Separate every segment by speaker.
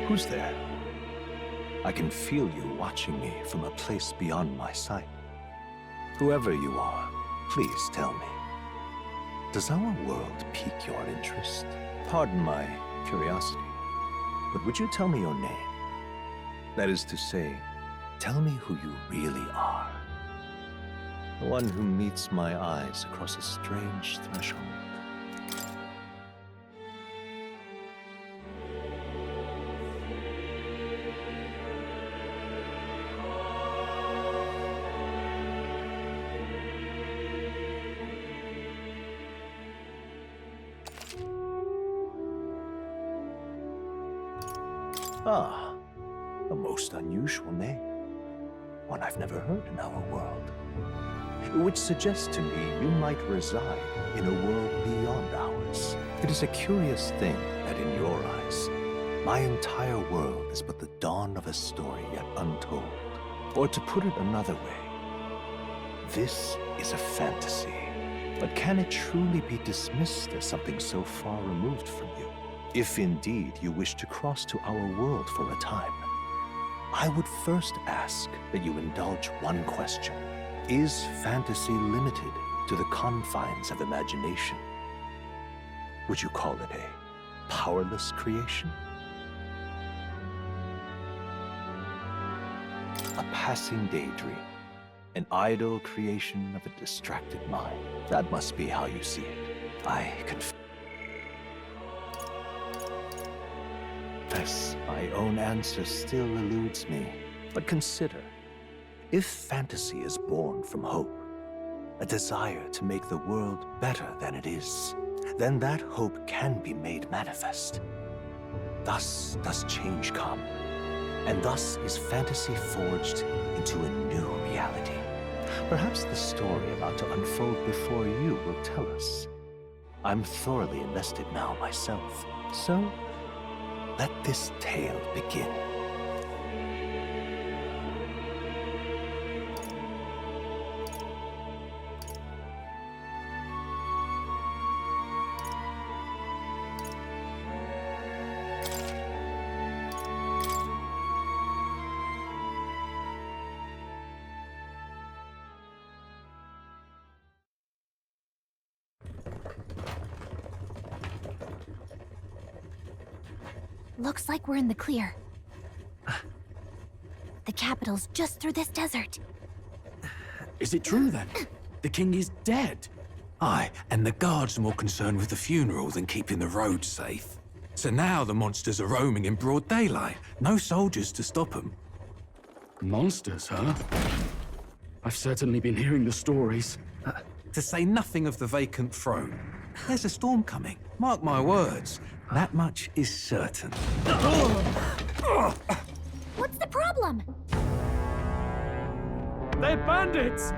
Speaker 1: Who's there? I can feel you watching me from a place beyond my sight. Whoever you are, please tell me. Does our world pique your interest? Pardon my curiosity, but would you tell me your name? That is to say, tell me who you really are. The one who meets my eyes across a strange threshold. Ah, a most unusual name. One I've never heard in our world. Which suggests to me you might reside in a world beyond ours. It is a curious thing that in your eyes, my entire world is but the dawn of a story yet untold. Or to put it another way, this is a fantasy. But can it truly be dismissed as something so far removed from you? If indeed you wish to cross to our world for a time, I would first ask that you indulge one question. Is fantasy limited to the confines of imagination? Would you call it a powerless creation? A passing daydream, an idle creation of a distracted mind. That must be how you see it. I confess. My own answer still eludes me. But consider, if fantasy is born from hope, a desire to make the world better than it is, then that hope can be made manifest. Thus does change come, and thus is fantasy forged into a new reality. Perhaps the story about to unfold before you will tell us. I'm thoroughly invested now myself, so let this tale begin.
Speaker 2: Looks like we're in the clear. The capital's just through this desert.
Speaker 3: Is it true then? The king is dead? Aye, and the guards are more concerned with the funeral than keeping the roads safe. So now the monsters are roaming in broad daylight. No soldiers to stop them.
Speaker 4: Monsters, huh? I've certainly been hearing the stories.
Speaker 3: To say nothing of the vacant throne. There's a storm coming, mark my words. That much is certain.
Speaker 2: What's the problem?
Speaker 4: They're bandits!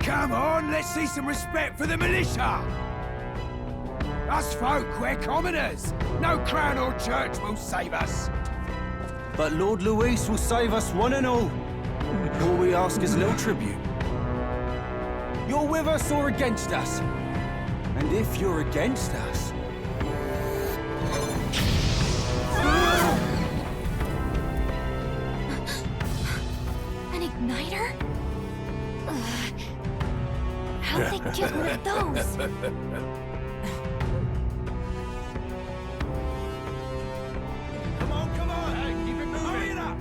Speaker 5: Come on, let's see some respect for the militia! Us folk, we're commoners. No crown or church will save us.
Speaker 6: But Lord Luis will save us one and all. All we ask is a little tribute. You're with us or against us? And if you're against us...
Speaker 2: An igniter? How'd they get one of those?
Speaker 5: Come on! Hey, keep it moving! Hurry it up!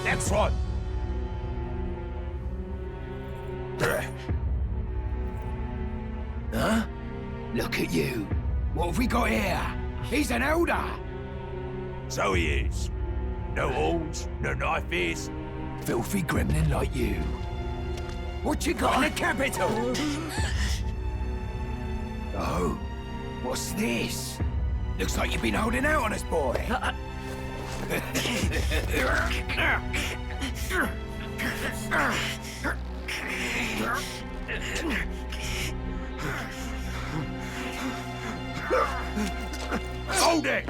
Speaker 5: Next one! Huh? Look at you. What have we got here? He's an elder. So he is. No horns, no knife ears. Filthy gremlin like you. What you got in the capital? Oh, what's this? Looks like you've been holding out on us, boy. Hold it!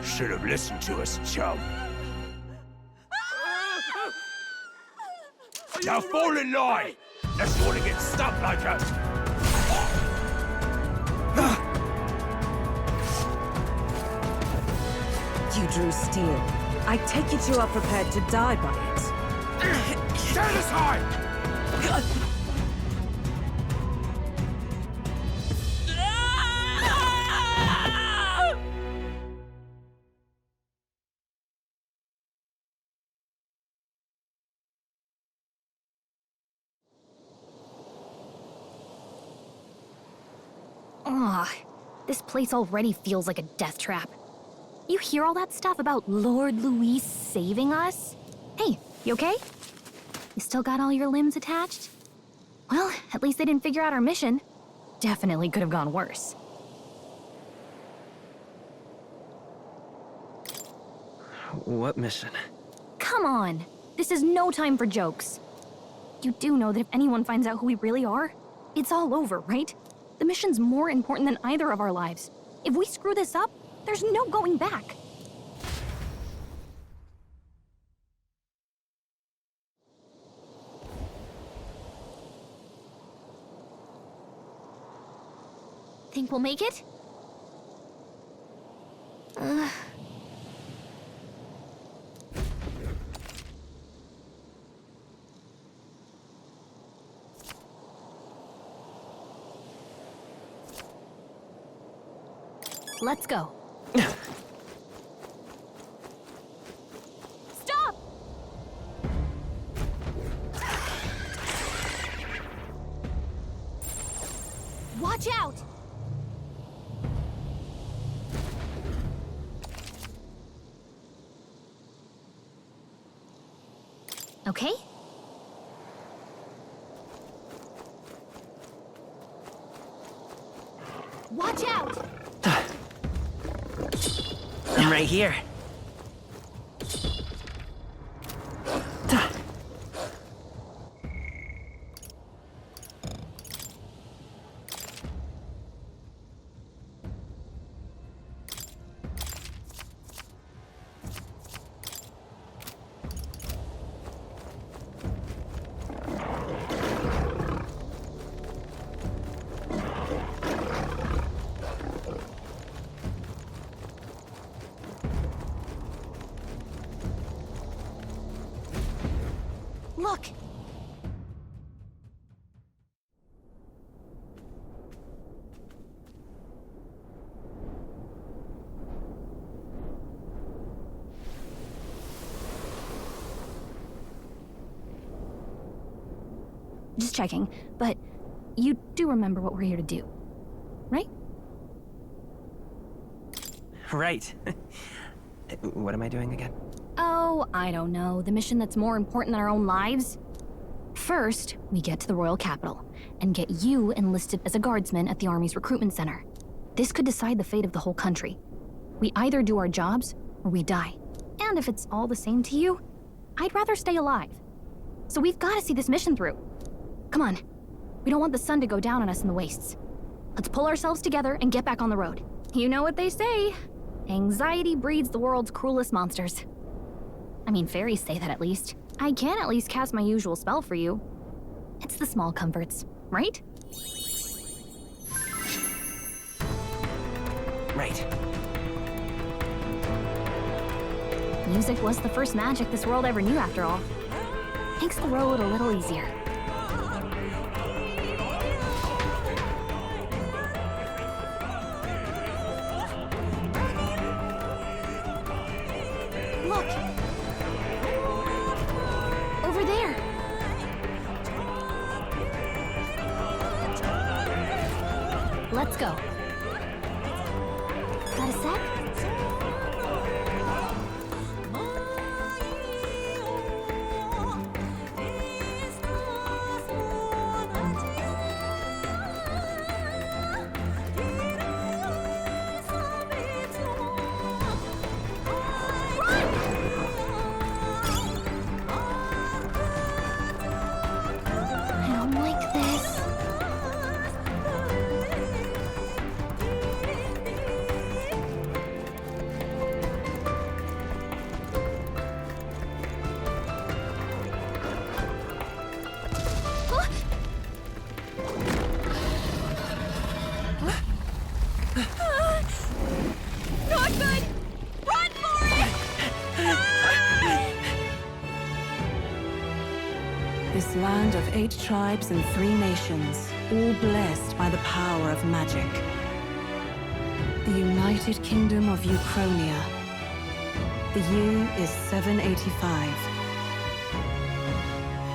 Speaker 5: Should have listened to us, chum. Now fall in line! Unless you want to get stuck like us.
Speaker 7: You drew steel. I take it you are prepared to die by it.
Speaker 5: Stand aside!
Speaker 2: Ugh, this place already feels like a death trap. You hear all that stuff about Lord Luis saving us? Hey, you okay? You still got all your limbs attached? Well, at least they didn't figure out our mission. Definitely could have gone worse.
Speaker 8: What mission?
Speaker 2: Come on! This is no time for jokes. You do know that if anyone finds out who we really are, it's all over, right? The mission's more important than either of our lives. If we screw this up, there's no going back. Think we'll make it? Let's go. Stop! Watch out! Okay? Watch out!
Speaker 8: I'm right here.
Speaker 2: Look! Just checking, but you do remember what we're here to do, right?
Speaker 8: Right. What am I doing again?
Speaker 2: Oh, I don't know. The mission that's more important than our own lives? First, we get to the royal capital and get you enlisted as a guardsman at the army's recruitment center. This could decide the fate of the whole country. We either do our jobs or we die. And if it's all the same to you, I'd rather stay alive. So we've got to see this mission through. Come on. We don't want the sun to go down on us in the wastes. Let's pull ourselves together and get back on the road. You know what they say. Anxiety breeds the world's cruelest monsters. I mean, fairies say that at least. I can at least cast my usual spell for you. It's the small comforts, right?
Speaker 8: Right.
Speaker 2: Music was the first magic this world ever knew, after all. Makes the road a little easier. Look! Over there! Let's go. Got a sec? I don't like this.
Speaker 7: this land of 8 tribes and 3 nations, all blessed by the power of magic. The United Kingdom of Uchronia. The year is 785.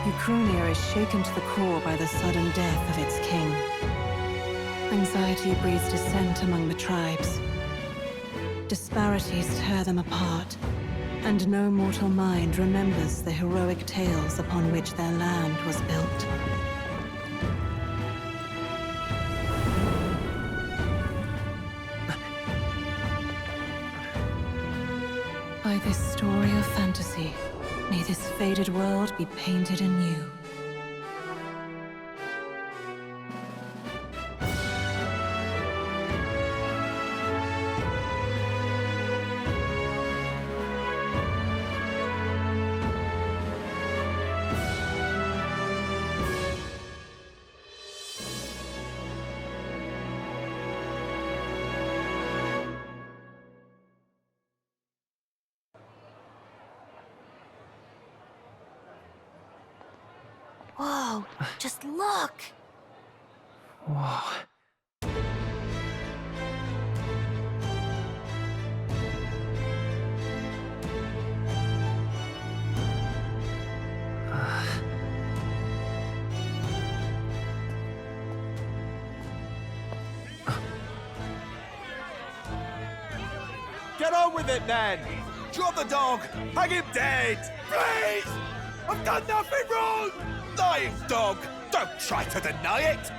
Speaker 7: Uchronia is shaken to the core by the sudden death of its king. Anxiety breeds dissent among the tribes. Disparities tear them apart, and no mortal mind remembers the heroic tales upon which their land was built. By this story of fantasy, may this faded world be painted anew.
Speaker 2: Whoa, just look!
Speaker 8: Whoa.
Speaker 5: Get on with it, then! Drop the dog! Hang him dead! Please! I've done nothing wrong! Lying dog! Don't try to deny it!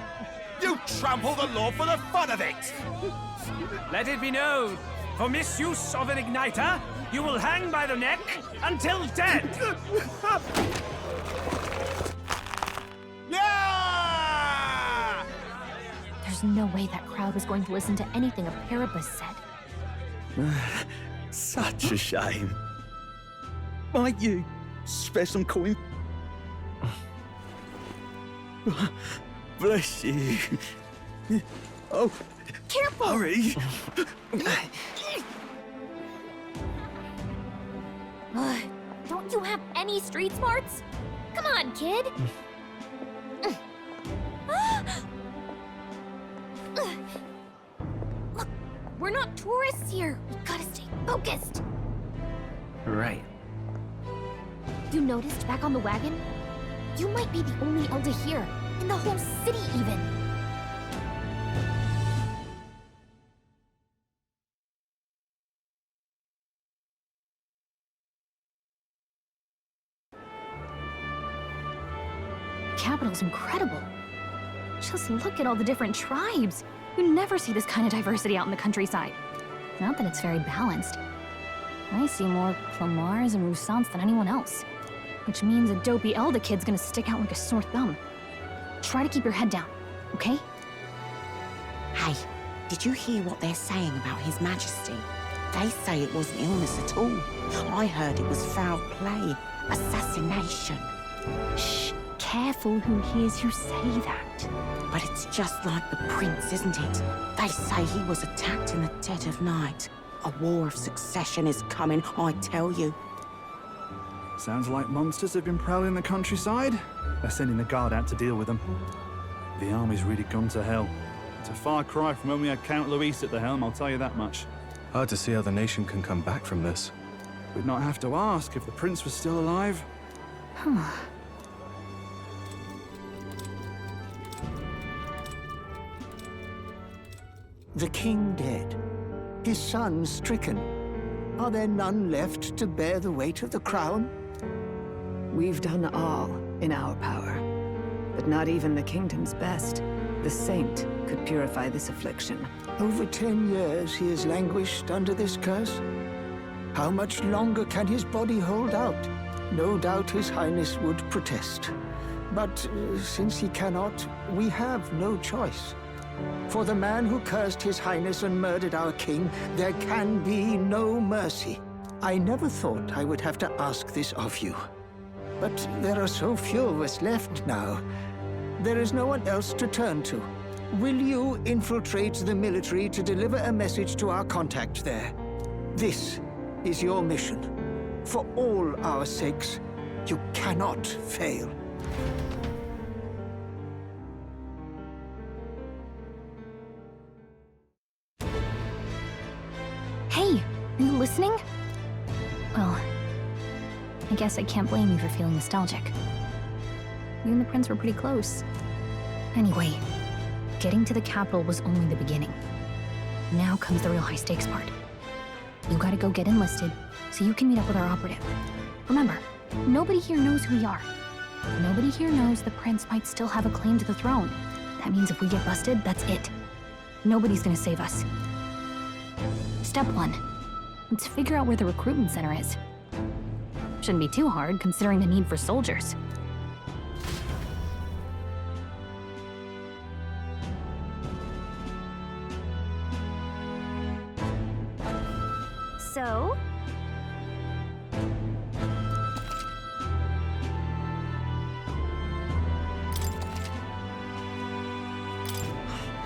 Speaker 5: You trample the law for the fun of it!
Speaker 9: Let it be known, for misuse of an igniter, you will hang by the neck until dead!
Speaker 5: Yeah!
Speaker 2: There's no way that crowd was going to listen to anything a Paribus said.
Speaker 1: Such a shame. Might you spare some coin? Bless you. Oh,
Speaker 2: Careful!
Speaker 1: hurry.
Speaker 2: Don't you have any street smarts? Come on, kid! Look, we're not tourists here. We gotta stay focused.
Speaker 8: Right.
Speaker 2: You noticed back on the wagon? You might be the only elder here, in the whole city even. Capital's incredible. Just look at all the different tribes. You never see this kind of diversity out in the countryside. Not that it's very balanced. I see more Clamars and Roussants than anyone else. Which means a dopey Elda kid's gonna stick out like a sore thumb. Try to keep your head down, okay?
Speaker 10: Hey, did you hear what they're saying about His Majesty? They say it wasn't illness at all. I heard it was foul play, assassination.
Speaker 2: Shh, careful who hears you say that.
Speaker 10: But it's just like the prince, isn't it? They say he was attacked in the dead of night. A war of succession is coming, I tell you.
Speaker 11: Sounds like monsters have been prowling the countryside. They're sending the guard out to deal with them. The army's really gone to hell. It's a far cry from when we had Count Luis at the helm, I'll tell you that much.
Speaker 12: Hard to see how the nation can come back from this.
Speaker 11: We'd not have to ask if the prince was still alive.
Speaker 13: The king dead, his son stricken. Are there none left to bear the weight of the crown?
Speaker 14: We've done all in our power, but not even the kingdom's best. The saint could purify this affliction.
Speaker 13: Over 10 years he has languished under this curse. How much longer can his body hold out? No doubt His Highness would protest. But since he cannot, we have no choice. For the man who cursed His Highness and murdered our king, there can be no mercy. I never thought I would have to ask this of you. But there are so few of us left now. There is no one else to turn to. Will you infiltrate the military to deliver a message to our contact there? This is your mission. For all our sakes, you cannot fail.
Speaker 2: listening? Well, I guess I can't blame you for feeling nostalgic. You and the prince were pretty close. Anyway, getting to the capital was only the beginning. Now comes the real high-stakes part. You gotta go get enlisted, so you can meet up with our operative. Remember, nobody here knows who we are. Nobody here knows the prince might still have a claim to the throne. That means if we get busted, that's it. Nobody's gonna save us. Step 1. Let's figure out where the recruitment center is. Shouldn't be too hard, considering the need for soldiers.
Speaker 15: So?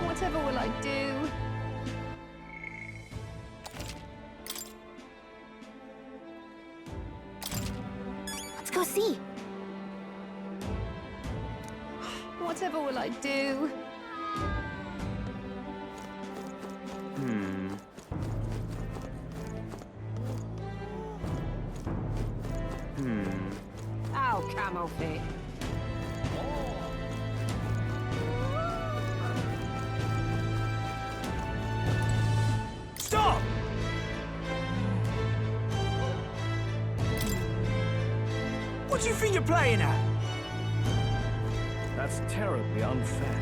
Speaker 2: Whatever will I do? Let's go see. Whatever will I do?
Speaker 14: Ow, camo fit.
Speaker 9: Stop! What do you think you're playing at?
Speaker 1: That's terribly unfair.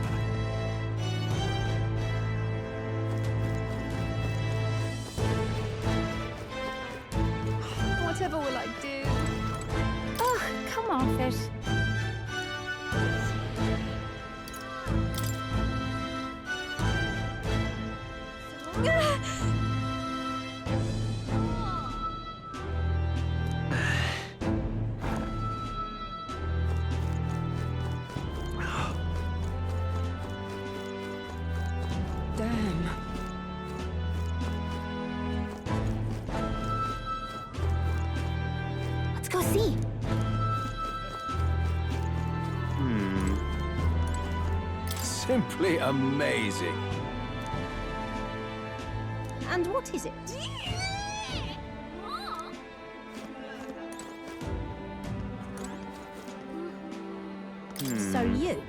Speaker 2: Whatever will I do? Oh, come on, fish.
Speaker 7: Damn.
Speaker 2: Let's go see.
Speaker 5: Simply amazing.
Speaker 15: And what is it? So you?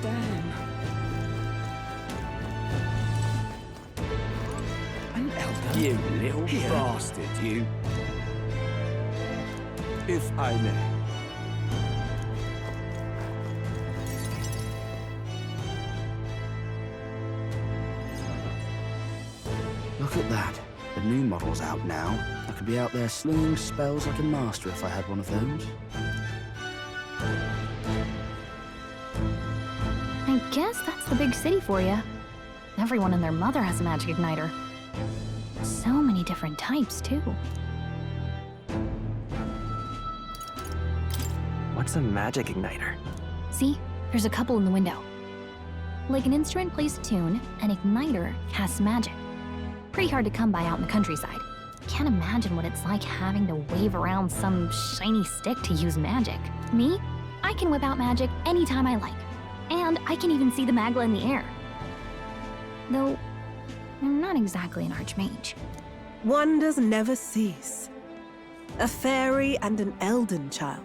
Speaker 7: Damn.
Speaker 5: An elder? You little bastard, you. If I may.
Speaker 6: Look at that. The new model's out now. I could be out there slinging spells like a master if I had one of those.
Speaker 2: I guess that's the big city for you. Everyone and their mother has a magic igniter. So many different types, too.
Speaker 8: What's a magic igniter?
Speaker 2: See? There's a couple in the window. Like an instrument plays a tune, an igniter casts magic. Pretty hard to come by out in the countryside. Can't imagine what it's like having to wave around some shiny stick to use magic. Me? I can whip out magic anytime I like. And I can even see the magla in the air. Though, I'm not exactly an archmage.
Speaker 16: Wonders never cease. A fairy and an elden child.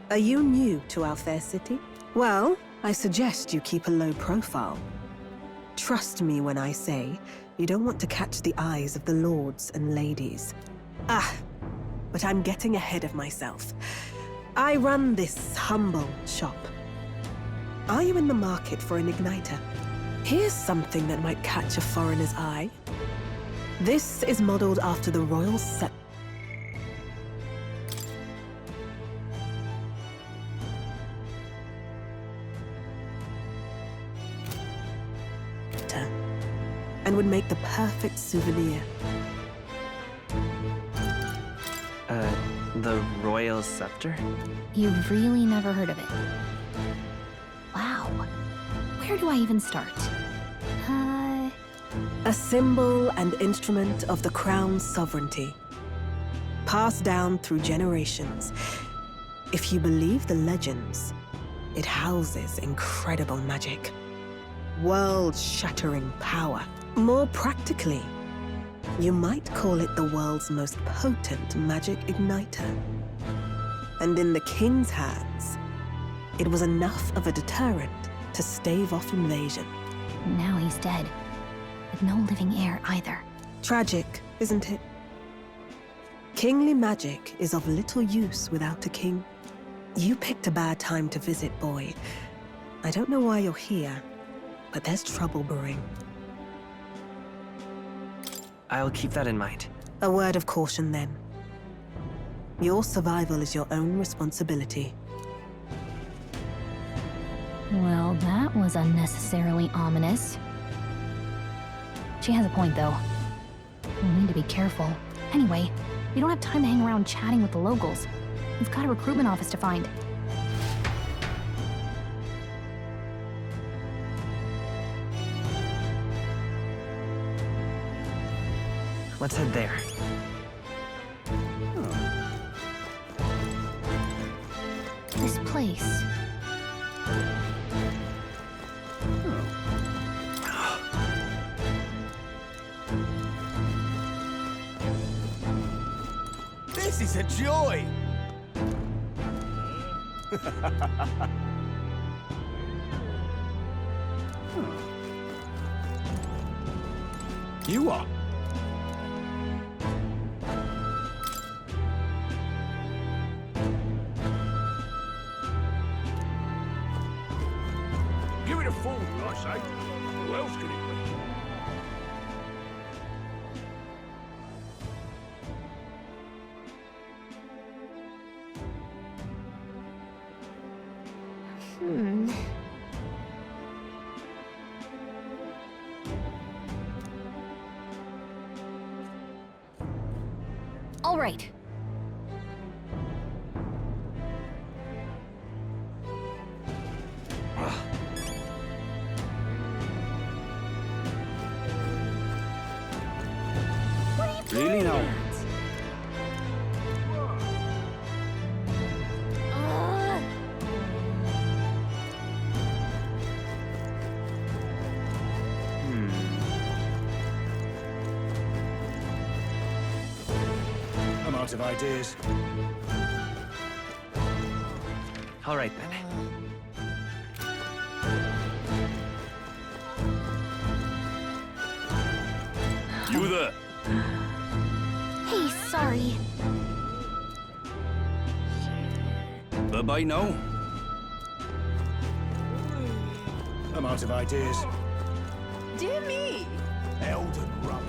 Speaker 16: Are you new to our fair city? Well, I suggest you keep a low profile. Trust me when I say you don't want to catch the eyes of the lords and ladies. But I'm getting ahead of myself. I run this humble shop. Are you in the market for an igniter? Here's something that might catch a foreigner's eye. This is modeled after the royal scepter. And would make the perfect souvenir.
Speaker 8: The royal scepter?
Speaker 2: You've really never heard of it. Wow. Where do I even start?
Speaker 16: A symbol and instrument of the crown's sovereignty, passed down through generations. If you believe the legends, it houses incredible magic, world-shattering power. More practically, you might call it the world's most potent magic igniter. And in the king's hands, it was enough of a deterrent to stave off invasion.
Speaker 2: Now he's dead, with no living heir either.
Speaker 16: Tragic, isn't it? Kingly magic is of little use without a king. You picked a bad time to visit, boy. I don't know why you're here, but there's trouble brewing.
Speaker 8: I'll keep that in mind.
Speaker 16: A word of caution, then. Your survival is your own responsibility.
Speaker 2: Well, that was unnecessarily ominous. She has a point, though. We'll need to be careful. Anyway, we don't have time to hang around chatting with the locals. We've got a recruitment office to find.
Speaker 8: Let's head there.
Speaker 2: This place.
Speaker 5: This is a joy! You are? Give it a fool, I say. Who else can it be?
Speaker 2: All right.
Speaker 5: Really now? I'm out of ideas.
Speaker 8: All right, then.
Speaker 5: You there?
Speaker 2: Hey, sorry.
Speaker 5: Bye-bye now. I'm out of ideas.
Speaker 7: Dear me!
Speaker 5: Elden rubbish.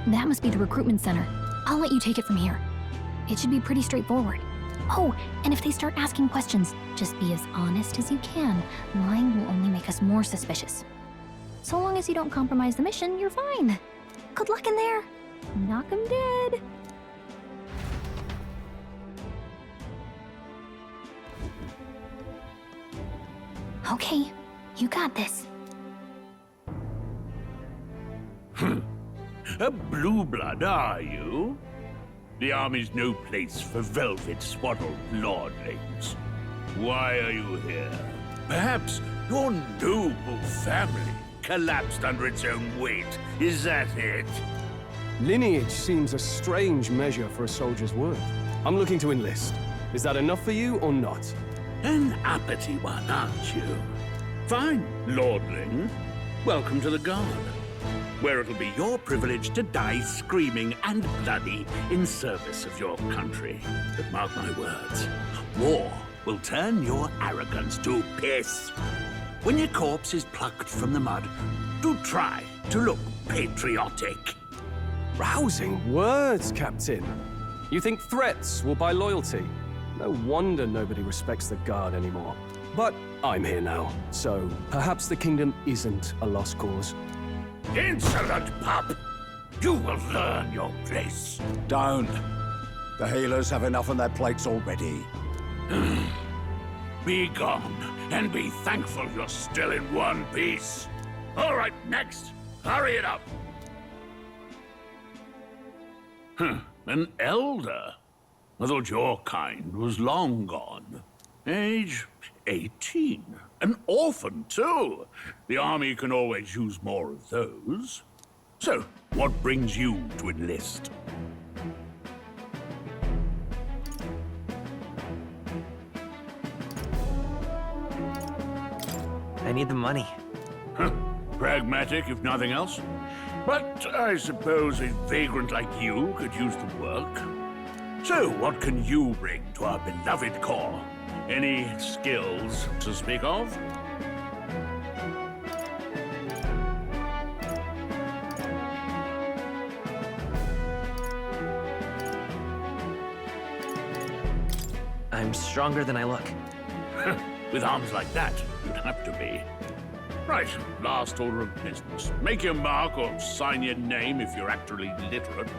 Speaker 2: That must be the recruitment center. I'll let you take it from here. It should be pretty straightforward. Oh, and if they start asking questions, just be as honest as you can. Lying will only make us more suspicious. So long as you don't compromise the mission, you're fine. Good luck in there. Knock 'em dead. Okay, you got this.
Speaker 15: A blue blood, are you? The army's no place for velvet-swaddled lordlings. Why are you here? Perhaps your noble family collapsed under its own weight. Is that it?
Speaker 12: Lineage seems a strange measure for a soldier's worth. I'm looking to enlist. Is that enough for you or not?
Speaker 15: An uppity one, aren't you? Fine, lordling. Welcome to the Guard, where it'll be your privilege to die screaming and bloody in service of your country. But mark my words, war will turn your arrogance to piss. When your corpse is plucked from the mud, do try to look patriotic.
Speaker 12: Rousing words, Captain. You think threats will buy loyalty? No wonder nobody respects the Guard anymore. But I'm here now, so perhaps the kingdom isn't a lost cause.
Speaker 15: Insolent pup! You will learn your place.
Speaker 5: Don't. The healers have enough on their plates already.
Speaker 15: Be gone, and be thankful you're still in one piece. All right, next. Hurry it up. An elder? I thought your kind was long gone. Age 18. An orphan, too. The army can always use more of those. So, what brings you to enlist?
Speaker 8: I need the money.
Speaker 15: Pragmatic, if nothing else. But I suppose a vagrant like you could use the work. So, what can you bring to our beloved corps? Any skills to speak of?
Speaker 8: I'm stronger than I look.
Speaker 15: With arms like that, you'd have to be. Right, last order of business. Make your mark or sign your name if you're actually literate.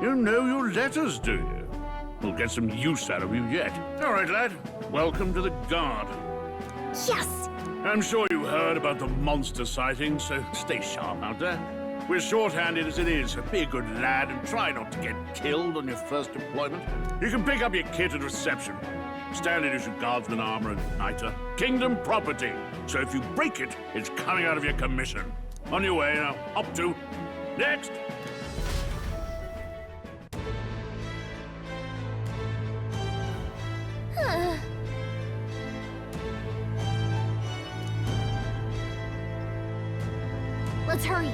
Speaker 15: You know your letters, do you? We'll get some use out of you yet. All right, lad. Welcome to the Guard.
Speaker 2: Yes!
Speaker 15: I'm sure you heard about the monster sightings, so stay sharp out there. We're short-handed as it is, so be a good lad and try not to get killed on your first deployment. You can pick up your kit at reception. Standard issue guardsman armor and igniter. Kingdom property. So if you break it, it's coming out of your commission. On your way now. Up to. Next!
Speaker 2: Let's hurry.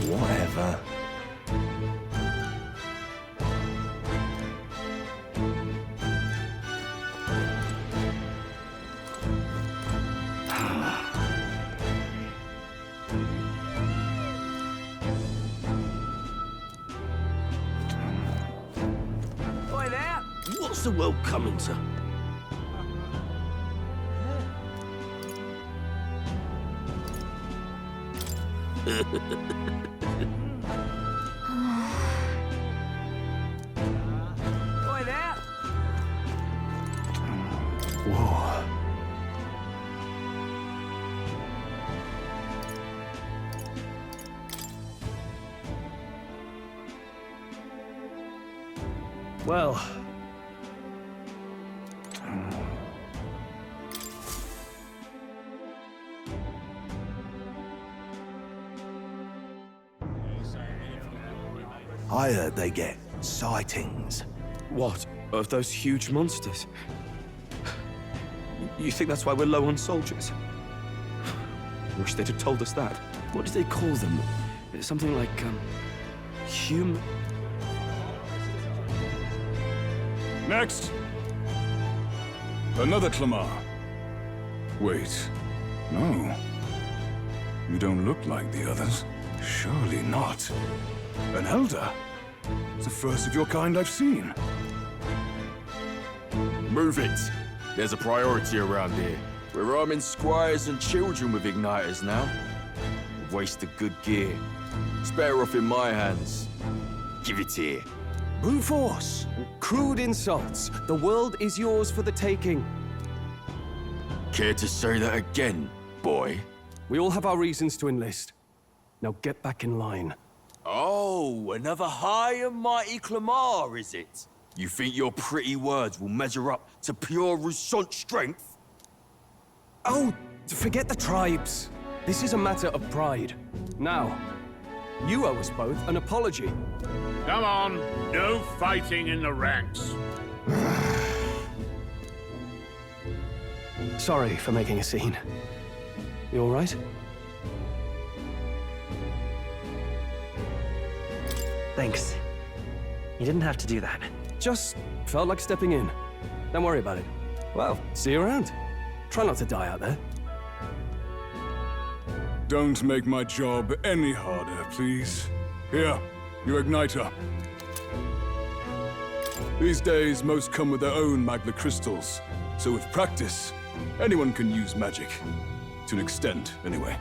Speaker 1: Whatever.
Speaker 9: Boy there!
Speaker 5: What's the world coming to?
Speaker 9: Boy there!
Speaker 1: Whoa.
Speaker 12: Well...
Speaker 1: I heard they get sightings.
Speaker 6: What? Of those huge monsters? You think that's why we're low on soldiers? Wish they'd have told us that. What do they call them? Something like, human...
Speaker 17: Next! Another Clamar. Wait. No. You don't look like the others. Surely not. An elder? It's the first of your kind I've seen.
Speaker 18: Move it. There's a priority around here. We're arming squires and children with igniters now. Waste of good gear. It's better off in my hands. Give it here.
Speaker 12: Brute force. Crude insults. The world is yours for the taking.
Speaker 18: Care to say that again, boy?
Speaker 12: We all have our reasons to enlist. Now get back in line.
Speaker 18: Oh, another high and mighty Clamar, is it? You think your pretty words will measure up to pure Rousant strength?
Speaker 12: Oh, forget the tribes. This is a matter of pride. Now, you owe us both an apology.
Speaker 15: Come on, no fighting in the ranks.
Speaker 12: Sorry for making a scene. You all right?
Speaker 8: Thanks. You didn't have to do that.
Speaker 12: Just felt like stepping in. Don't worry about it. Well, see you around. Try not to die out there.
Speaker 17: Don't make my job any harder, please. Here, your igniter. These days, most come with their own magna crystals. So with practice, anyone can use magic. To an extent, anyway.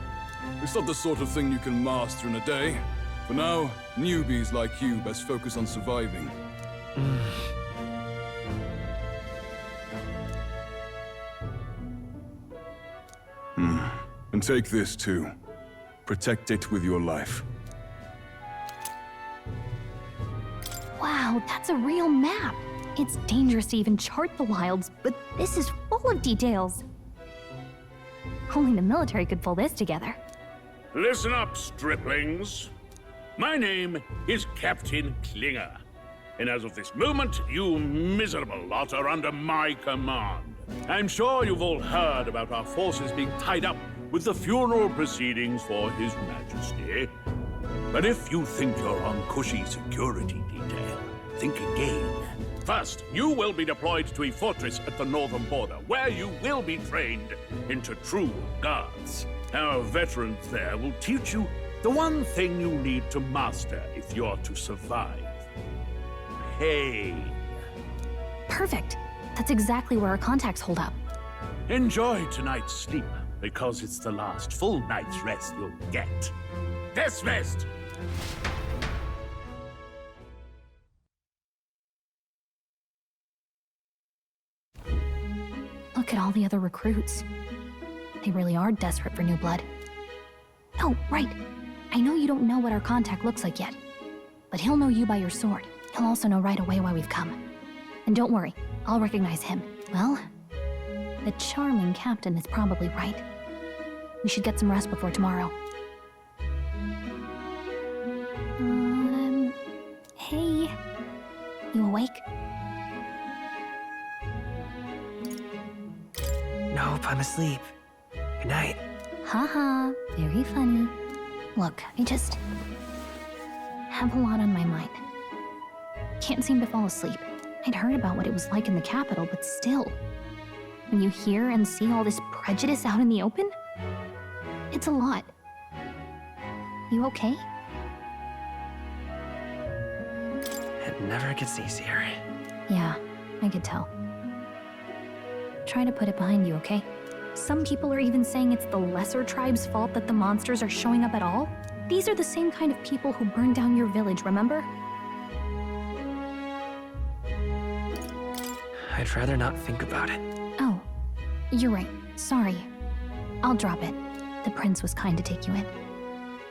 Speaker 17: It's not the sort of thing you can master in a day. For now, newbies like you best focus on surviving. And take this too. Protect it with your life.
Speaker 2: Wow, that's a real map. It's dangerous to even chart the wilds, but this is full of details. Only the military could pull this together.
Speaker 15: Listen up, striplings. My name is Captain Klinger, and as of this moment, you miserable lot are under my command. I'm sure you've all heard about our forces being tied up with the funeral proceedings for His Majesty. But if you think you're on cushy security detail, think again. First, you will be deployed to a fortress at the northern border, where you will be trained into true guards. Our veterans there will teach you the one thing you need to master if you're to survive. Pain.
Speaker 2: Perfect. That's exactly where our contacts hold up.
Speaker 15: Enjoy tonight's sleep, because it's the last full night's rest you'll get. Dismissed!
Speaker 2: Look at all the other recruits. They really are desperate for new blood. Oh, right. I know you don't know what our contact looks like yet, but he'll know you by your sword. He'll also know right away why we've come. And don't worry, I'll recognize him. Well, the charming captain is probably right. We should get some rest before tomorrow. Hey. You awake?
Speaker 8: Nope, I'm asleep. Good night.
Speaker 2: Haha, very funny. Look, I just have a lot on my mind. Can't seem to fall asleep. I'd heard about what it was like in the capital, but still. When you hear and see all this prejudice out in the open, it's a lot. You okay?
Speaker 8: It never gets easier.
Speaker 2: Yeah, I could tell. Try to put it behind you, okay? Some people are even saying it's the lesser tribe's fault that the monsters are showing up at all. These are the same kind of people who burned down your village, remember?
Speaker 8: I'd rather not think about it.
Speaker 2: Oh, you're right. Sorry. I'll drop it. The prince was kind to take you in.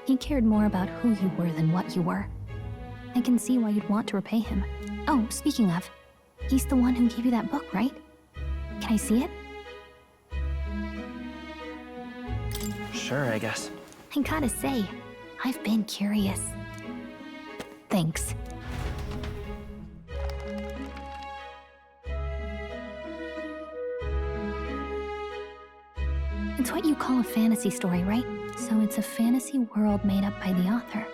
Speaker 2: He cared more about who you were than what you were. I can see why you'd want to repay him. Oh, speaking of, he's the one who gave you that book, right? Can I see it?
Speaker 8: Sure, I guess.
Speaker 2: I gotta say, I've been curious. Thanks. It's what you call a fantasy story, right? So it's a fantasy world made up by the author.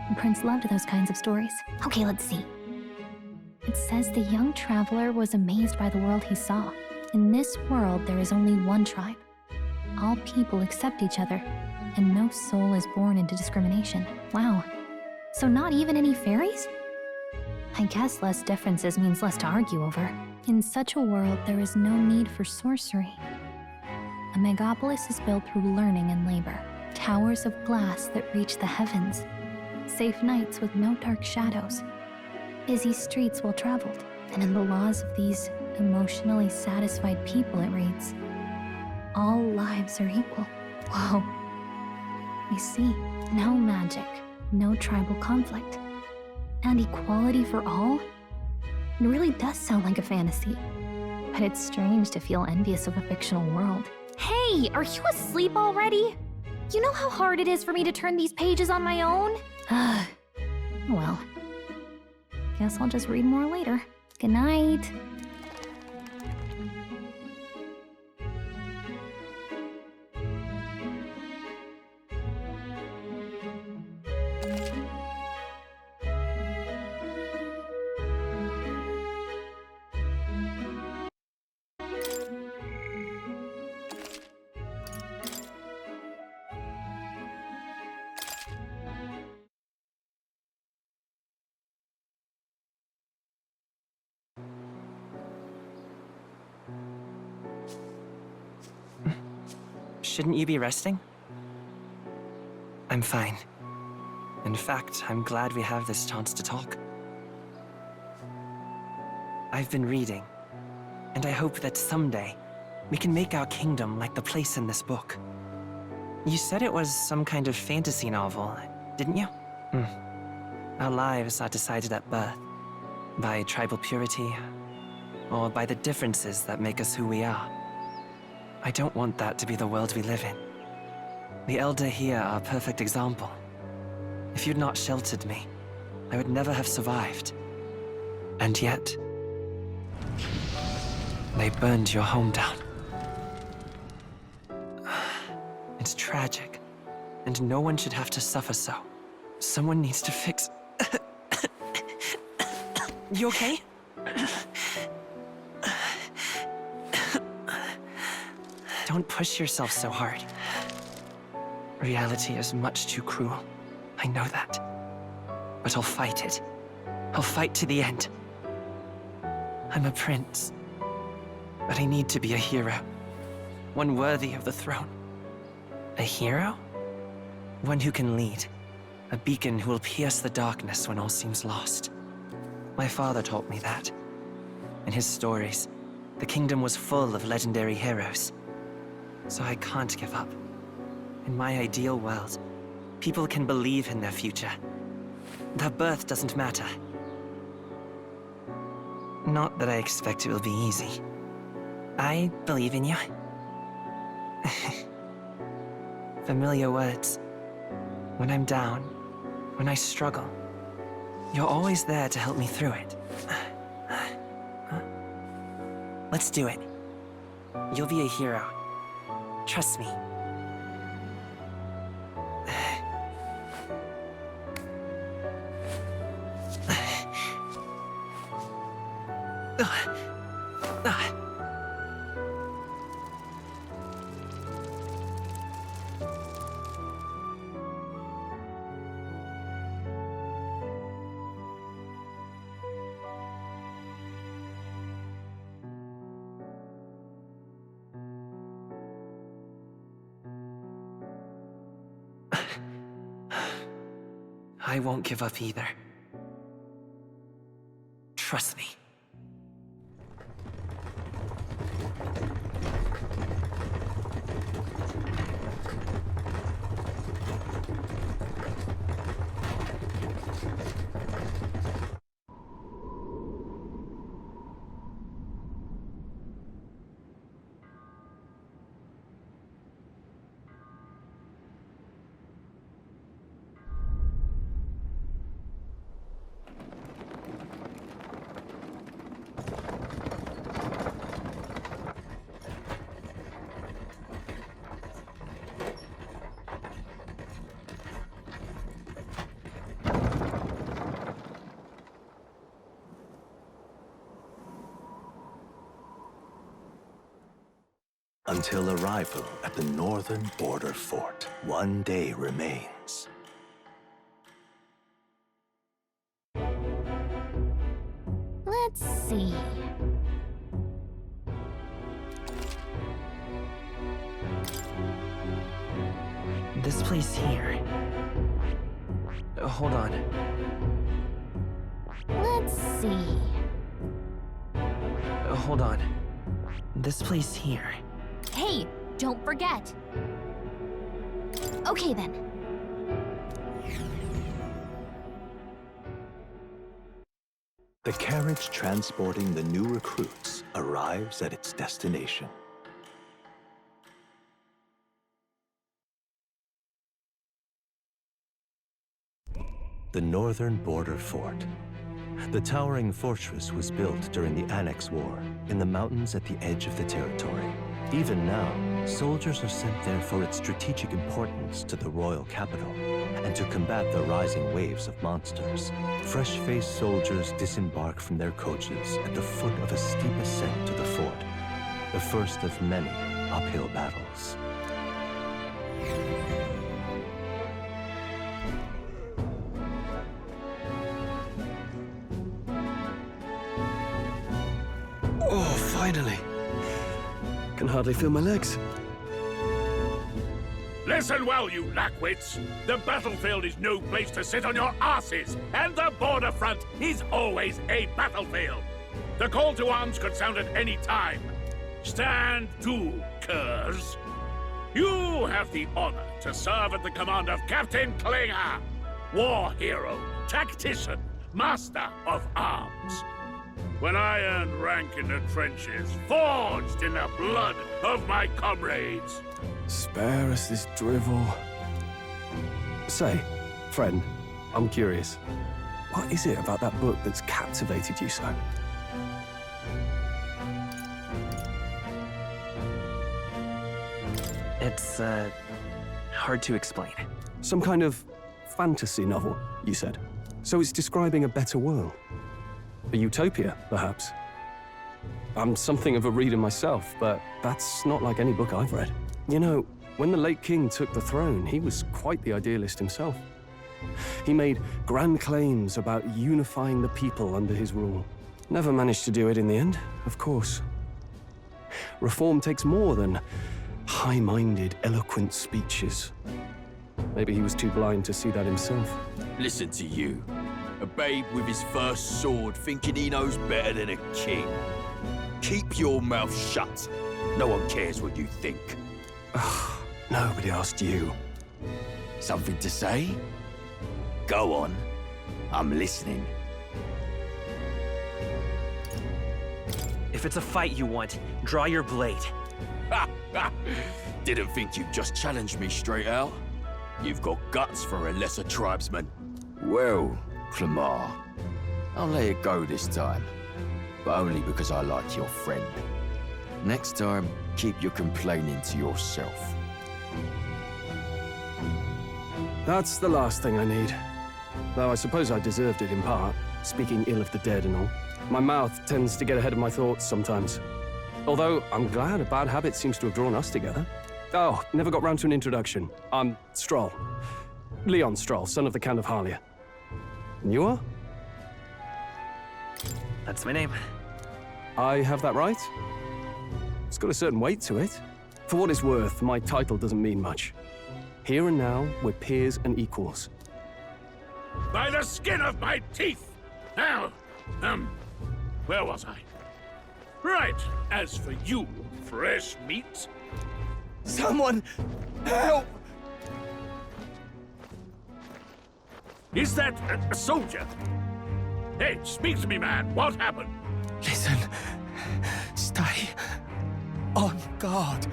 Speaker 2: The prince loved those kinds of stories. Okay, let's see. It says the young traveler was amazed by the world he saw. In this world, there is only one tribe. All people accept each other, and no soul is born into discrimination. Wow. So not even any fairies? I guess less differences means less to argue over. In such a world, there is no need for sorcery. A megapolis is built through learning and labor. Towers of glass that reach the heavens. Safe nights with no dark shadows. Busy streets well traveled. And in the laws of these emotionally satisfied people, it reads, all lives are equal. Whoa. I see. No magic, no tribal conflict, and equality for all? It really does sound like a fantasy. But it's strange to feel envious of a fictional world. Hey, are you asleep already? You know how hard it is for me to turn these pages on my own? Well, guess I'll just read more later. Good night.
Speaker 8: Shouldn't you be resting? I'm fine. In fact, I'm glad we have this chance to talk. I've been reading, and I hope that someday we can make our kingdom like the place in this book. You said it was some kind of fantasy novel, didn't you? Our lives are decided at birth, by tribal purity, or by the differences that make us who we are. I don't want that to be the world we live in. The Elder here are a perfect example. If you'd not sheltered me, I would never have survived. And yet, they burned your home down. It's tragic, and no one should have to suffer so. Someone needs to fix... You okay? Don't push yourself so hard. Reality is much too cruel. I know that. But I'll fight it. I'll fight to the end. I'm a prince. But I need to be a hero. One worthy of the throne. A hero? One who can lead. A beacon who will pierce the darkness when all seems lost. My father taught me that. In his stories, the kingdom was full of legendary heroes. So I can't give up. In my ideal world, people can believe in their future. Their birth doesn't matter. Not that I expect it will be easy. I believe in you. Familiar words. When I'm down, when I struggle, you're always there to help me through it. Let's do it. You'll be a hero. Trust me. I won't give up either. Trust me.
Speaker 1: Until arrival at the northern border fort, one day remains.
Speaker 2: Let's see.
Speaker 8: This place here. Hold on.
Speaker 2: Let's see.
Speaker 8: Hold on. This place here.
Speaker 2: Hey, don't forget. Okay then.
Speaker 1: The carriage transporting the new recruits arrives at its destination. The northern border fort. The towering fortress was built during the Annex War in the mountains at the edge of the territory. Even now, soldiers are sent there for its strategic importance to the royal capital and to combat the rising waves of monsters. Fresh-faced soldiers disembark from their coaches at the foot of a steep ascent to the fort, the first of many uphill battles.
Speaker 12: Oh, finally. Can hardly feel my legs.
Speaker 15: Listen well, you lackwits. The battlefield is no place to sit on your asses, and the border front is always a battlefield. The call to arms could sound at any time. Stand to, curs. You have the honor to serve at the command of Captain Klinger, war hero, tactician, master of arms. When I earned rank in the trenches, forged in the blood of my comrades.
Speaker 12: Spare us this drivel. Say, friend, I'm curious. What is it about that book that's captivated you so?
Speaker 8: It's, hard to explain.
Speaker 12: Some kind of fantasy novel, you said. So it's describing a better world. A utopia, perhaps. I'm something of a reader myself, but that's not like any book I've read. You know, when the late king took the throne, he was quite the idealist himself. He made grand claims about unifying the people under his rule. Never managed to do it in the end, of course. Reform takes more than high-minded, eloquent speeches. Maybe he was too blind to see that himself.
Speaker 18: Listen to you. A babe with his first sword thinking he knows better than a king. Keep your mouth shut. No one cares what you think.
Speaker 12: Nobody asked you.
Speaker 18: Something to say? Go on. I'm listening.
Speaker 8: If it's a fight you want, draw your blade.
Speaker 18: Didn't think you'd just challenge me straight out. You've got guts for a lesser tribesman. Well, Clemar, I'll let it go this time. But only because I like your friend. Next time, keep your complaining to yourself.
Speaker 12: That's the last thing I need. Though I suppose I deserved it in part, speaking ill of the dead and all. My mouth tends to get ahead of my thoughts sometimes. Although, I'm glad a bad habit seems to have drawn us together. Oh, never got round to an introduction. I'm Stroll. Leon Stroll, son of the Count of Harlia. And you are?
Speaker 8: That's my name.
Speaker 12: I have that right? It's got a certain weight to it. For what it's worth, my title doesn't mean much. Here and now, we're peers and equals.
Speaker 15: By the skin of my teeth! Now, where was I? Right, as for you, fresh meat...
Speaker 18: Someone, help!
Speaker 15: Is that a soldier? Hey, speak to me, man. What happened?
Speaker 18: Listen. Stay on guard.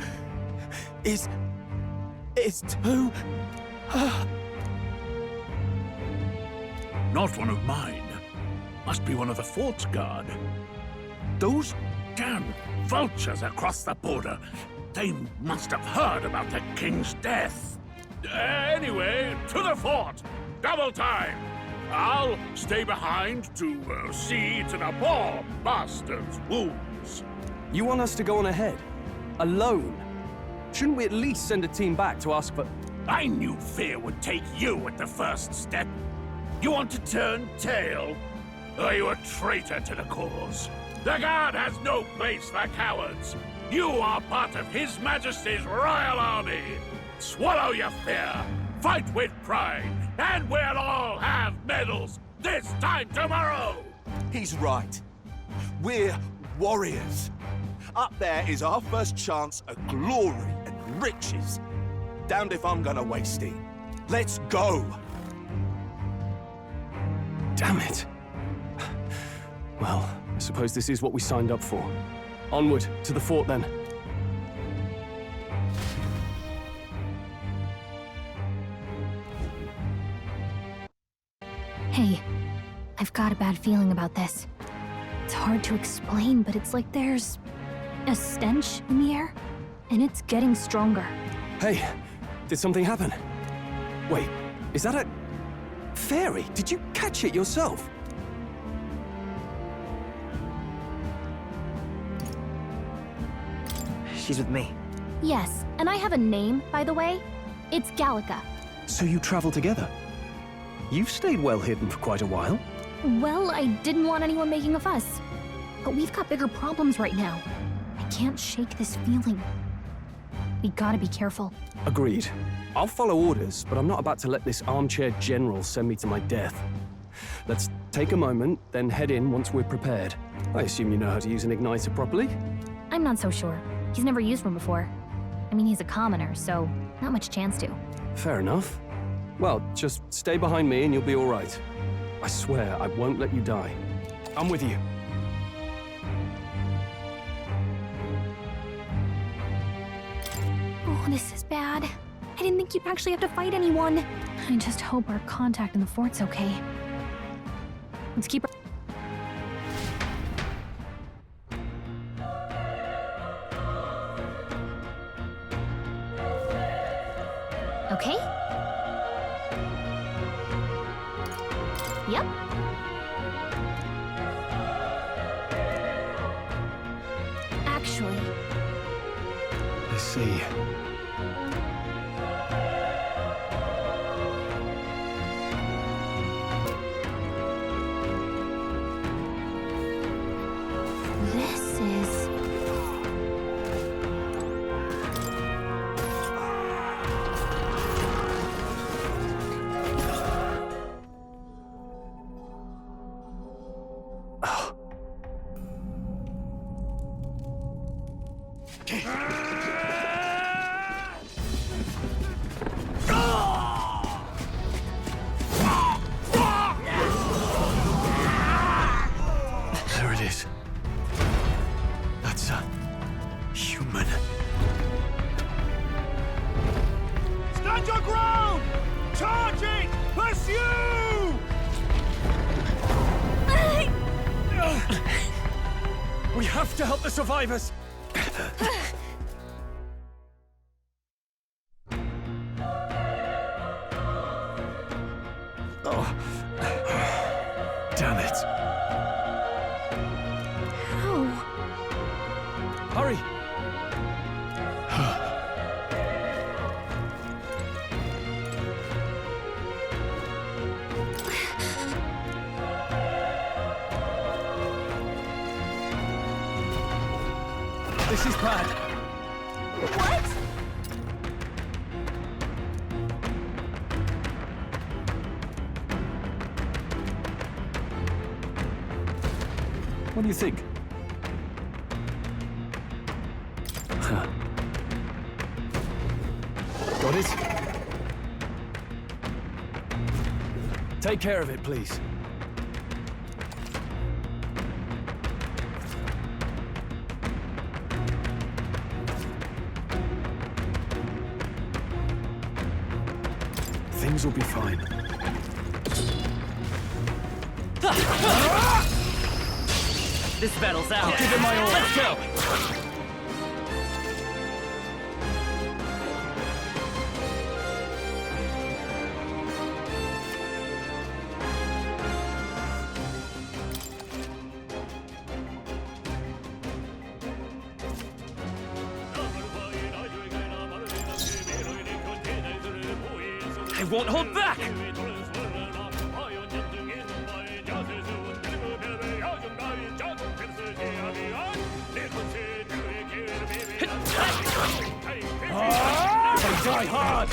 Speaker 18: It's too...
Speaker 15: Not one of mine. Must be one of the fort's guard. Those damn vultures across the border. They must have heard about the king's death. Anyway, to the fort. Double time. I'll stay behind to see to the poor bastard's wounds.
Speaker 12: You want us to go on ahead? Alone? Shouldn't we at least send a team back to ask for...
Speaker 15: I knew fear would take you at the first step. You want to turn tail? Are you a traitor to the cause? The Guard has no place for cowards. You are part of His Majesty's Royal Army. Swallow your fear, fight with pride, and we'll all have medals this time tomorrow!
Speaker 19: He's right. We're warriors. Up there is our first chance at glory and riches. Damned if I'm gonna waste it. Let's go!
Speaker 12: Damn it. Well, I suppose this is what we signed up for. Onward, to the fort then.
Speaker 2: Hey, I've got a bad feeling about this. It's hard to explain, but it's like there's a stench in the air, and it's getting stronger.
Speaker 12: Hey, did something happen? Wait, is that a... fairy? Did you catch it yourself?
Speaker 8: She's with me.
Speaker 2: Yes, and I have a name, by the way. It's Gallica.
Speaker 12: So you travel together? You've stayed well hidden for quite a while.
Speaker 2: Well, I didn't want anyone making a fuss. But we've got bigger problems right now. I can't shake this feeling. We gotta be careful.
Speaker 12: Agreed. I'll follow orders, but I'm not about to let this armchair general send me to my death. Let's take a moment, then head in once we're prepared. I assume you know how to use an igniter properly?
Speaker 2: I'm not so sure. He's never used one before. I mean, he's a commoner, so not much chance to.
Speaker 12: Fair enough. Well, just stay behind me and you'll be all right. I swear I won't let you die. I'm with you.
Speaker 2: Oh, this is bad. I didn't think you'd actually have to fight anyone. I just hope our contact in the fort's okay. Let's keep her. Okay? Yep. Actually...
Speaker 12: I see.
Speaker 2: This is...
Speaker 3: There it is. That's a human.
Speaker 9: Stand your ground! Charging! Pursue!
Speaker 12: We have to help the survivors!
Speaker 3: Oh. Damn it.
Speaker 2: How?
Speaker 12: Hurry! This is bad.
Speaker 2: What?
Speaker 12: What do you think? Got it? Take care of it, please. Things will be fine.
Speaker 8: This battle's out.
Speaker 12: I'll give it my all.
Speaker 8: Let's go! I won't hold back!
Speaker 9: They die hard!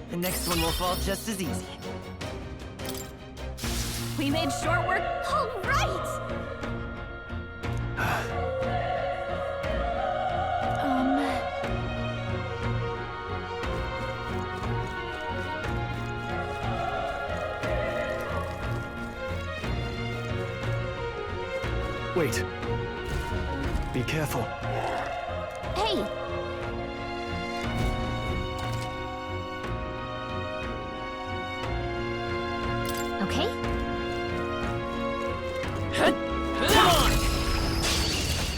Speaker 8: The next one will fall just as easy.
Speaker 2: We made short work. All right!
Speaker 12: Wait. Be careful.
Speaker 2: Hey! Okay?
Speaker 8: Come on!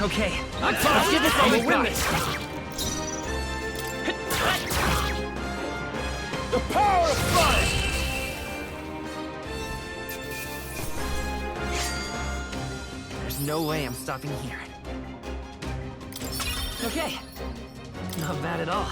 Speaker 8: Okay, let's give this all we've got.
Speaker 9: The power of fire!
Speaker 8: There's no way I'm stopping here. Okay, not bad at all.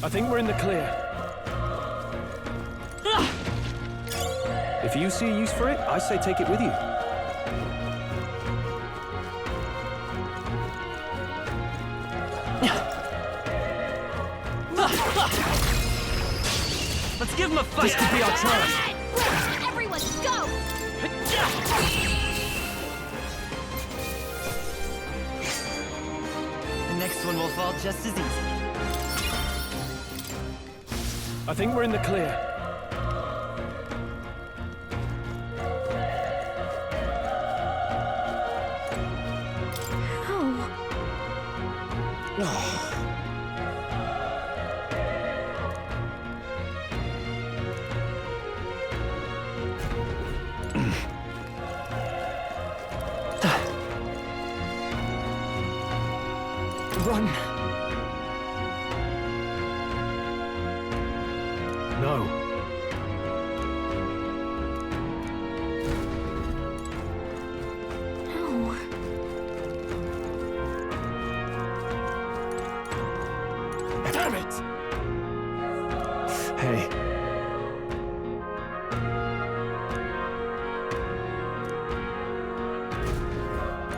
Speaker 12: I think we're in the clear. If you see a use for it, I say take it with you.
Speaker 8: Let's give him a fight!
Speaker 12: This could be our chance!
Speaker 2: Everyone, go!
Speaker 8: The next one will fall just as easy.
Speaker 12: I think we're in the clear.
Speaker 8: Run!
Speaker 12: No.
Speaker 2: No.
Speaker 12: Damn it! Hey.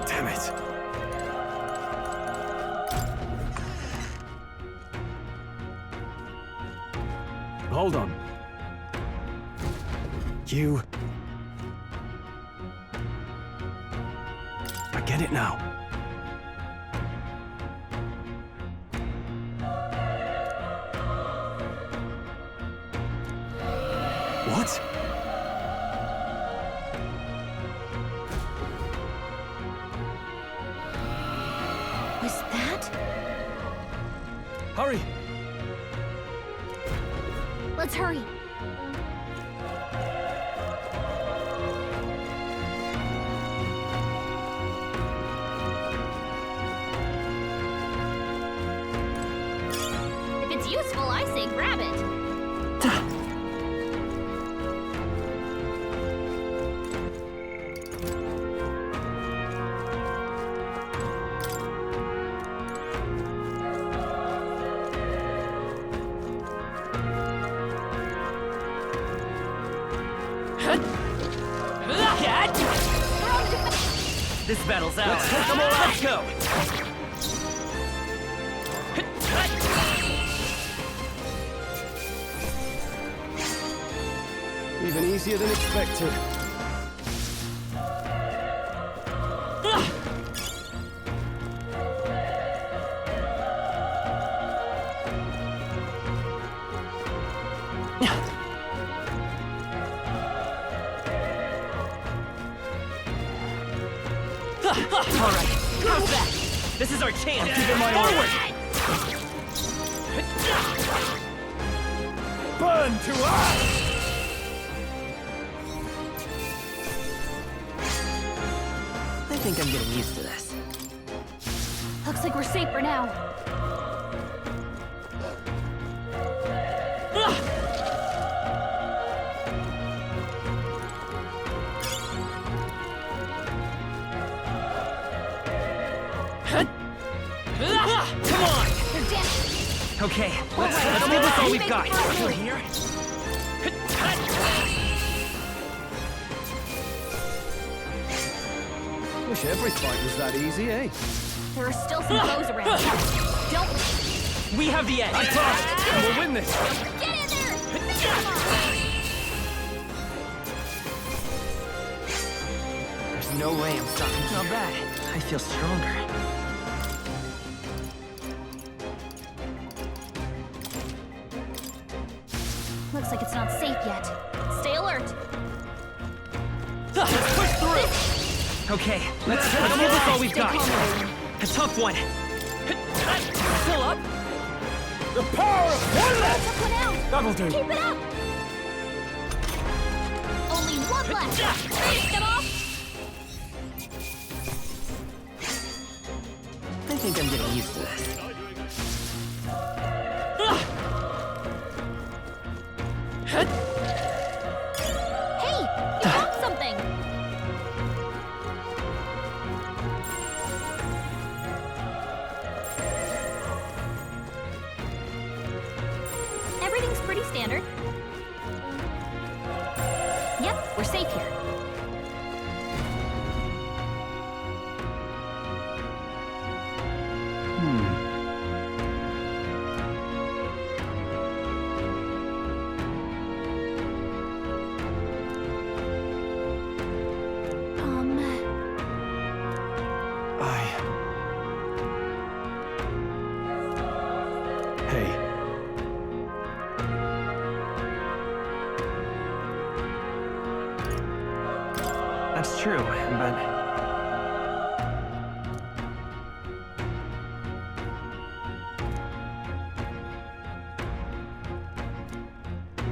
Speaker 12: Damn it. Hold on. You... I get it now. What?
Speaker 2: Was that?
Speaker 12: Hurry!
Speaker 2: Let's hurry. If it's useful, I say grab it.
Speaker 8: This battle's ours. Let's take them all out. Let's go.
Speaker 12: Even easier than expected.
Speaker 8: All right, how's that? This is our chance. I'm keeping my forward.
Speaker 9: Burn to ash!
Speaker 8: I think I'm getting used to this.
Speaker 2: Looks like we're safe for now.
Speaker 8: Come on!
Speaker 2: They're dead.
Speaker 8: Okay, let's give this all we've got. You're here?
Speaker 12: Wish every fight was that easy, eh?
Speaker 2: There are still some foes around. Don't...
Speaker 8: We have the edge.
Speaker 12: I passed, and we'll win this.
Speaker 2: Get in there!
Speaker 8: There's no way I'm stopping. Not bad. I feel stronger.
Speaker 2: Looks like it's not safe yet. Stay alert.
Speaker 8: Let's push through. Okay, let's give this all we've got. A tough one.
Speaker 9: Still up? The power of one left!
Speaker 2: Took one out!
Speaker 9: That'll do.
Speaker 2: Keep it up! Only one left! Finish them off!
Speaker 8: I think I'm getting used to this.
Speaker 2: Hey! You got something! Everything's pretty standard. Yep, we're safe here.
Speaker 12: Hey.
Speaker 8: That's true, but...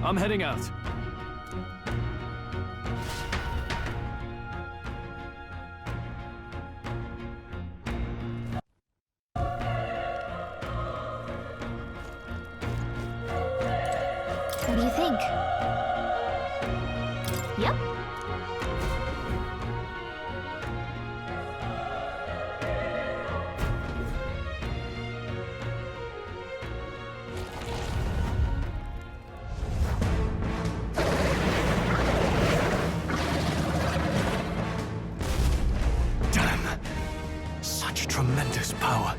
Speaker 12: I'm heading out.
Speaker 2: What do you think? Yep.
Speaker 3: Damn. Such tremendous power.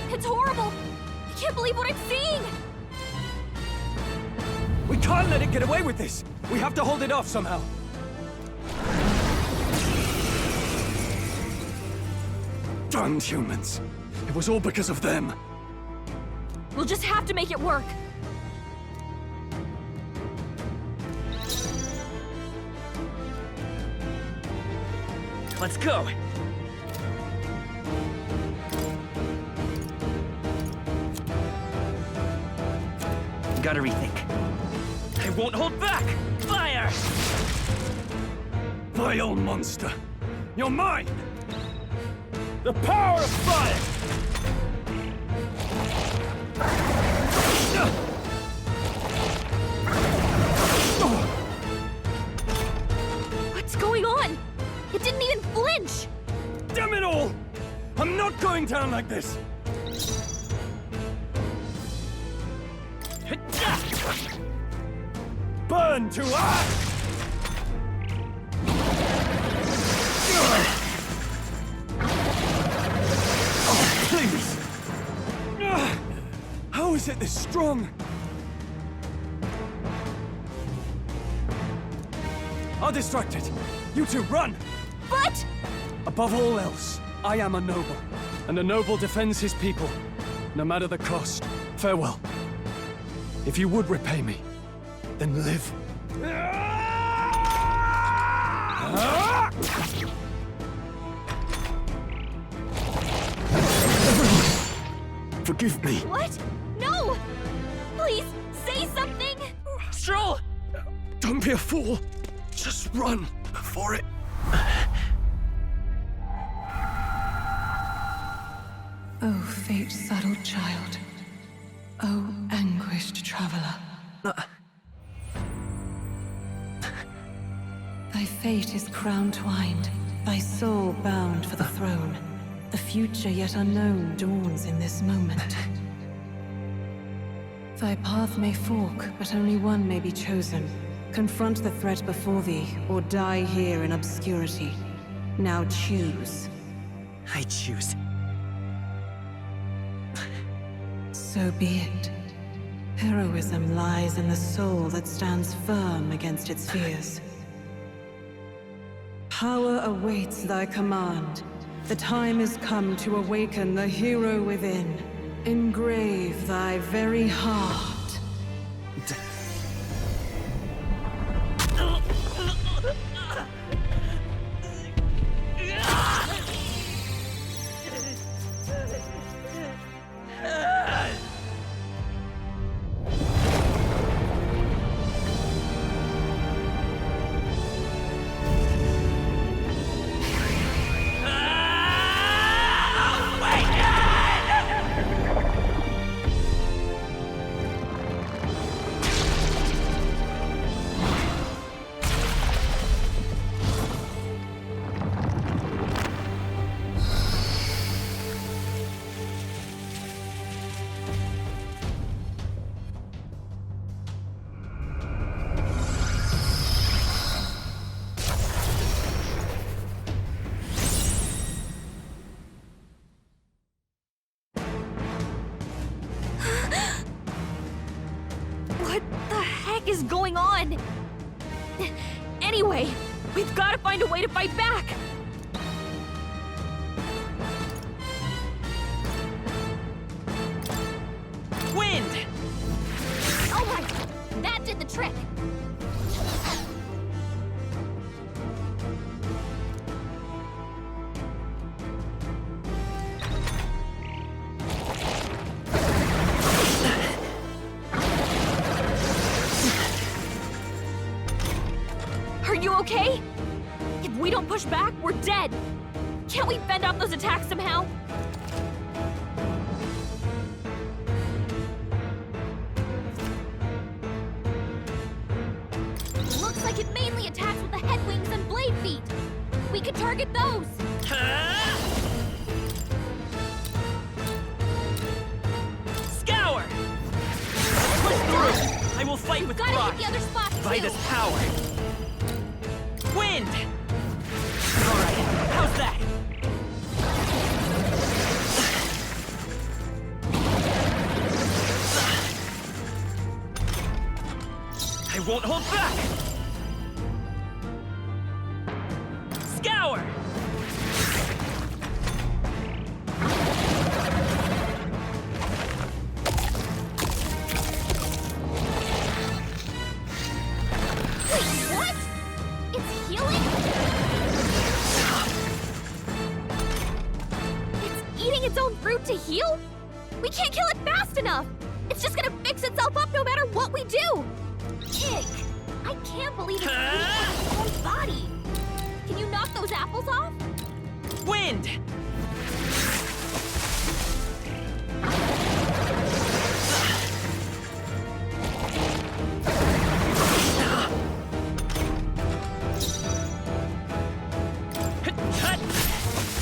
Speaker 2: It's horrible! I can't believe what I'm seeing!
Speaker 12: We can't let it get away with this! We have to hold it off somehow. Damned humans. It was all because of them.
Speaker 2: We'll just have to make it work.
Speaker 8: Let's go! Gotta rethink.
Speaker 12: I won't hold back!
Speaker 8: Fire!
Speaker 12: Vile monster! You're mine! The power of fire!
Speaker 2: What's going on? It didn't even flinch!
Speaker 12: Damn it all! I'm not going down like this! Burn to ash! Oh, please! How is it this strong? I'll distract it. You two, run!
Speaker 2: But...
Speaker 12: Above all else, I am a noble, and a noble defends his people, no matter the cost. Farewell. If you would repay me, then live. Forgive me.
Speaker 2: What? No! Please, say something!
Speaker 12: Stroll! Don't be a fool. Just run for it.
Speaker 7: Oh, fate-saddled child. Oh, anguished traveler. Thy fate is crown-twined, thy soul bound for the throne. The future yet unknown dawns in this moment. Thy path may fork, but only one may be chosen. Confront the threat before thee, or die here in obscurity. Now choose.
Speaker 8: I choose.
Speaker 7: So be it. Heroism lies in the soul that stands firm against its fears. Power awaits thy command. The time is come to awaken the hero within. Engrave thy very heart.
Speaker 2: is going on? Anyway, we've got to find a way to fight back!
Speaker 8: Wind!
Speaker 2: Alright, that did the trick! Are you okay? If we don't push back, we're dead! Can't we fend off those attacks somehow? Looks like it mainly attacks with the head wings and blade feet. We could target those.
Speaker 8: Scour! Push through! I will fight with
Speaker 2: Gotta
Speaker 8: pride.
Speaker 2: hit the other spots
Speaker 8: By
Speaker 2: too.
Speaker 8: this power. Wind! Alright, how's that? I won't hold back! Scour!
Speaker 2: Wait, what? It's healing? It's eating its own fruit to heal? We can't kill it fast enough! It's just gonna fix itself up no matter what we do! Ick! I can't believe it's eating its own body! Can you knock those apples off?
Speaker 8: Wind!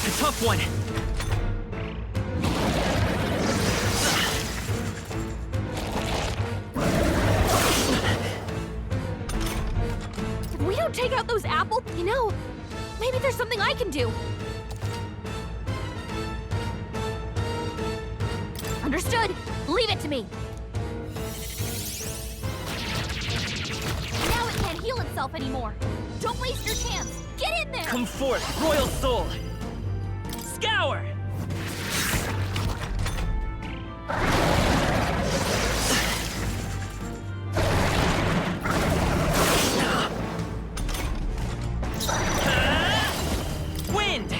Speaker 8: A tough one.
Speaker 2: If we don't take out those apples, maybe there's something I can do. Understood. Leave it to me. Now it can't heal itself anymore. Don't waste your chance. Get in there!
Speaker 8: Come forth, royal soul! Scour! Wind!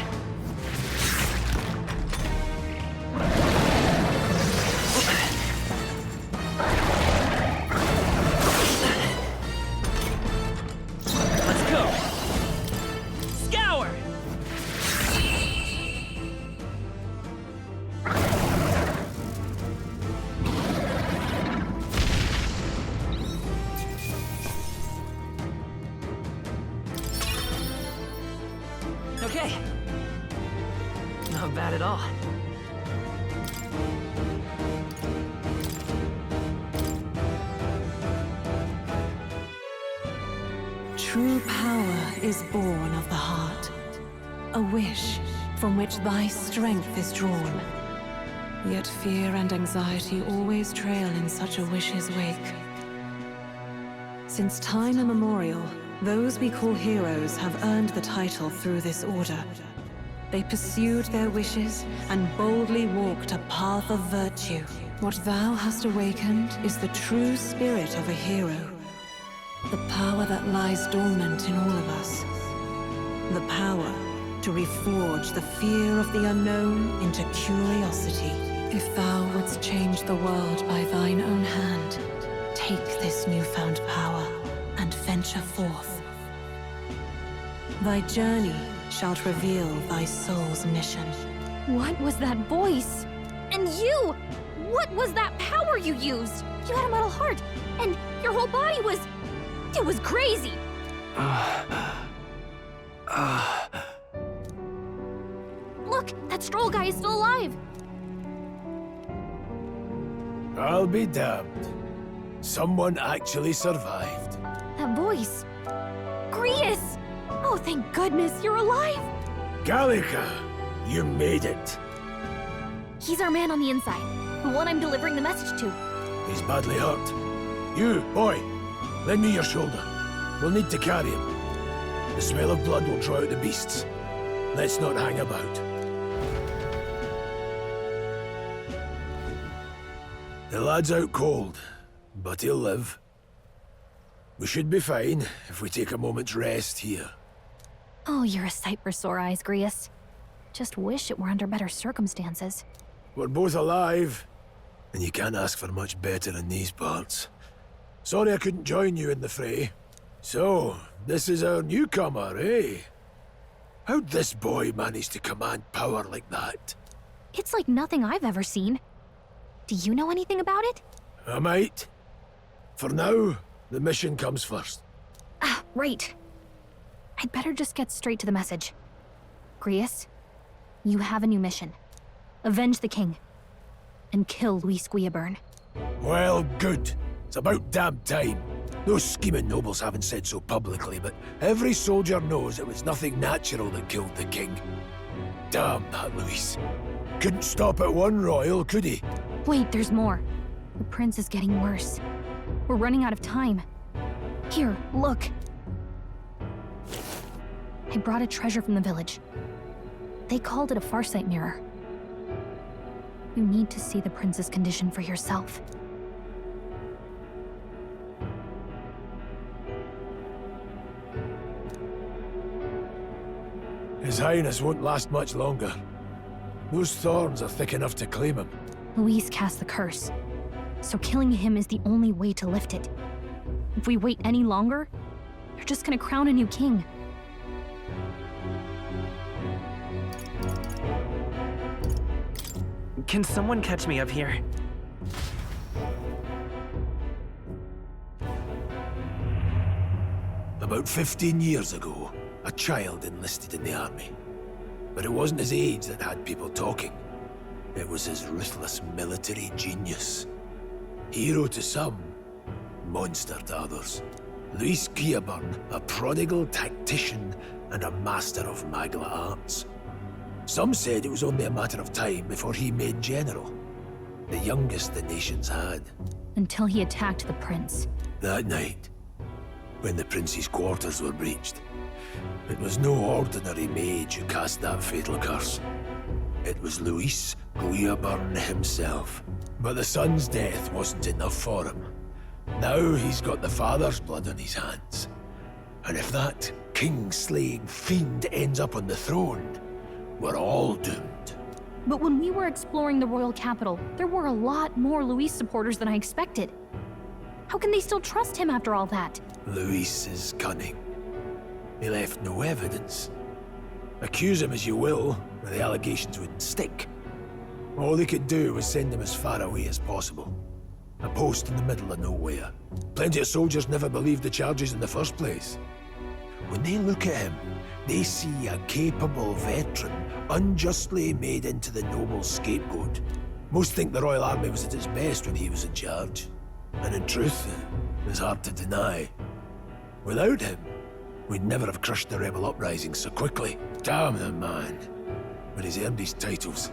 Speaker 8: Let's go! Scour! Okay. Not bad at all.
Speaker 7: True power is born of the heart, a wish from which thy strength is drawn. Yet fear and anxiety always trail in such a wish's wake. Since time immemorial, those we call heroes have earned the title through this order. They pursued their wishes and boldly walked a path of virtue. What thou hast awakened is the true spirit of a hero. The power that lies dormant in all of us. The power to reforge the fear of the unknown into curiosity. If thou wouldst change the world by thine own hand, take this newfound power and venture forth. Thy journey shalt reveal thy soul's mission.
Speaker 2: What was that voice? And you! What was that power you used? You had a metal heart, and your whole body was... It was crazy! Look, that Stroll guy is still alive!
Speaker 9: I'll be damned. Someone actually survived.
Speaker 2: That voice... Grius! Oh, thank goodness, you're alive!
Speaker 9: Gallica, you made it.
Speaker 2: He's our man on the inside, the one I'm delivering the message to.
Speaker 9: He's badly hurt. You, boy,
Speaker 5: Lend me your shoulder. We'll need to carry him. The smell of blood will draw out the beasts. Let's not hang about. The lad's out cold, but he'll live. We should be fine if we take a moment's rest here.
Speaker 2: Oh, you're a sight for sore eyes, Grius. Just wish it were under better circumstances.
Speaker 5: We're both alive, and you can't ask for much better in these parts. Sorry I couldn't join you in the fray. So, this is our newcomer, eh? How'd this boy manage to command power like that?
Speaker 2: It's like nothing I've ever seen. Do you know anything about it?
Speaker 5: I might. For now, the mission comes first.
Speaker 2: Ah, right. I'd better just get straight to the message. Grius, you have a new mission. Avenge the king. And kill Luis Guillaburn.
Speaker 5: Well, good. It's about damn time. Those scheming nobles haven't said so publicly, but every soldier knows it was nothing natural that killed the king. Damn that Luis. Couldn't stop at one royal, could he?
Speaker 2: Wait, there's more. The prince is getting worse. We're running out of time. Here, look. I brought a treasure from the village. They called it a farsight mirror. You need to see the prince's condition for yourself.
Speaker 5: His Highness won't last much longer. Those thorns are thick enough to claim him.
Speaker 2: Luis cast the curse, so killing him is the only way to lift it. If we wait any longer, they're just gonna crown a new king.
Speaker 8: Can someone catch me up here?
Speaker 5: About 15 years ago, a child enlisted in the army. But it wasn't his age that had people talking. It was his ruthless military genius. Hero to some, monster to others. Luis Guillaburn, a prodigal tactician and a master of Magla arts. Some said it was only a matter of time before he made general. The youngest the nations had.
Speaker 2: Until he attacked the prince.
Speaker 5: That night, when the prince's quarters were breached, it was no ordinary mage who cast that fatal curse. It was Luis Guillaburn himself. But the son's death wasn't enough for him. Now he's got the father's blood on his hands. And if that king-slaying fiend ends up on the throne, we're all doomed.
Speaker 2: But when we were exploring the royal capital, there were a lot more Luis supporters than I expected. How can they still trust him after all that?
Speaker 5: Luis is cunning. He left no evidence. Accuse him as you will, but the allegations wouldn't stick. All they could do was send him as far away as possible. A post in the middle of nowhere. Plenty of soldiers never believed the charges in the first place. When they look at him, they see a capable veteran unjustly made into the noble's scapegoat. Most think the Royal Army was at its best when he was in charge. And in truth, it's hard to deny. Without him, we'd never have crushed the rebel uprising so quickly. Damn the man. But he's earned his titles.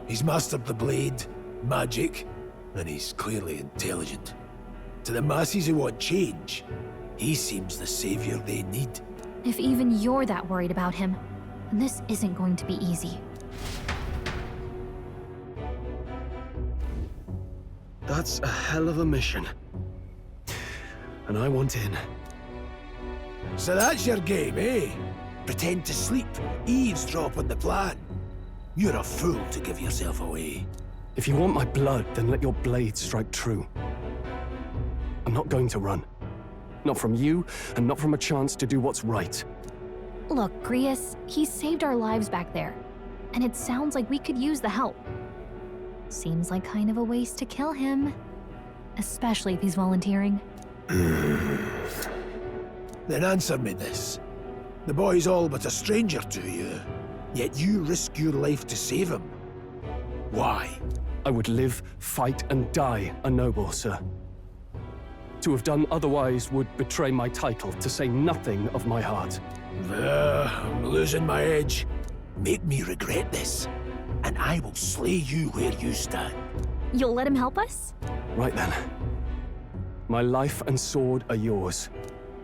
Speaker 5: He's mastered the blade, magic, and he's clearly intelligent. To the masses who want change, he seems the savior they need.
Speaker 2: If even you're that worried about him, then this isn't going to be easy.
Speaker 12: That's a hell of a mission. And I want in.
Speaker 5: So that's your game, eh? Pretend to sleep, eavesdrop on the plan. You're a fool to give yourself away.
Speaker 12: If you want my blood, then let your blade strike true. I'm not going to run. Not from you, and not from a chance to do what's right.
Speaker 2: Look, Grius, he saved our lives back there. And it sounds like we could use the help. Seems like kind of a waste to kill him. Especially if he's volunteering.
Speaker 5: Then answer me this. The boy's all but a stranger to you, yet you risk your life to save him. Why?
Speaker 12: I would live, fight, and die a noble, sir. To have done otherwise would betray my title, to say nothing of my heart.
Speaker 5: I'm losing my edge. Make me regret this, and I will slay you where you stand.
Speaker 2: You'll let him help us?
Speaker 12: Right then. My life and sword are yours.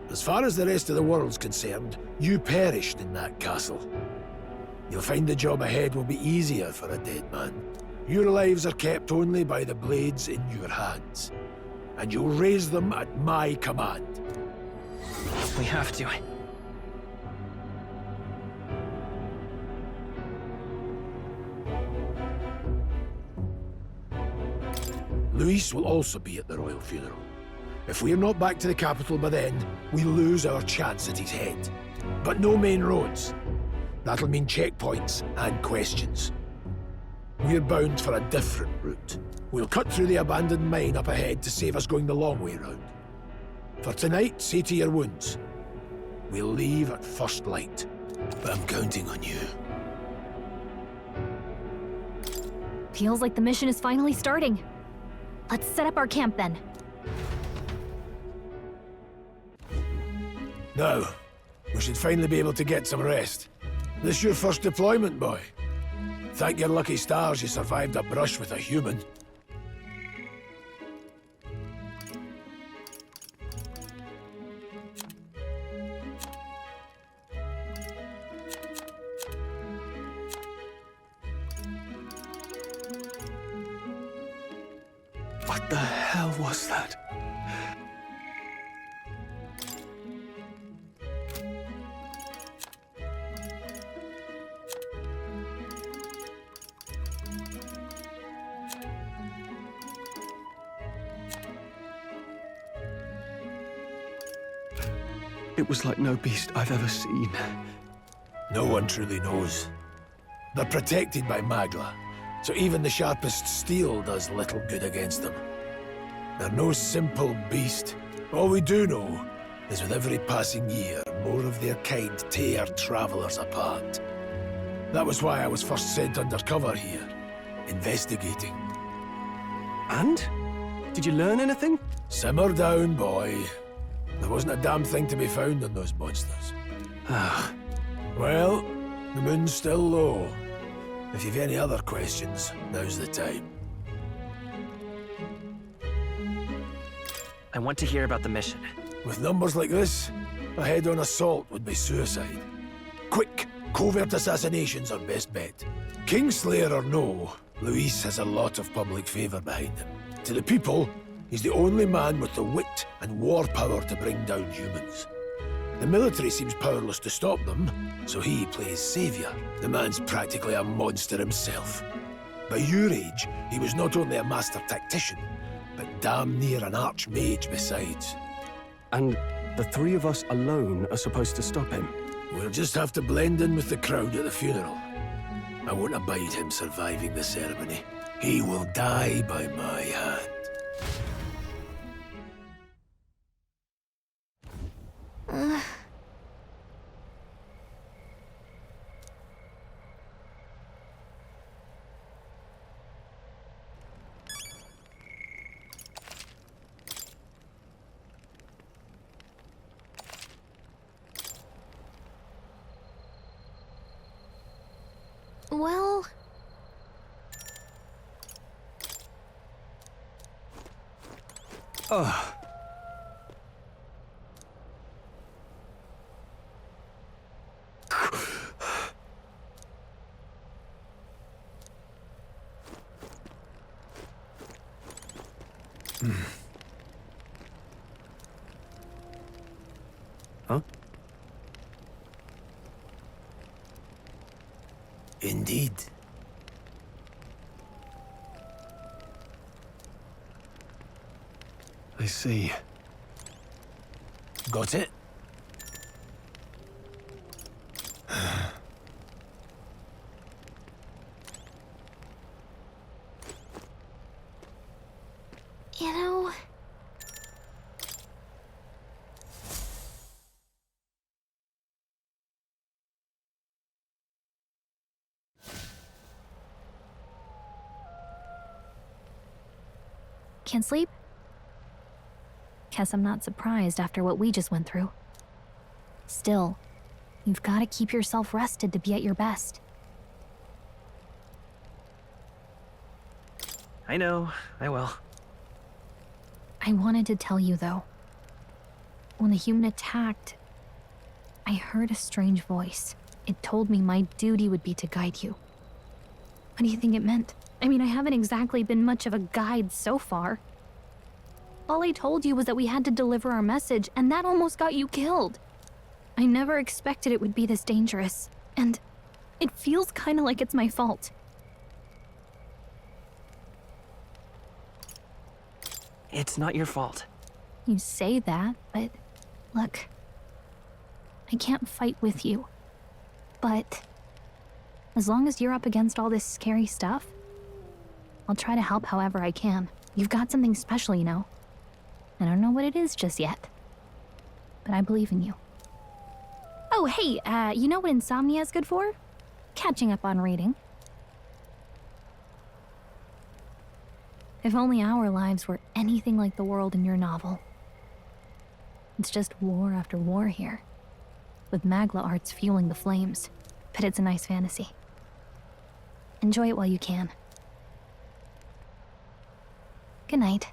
Speaker 5: As far as the rest of the world's concerned, you perished in that castle. You'll find the job ahead will be easier for a dead man. Your lives are kept only by the blades in your hands, and you'll raise them at my command.
Speaker 8: We have to.
Speaker 5: Luis will also be at the royal funeral. If we're not back to the capital by then, we lose our chance at his head. But no main roads. That'll mean checkpoints and questions. We're bound for a different route. We'll cut through the abandoned mine up ahead to save us going the long way round. For tonight, see to your wounds. We'll leave at first light. But I'm counting on you.
Speaker 2: Feels like the mission is finally starting. Let's set up our camp then.
Speaker 5: Now, we should finally be able to get some rest. This your first deployment, boy. Thank your lucky stars you survived a brush with a human.
Speaker 12: What the hell was that? It was like no beast I've ever seen.
Speaker 5: No one truly knows. They're protected by Magla, so even the sharpest steel does little good against them. They're no simple beast. All we do know is with every passing year, more of their kind tear travelers apart. That was why I was first sent undercover here, investigating.
Speaker 12: And? Did you learn anything?
Speaker 5: Simmer down, boy. There wasn't a damn thing to be found on those monsters.
Speaker 12: Ah.
Speaker 5: Well, the moon's still low. If you've any other questions, now's the time.
Speaker 8: I want to hear about the mission.
Speaker 5: With numbers like this, a head-on assault would be suicide. Quick, covert assassinations are best bet. Kingslayer or no, Luis has a lot of public favor behind him. To the people, he's the only man with the wit and war power to bring down humans. The military seems powerless to stop them, so he plays savior. The man's practically a monster himself. By your age, he was not only a master tactician, but damn near an archmage besides.
Speaker 12: And the three of us alone are supposed to stop him?
Speaker 5: We'll just have to blend in with the crowd at the funeral. I won't abide him surviving the ceremony. He will die by my hand.
Speaker 2: Well...
Speaker 12: Ugh. Huh?
Speaker 5: Indeed.
Speaker 12: I see.
Speaker 5: Got it?
Speaker 2: You know... Can't sleep? Guess I'm not surprised after what we just went through. Still, you've got to keep yourself rested to be at your best.
Speaker 8: I know, I will.
Speaker 2: I wanted to tell you, though. When the human attacked, I heard a strange voice. It told me my duty would be to guide you. What do you think it meant? I mean, I haven't exactly been much of a guide so far. All I told you was that we had to deliver our message, and that almost got you killed. I never expected it would be this dangerous, and it feels kind of like it's my fault.
Speaker 8: It's not your fault.
Speaker 2: You say that, but look, I can't fight with you. But as long as you're up against all this scary stuff, I'll try to help however I can. You've got something special, you know. I don't know what it is just yet, but I believe in you. Oh, hey, you know what insomnia is good for? Catching up on reading. If only our lives were anything like the world in your novel. It's just war after war here, with Magla arts fueling the flames, but it's a nice fantasy. Enjoy it while you can. Good night.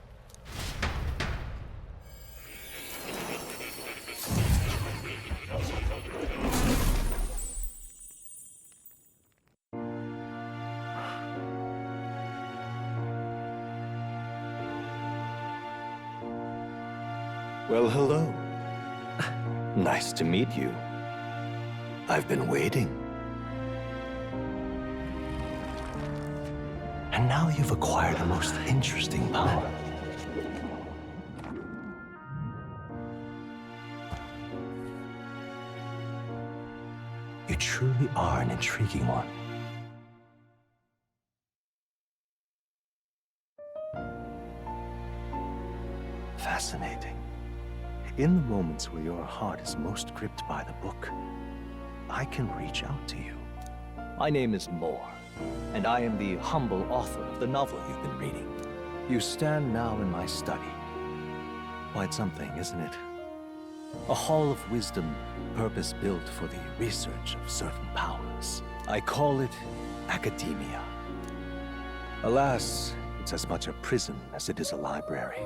Speaker 1: Well, hello. Nice to meet you. I've been waiting. And now you've acquired a most interesting power. You truly are an intriguing one. Fascinating. In the moments where your heart is most gripped by the book, I can reach out to you. My name is Moore, and I am the humble author of the novel you've been reading. You stand now in my study. Quite something, isn't it? A hall of wisdom, purpose-built for the research of certain powers. I call it academia. Alas, it's as much a prison as it is a library.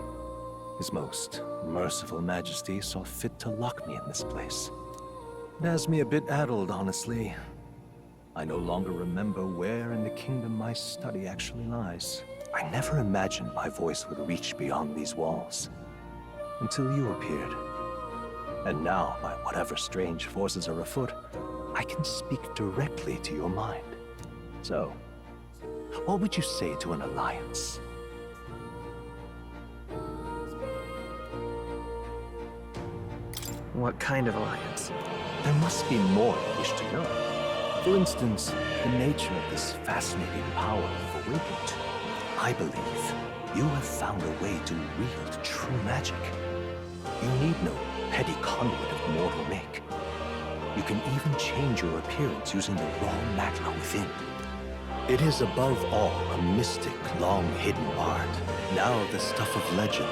Speaker 1: His most merciful majesty saw fit to lock me in this place. It has me a bit addled, honestly. I no longer remember where in the kingdom my study actually lies. I never imagined my voice would reach beyond these walls, until you appeared. And now, by whatever strange forces are afoot, I can speak directly to your mind. So, what would you say to an alliance?
Speaker 8: What kind of alliance?
Speaker 1: There must be more you wish to know. For instance, the nature of this fascinating power you've awakened. I believe you have found a way to wield true magic. You need no petty conduit of mortal make. You can even change your appearance using the raw magma within. It is above all a mystic, long-hidden art, now the stuff of legend.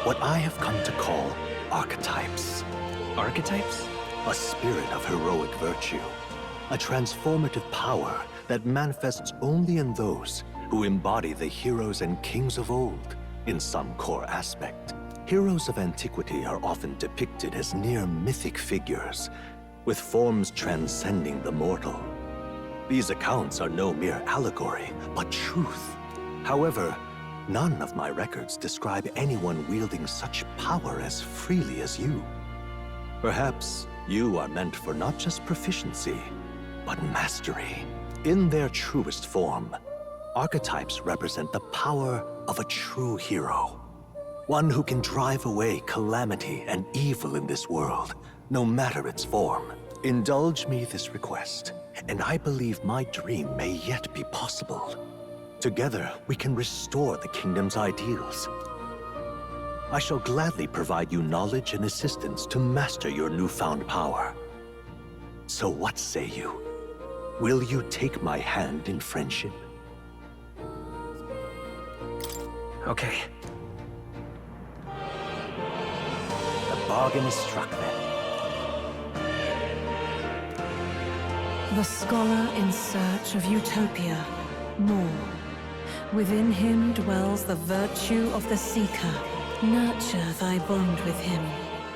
Speaker 1: What I have come to call archetypes.
Speaker 8: Archetypes?
Speaker 1: A spirit of heroic virtue. A transformative power that manifests only in those who embody the heroes and kings of old in some core aspect. Heroes of antiquity are often depicted as near mythic figures, with forms transcending the mortal. These accounts are no mere allegory, but truth. However, none of my records describe anyone wielding such power as freely as you. Perhaps you are meant for not just proficiency, but mastery. In their truest form, archetypes represent the power of a true hero. One who can drive away calamity and evil in this world, no matter its form. Indulge me this request, and I believe my dream may yet be possible. Together, we can restore the kingdom's ideals. I shall gladly provide you knowledge and assistance to master your newfound power. So what say you? Will you take my hand in friendship?
Speaker 8: Okay.
Speaker 1: The bargain is struck then.
Speaker 7: The scholar in search of utopia, more. Within him dwells the virtue of the seeker, Nurture thy bond with him,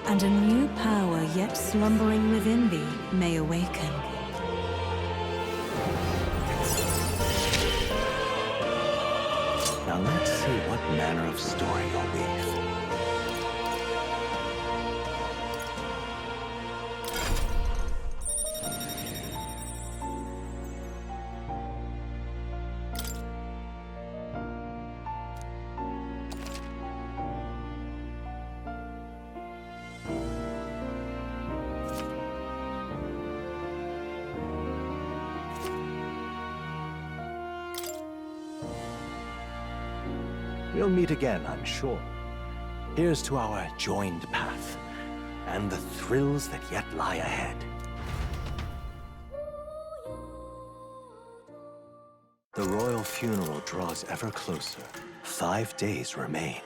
Speaker 7: and a new power yet slumbering within thee may awaken.
Speaker 1: Now let's see what manner of story you'll weave. We'll meet again, I'm sure. Here's to our joined path, and the thrills that yet lie ahead. The royal funeral draws ever closer. 5 days remain.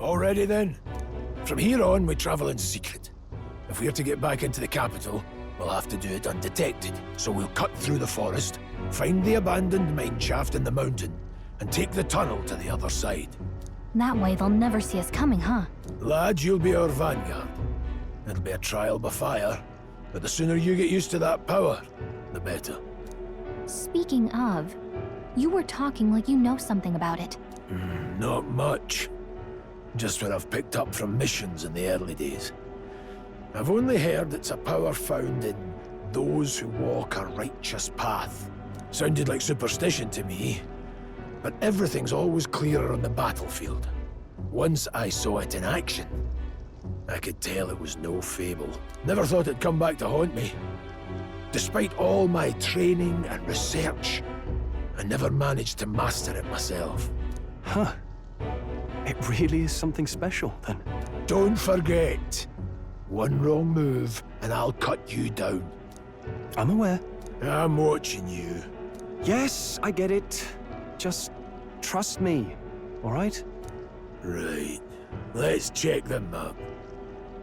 Speaker 5: Already then? From here on, we travel in secret. If we're to get back into the capital, we'll have to do it undetected. So we'll cut through the forest, find the abandoned mine shaft in the mountain, and take the tunnel to the other side.
Speaker 2: That way they'll never see us coming, huh?
Speaker 5: Lad, you'll be our vanguard. It'll be a trial by fire, but the sooner you get used to that power, the better.
Speaker 2: Speaking of, you were talking like you know something about it.
Speaker 5: Not much. Just what I've picked up from missions in the early days. I've only heard it's a power found in those who walk a righteous path. Sounded like superstition to me, but everything's always clearer on the battlefield. Once I saw it in action, I could tell it was no fable. Never thought it'd come back to haunt me. Despite all my training and research, I never managed to master it myself.
Speaker 12: Huh. It really is something special, then.
Speaker 5: Don't forget. One wrong move, and I'll cut you down.
Speaker 12: I'm aware.
Speaker 5: I'm watching you.
Speaker 12: Yes, I get it. Just trust me, all right?
Speaker 5: Right. Let's check the map.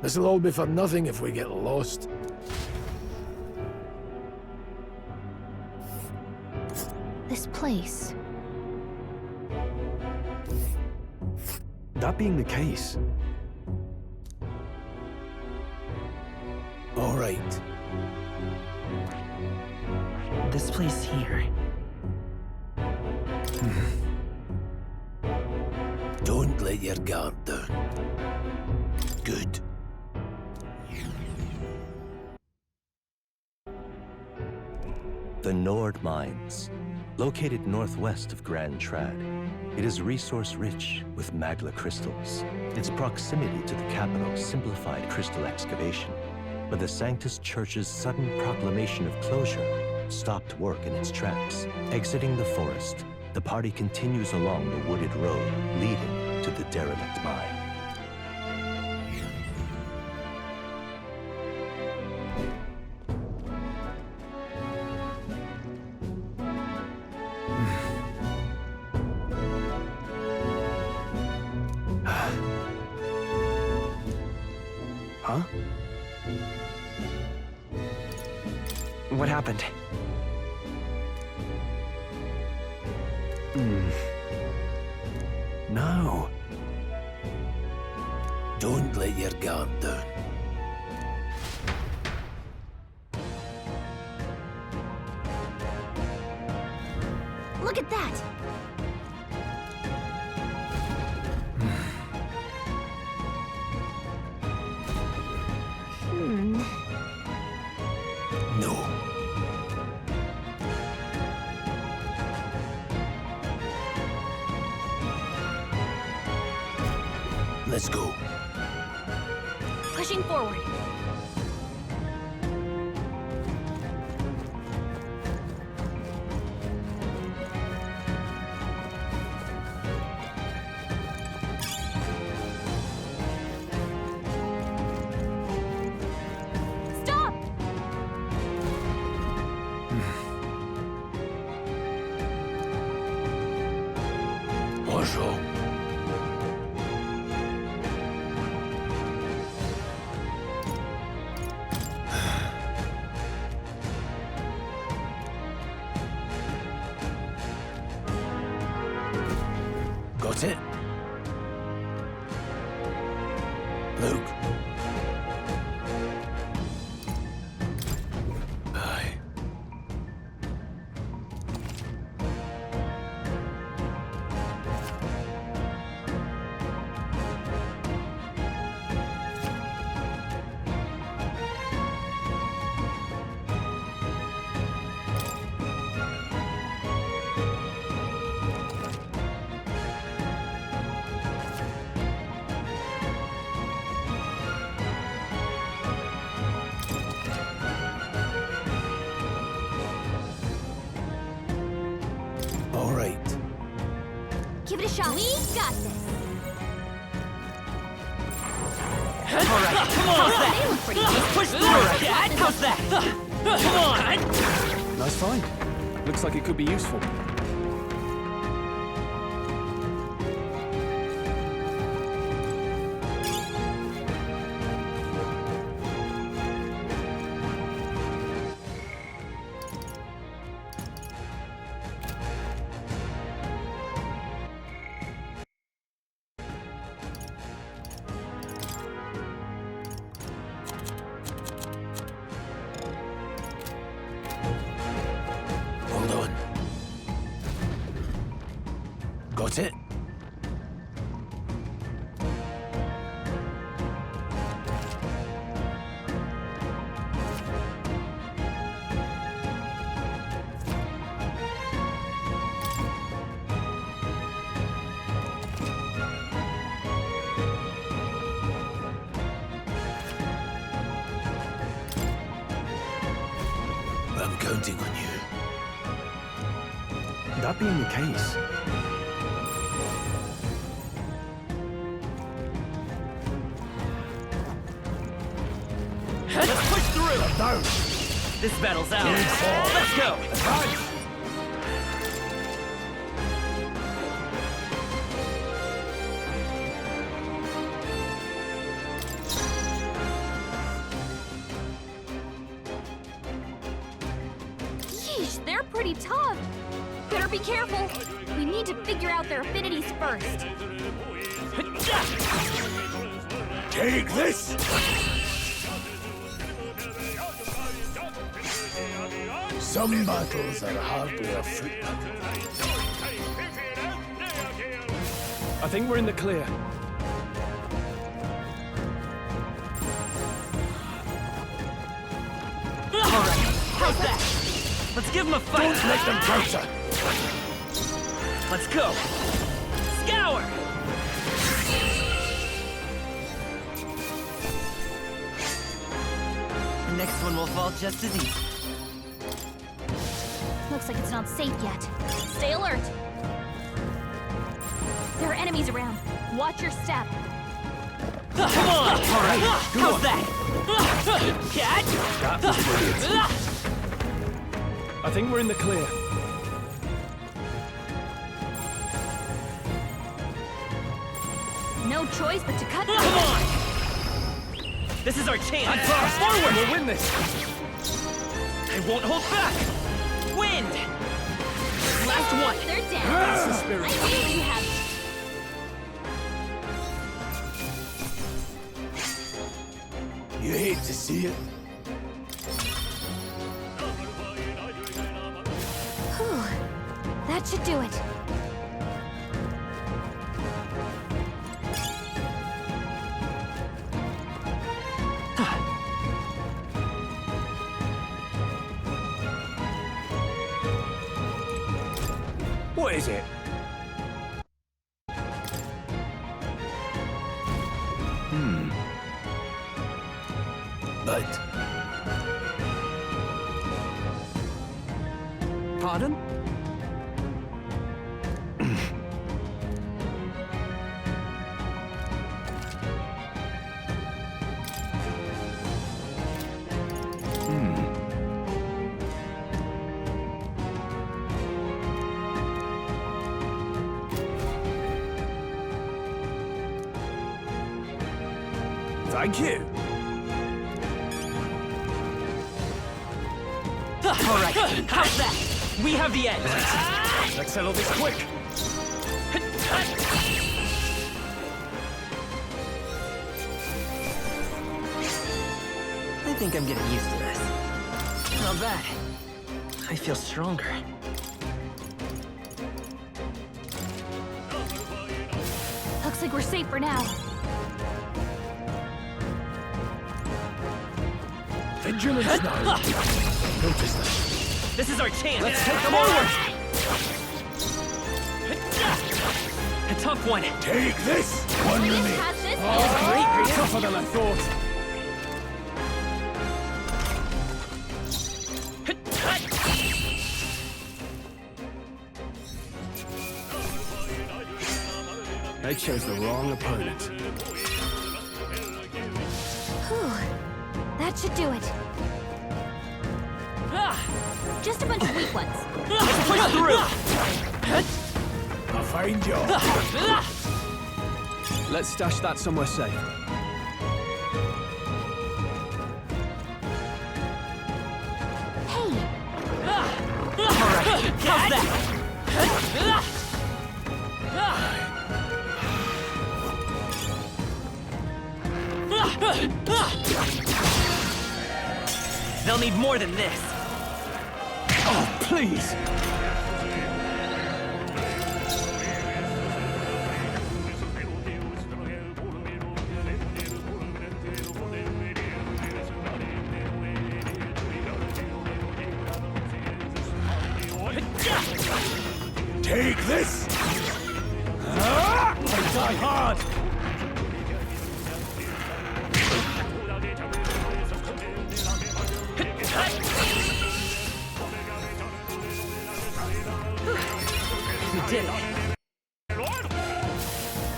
Speaker 5: This'll all be for nothing if we get lost.
Speaker 2: This place.
Speaker 12: That being the case...
Speaker 5: All right.
Speaker 8: This place here.
Speaker 5: Don't let your guard down. Good.
Speaker 1: The Nord Mines, located northwest of Grand Trad. It is resource-rich with magla crystals. Its proximity to the capital simplified crystal excavation, but the Sanctus Church's sudden proclamation of closure stopped work in its tracks. Exiting the forest, the party continues along the wooded road leading to the derelict mine.
Speaker 8: Huh? What happened?
Speaker 5: No. Don't let your guard down.
Speaker 2: Look at that!
Speaker 5: No. Let's go.
Speaker 2: Pushing forward. Stop!
Speaker 5: Bonjour. Got it? Luke. Aye. All right.
Speaker 2: Give it a shot. We got this.
Speaker 8: All right, come on!
Speaker 2: They look pretty good.
Speaker 8: Push through! How's that? Come on!
Speaker 12: Nice find. Looks like it could be useful.
Speaker 5: Hold on. Got it? I'm counting on you.
Speaker 12: That being the case,
Speaker 8: Let's push through!
Speaker 5: Down!
Speaker 8: This battle's ours. Let's go!
Speaker 2: Yeesh, they're pretty tough. Better be careful. We need to figure out their affinities first.
Speaker 5: Take this! Some battles are hardly a foot.
Speaker 12: I think we're in the clear.
Speaker 8: All right, how's that? Let's give them a fight.
Speaker 5: Don't let them closer.
Speaker 8: Let's go. Scour! The next one will fall just as easy.
Speaker 2: Looks like it's not safe yet. Stay alert. There are enemies around. Watch your step.
Speaker 8: Come on! All right, how's that? Catch!
Speaker 12: That was brilliant. I think we're in the clear.
Speaker 2: No choice but to cut.
Speaker 8: Come on! This is our chance.
Speaker 12: And fast forward! We'll win this.
Speaker 8: I won't hold back. Wind. Last one.
Speaker 2: They're dead.
Speaker 12: That's the spirit.
Speaker 2: I knew you had.
Speaker 5: You hate to see it.
Speaker 2: Whew. That should do it.
Speaker 5: What is it? But
Speaker 8: Pardon?
Speaker 5: thank you.
Speaker 8: All right, how's that? We have the edge.
Speaker 12: Let's settle this quick.
Speaker 8: think I'm getting used to this. Not bad. I feel stronger.
Speaker 2: Looks like we're safe for now.
Speaker 9: Vigilance now. Notice that.
Speaker 8: This is our chance. Let's take them forward. A tough one.
Speaker 5: Take this. One
Speaker 2: Great
Speaker 5: minute.
Speaker 2: has this.
Speaker 8: Great.
Speaker 9: Tougher than I thought. I chose the wrong opponent.
Speaker 2: Whew. That should do it. Just a bunch of weak ones.
Speaker 8: Let's push through.
Speaker 9: I'll find you. Let's stash that somewhere safe.
Speaker 2: Hey,
Speaker 8: Alright, how's that? They'll need more than this.
Speaker 9: Oh, please!
Speaker 5: Take this.
Speaker 9: I die hard!
Speaker 8: We did it.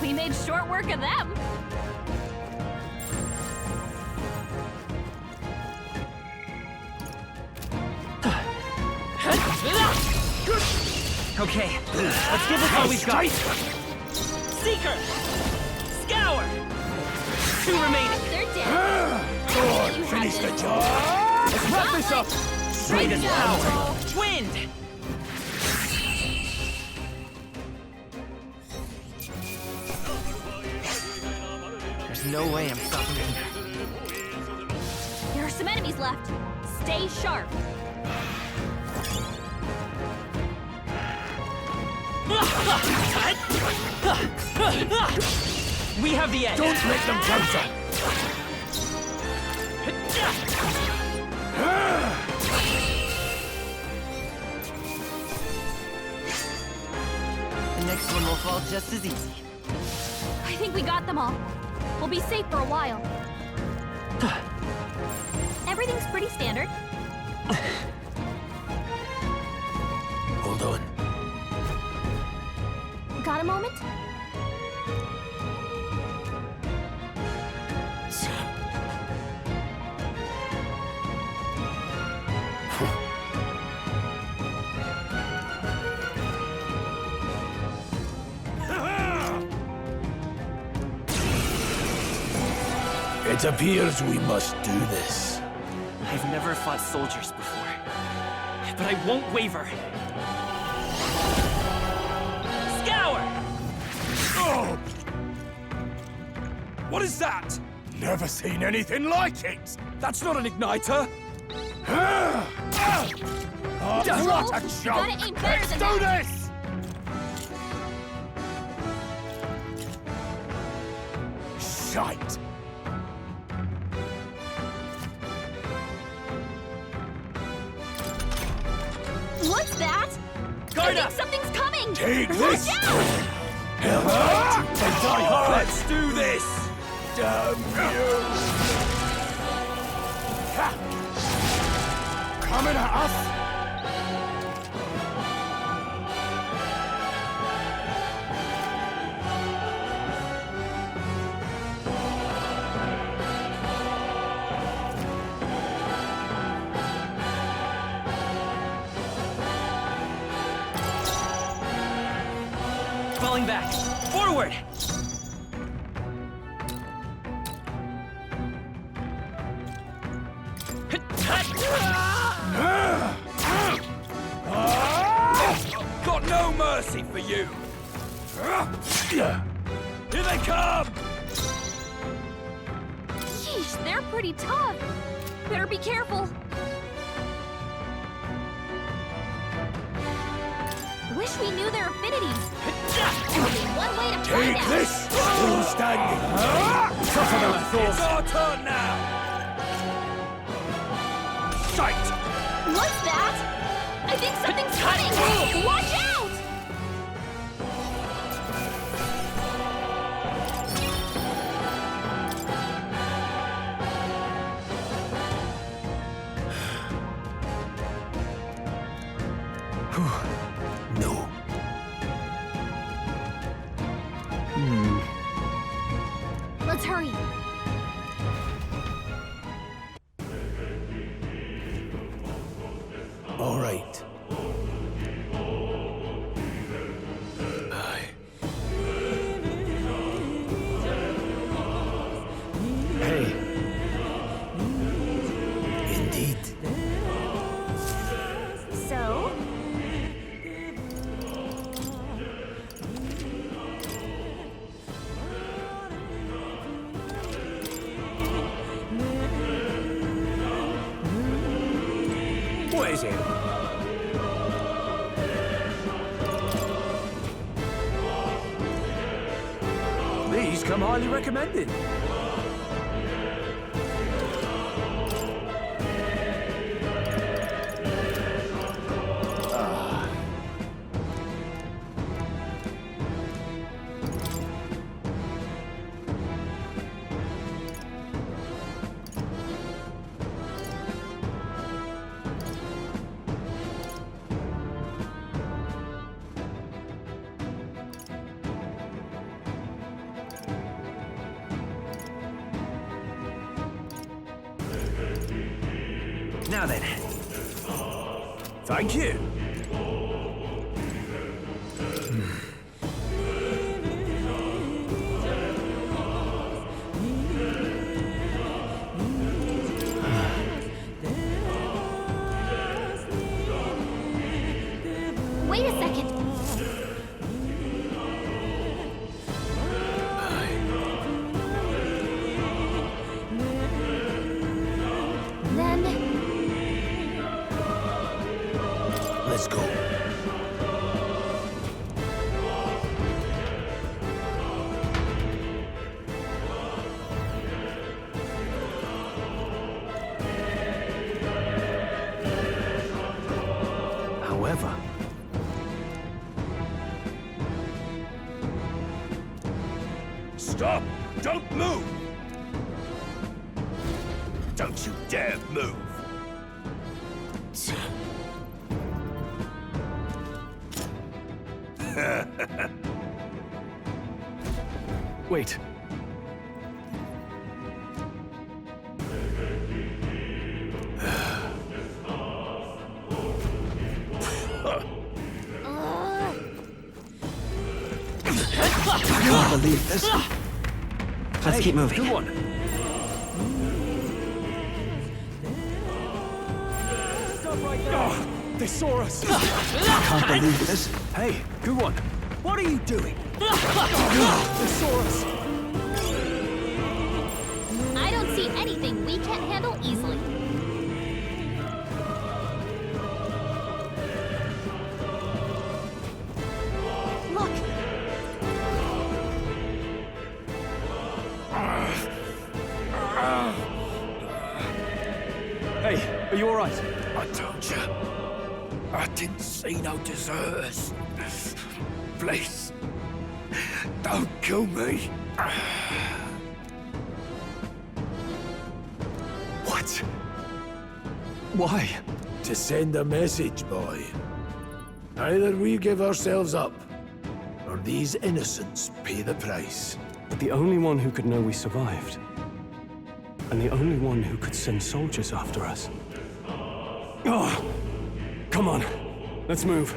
Speaker 2: we made short work of them.
Speaker 8: Okay, let's give this all we've got. Seeker! Scour! 2 remaining.
Speaker 2: They're dead.
Speaker 5: Go on, finish the job.
Speaker 9: Let's wrap this up!
Speaker 8: Straight as power. Wind! There's no way I'm stopping him.
Speaker 2: There are some enemies left. Stay sharp.
Speaker 8: We have the edge.
Speaker 9: Don't let them counter!
Speaker 8: The next one will fall just as easy.
Speaker 2: I think we got them all. We'll be safe for a while. Everything's pretty standard.
Speaker 9: Hold on.
Speaker 2: Got a moment?
Speaker 9: It appears we must do this.
Speaker 8: I've never fought soldiers before, but I won't waver. Scour!
Speaker 5: Oh! What is that? Never seen anything like it.
Speaker 9: That's not an igniter!
Speaker 5: Oh, what a
Speaker 2: Gotta
Speaker 5: joke!
Speaker 2: aim better
Speaker 5: Let's
Speaker 2: than
Speaker 5: do
Speaker 2: that.
Speaker 5: this! Shite!
Speaker 2: What's that?
Speaker 8: Guard
Speaker 2: I
Speaker 8: up!
Speaker 2: think something's coming!
Speaker 5: Take
Speaker 2: Watch
Speaker 5: this!
Speaker 2: out!
Speaker 5: Let's do this! Damn you! Coming at us!
Speaker 8: Falling back. Forward!
Speaker 5: Got no mercy for you! Here they come!
Speaker 2: Yeesh, they're pretty tough. Better be careful. Wish we knew their affinities. Only one way to find out.
Speaker 5: This! Still standing!
Speaker 9: Tougher than I thought.
Speaker 5: It's our turn now! Sight!
Speaker 2: What's that? I think something's coming! Watch out!
Speaker 5: No.
Speaker 2: Let's hurry.
Speaker 5: All right. Aye. Hey. Indeed.
Speaker 2: So?
Speaker 5: What is it? These come highly recommended.
Speaker 9: Now then.
Speaker 5: Thank you.
Speaker 2: Wait a second. Then
Speaker 5: Let's go. However, stop! Don't move! Don't you dare move!
Speaker 12: Wait.
Speaker 8: I can't believe this. Let's keep moving.
Speaker 12: Good one. Oh, they saw us.
Speaker 8: I can't believe this.
Speaker 12: Hey, good one.
Speaker 9: What are you doing?
Speaker 12: They saw us.
Speaker 2: I don't see anything we can't handle easily. Look.
Speaker 12: Hey, are you all right?
Speaker 5: I told you. I didn't see no deserters. Please. Don't kill me.
Speaker 12: What? Why?
Speaker 5: To send a message, boy. Either we give ourselves up, or these innocents pay the price.
Speaker 12: But the only one who could know we survived, and the only one who could send soldiers after us. Oh, come on, let's move.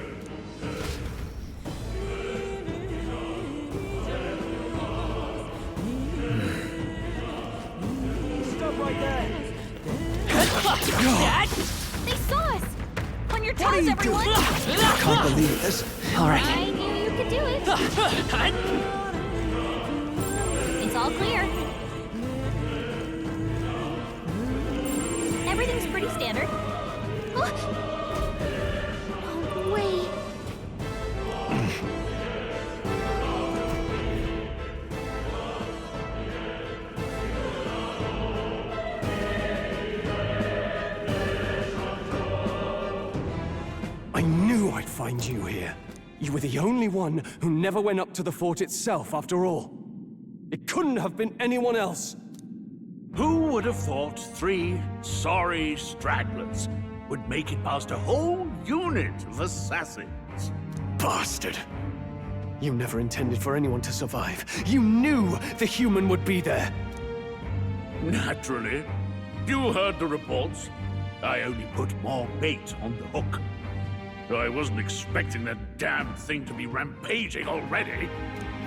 Speaker 9: Stop right there.
Speaker 2: Dad! They saw us! On your toes, everyone!
Speaker 8: I can't believe this.
Speaker 2: All right. I knew you could do it. It's all clear. everything's pretty standard. No way.
Speaker 12: I knew I'd find you here. You were the only one who never went up to the fort itself, after all. It couldn't have been anyone else.
Speaker 15: Who would have thought 3 sorry stragglers would make it past a whole unit of assassins?
Speaker 12: Bastard! You never intended for anyone to survive. You knew the human would be there.
Speaker 15: Naturally. You heard the reports. I only put more bait on the hook. I wasn't expecting that damn thing to be rampaging already.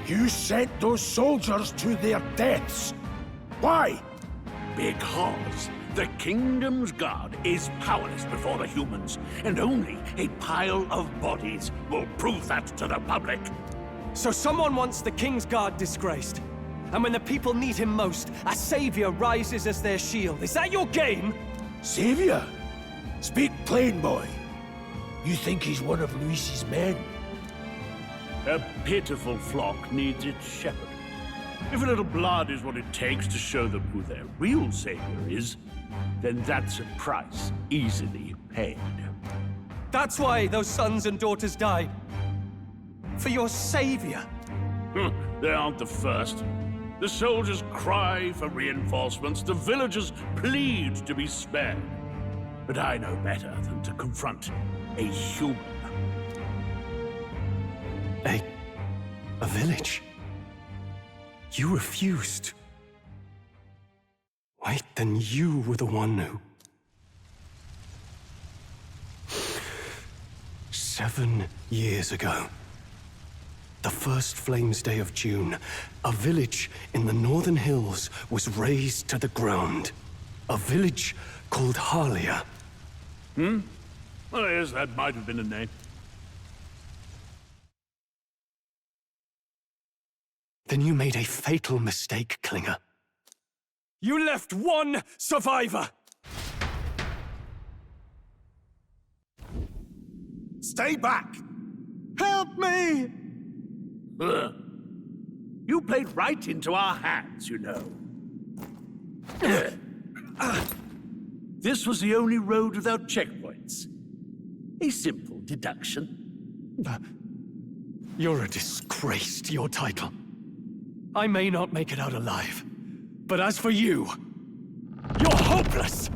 Speaker 5: You sent those soldiers to their deaths. Why?
Speaker 15: Because the Kingdom's Guard is powerless before the humans, and only a pile of bodies will prove that to the public.
Speaker 12: So someone wants the King's Guard disgraced. And when the people need him most, a savior rises as their shield. Is that your game?
Speaker 5: Savior? Speak plain, boy. You think he's one of Luis's men?
Speaker 15: A pitiful flock needs its shepherd. If a little blood is what it takes to show them who their real savior is, then that's a price easily paid.
Speaker 12: That's why those sons and daughters died. For your savior.
Speaker 15: They aren't the first. The soldiers cry for reinforcements, the villagers plead to be spared. But I know better than to confront a human.
Speaker 12: A village? You refused. Wait, then you were the one who... 7 years ago, the first Flames Day of June, a village in the northern hills was razed to the ground. A village called Harlia.
Speaker 15: Well, yes, that might have been a name.
Speaker 12: Then you made a fatal mistake, Klinger. You left one survivor!
Speaker 5: Stay back!
Speaker 12: Help me!
Speaker 15: You played right into our hands, you know. This was the only road without checkpoints. A simple deduction.
Speaker 12: You're a disgrace to your title. I may not make it out alive, but as for you, you're hopeless!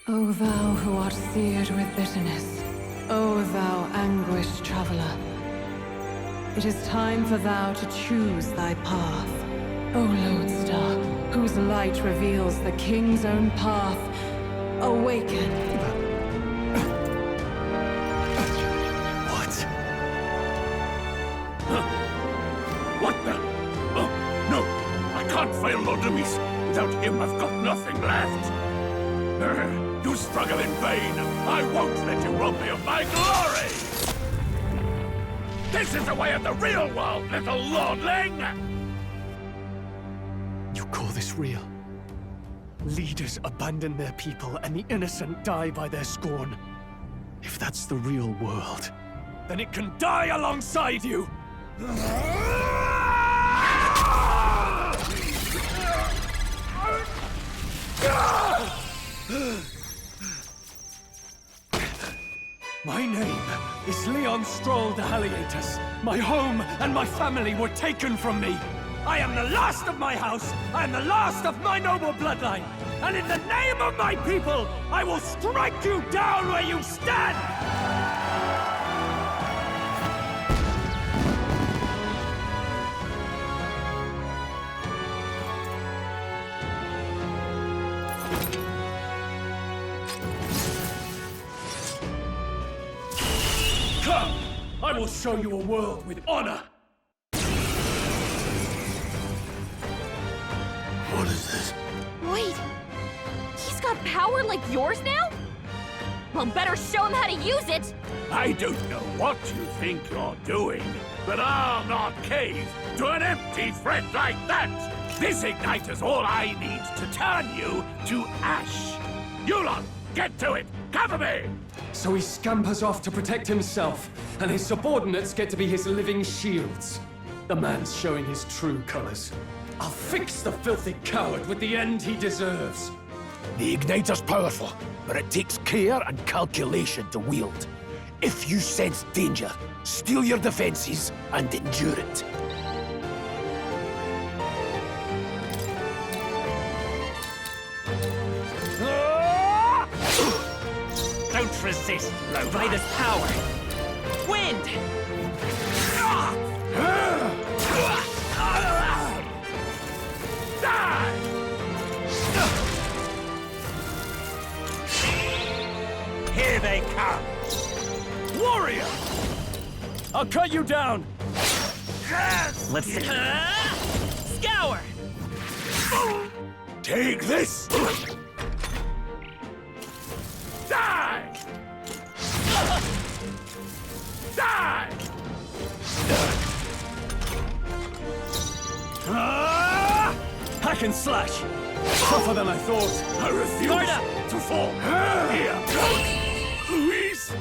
Speaker 7: O thou who art seared with bitterness, O thou anguished traveler, it is time for thou to choose thy path. O lodestar, whose light reveals the king's own path, awaken.
Speaker 15: What the? Oh, no! I can't fail Lord Luis. Without him, I've got nothing left. You struggle in vain. I won't let you rob me of my glory! This is the way of the real world, little lordling!
Speaker 12: You call this real? Leaders abandon their people and the innocent die by their scorn. If that's the real world, then it can die alongside you! My name is Leon Stroll de Haliatus. My home and my family were taken from me. I am the last of my house. I am the last of my noble bloodline. And in the name of my people, I will strike you down where you stand! Come! I will show you a world with honor!
Speaker 15: What is this?
Speaker 2: Wait, he's got power like yours now? Well, better show him how to use it!
Speaker 15: I don't know what you think you're doing, but I'll not cave to an empty threat like that!
Speaker 5: This igniter's all I need to turn you to ash. You lot, get to it! Cover me!
Speaker 12: So he scampers off to protect himself, and his subordinates get to be his living shields. The man's showing his true colors. I'll fix the filthy coward with the end he deserves.
Speaker 5: The igniter's powerful, but it takes care and calculation to wield. If you sense danger, steel your defenses and endure it.
Speaker 9: Don't resist, Lola.
Speaker 8: By this power. Wind!
Speaker 9: Here they come.
Speaker 12: Warrior! I'll cut you down!
Speaker 8: Let's scour!
Speaker 5: Take this! Die! Die!
Speaker 12: Hack and slash! Tougher than I thought.
Speaker 5: I refuse
Speaker 8: Guard up!
Speaker 5: to fall. Here! Louise!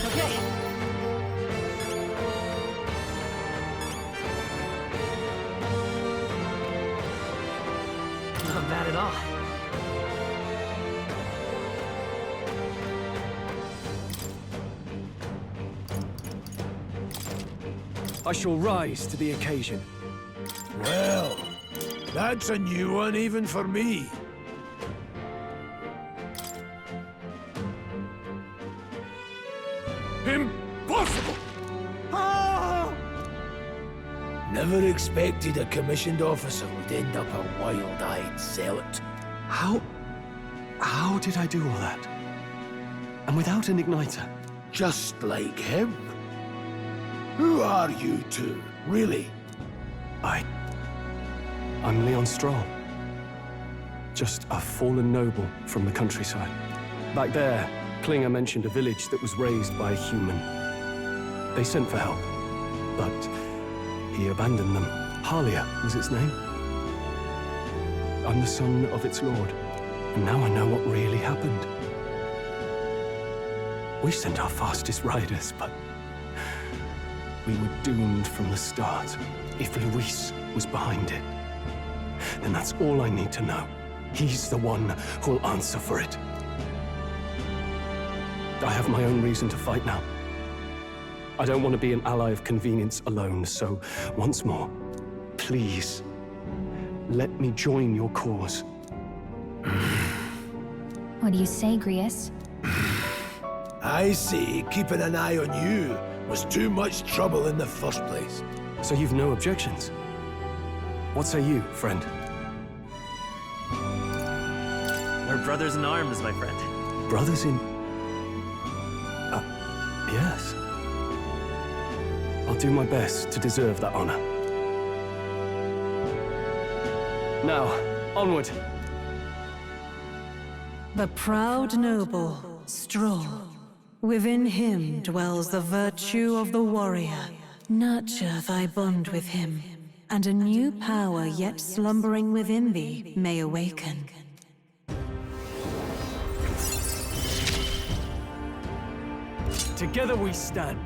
Speaker 8: Okay. Not bad at all.
Speaker 12: I shall rise to the occasion.
Speaker 5: Well, that's a new one even for me. Impossible! Ah! Never expected a commissioned officer would end up a wild-eyed zealot.
Speaker 12: How did I do all that? And without an igniter?
Speaker 5: Just like him. Who are you two, really?
Speaker 12: I'm Leon Stroll. Just a fallen noble from the countryside. Back there, Klinger mentioned a village that was raised by a human. They sent for help, but he abandoned them. Halia was its name. I'm the son of its lord, and now I know what really happened. We sent our fastest riders, but we were doomed from the start. If Luis was behind it, then that's all I need to know. He's the one who'll answer for it. I have my own reason to fight now. I don't want to be an ally of convenience alone, so once more, please, let me join your cause.
Speaker 2: What do you say, Grius?
Speaker 5: I see keeping an eye on you was too much trouble in the first place.
Speaker 12: So you've no objections? What say you, friend?
Speaker 8: We're brothers in arms, my friend.
Speaker 12: Brothers in... yes. I'll do my best to deserve that honor. Now, onward.
Speaker 7: The proud noble, Stroll. Within him dwells the virtue of the warrior. Nurture thy bond with him, and a new power yet slumbering within thee may awaken.
Speaker 12: Together we stand.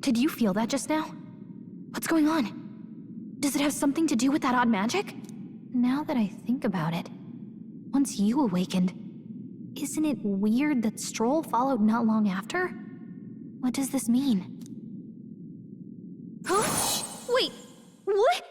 Speaker 2: Did you feel that just now? What's going on? Does it have something to do with that odd magic? Now that I think about it, once you awakened, isn't it weird that Stroll followed not long after? What does this mean? Huh? Wait, what?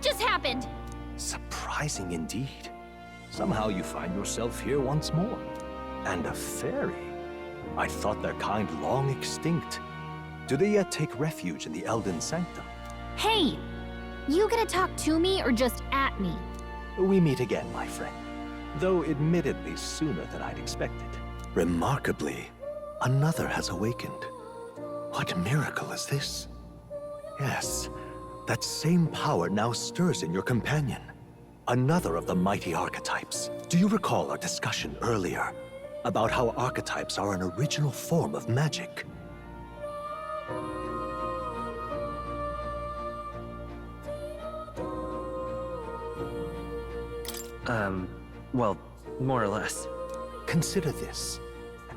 Speaker 2: just happened?
Speaker 1: Surprising indeed. Somehow you find yourself here once more. And a fairy. I thought their kind long extinct. Do they yet take refuge in the Elden Sanctum?
Speaker 2: Hey! You gonna talk to me or just at me?
Speaker 1: We meet again, my friend. Though admittedly sooner than I'd expected. Remarkably, another has awakened. What miracle is this? Yes, that same power now stirs in your companion. Another of the mighty archetypes. Do you recall our discussion earlier about how archetypes are an original form of magic?
Speaker 8: Well, more or less.
Speaker 1: Consider this.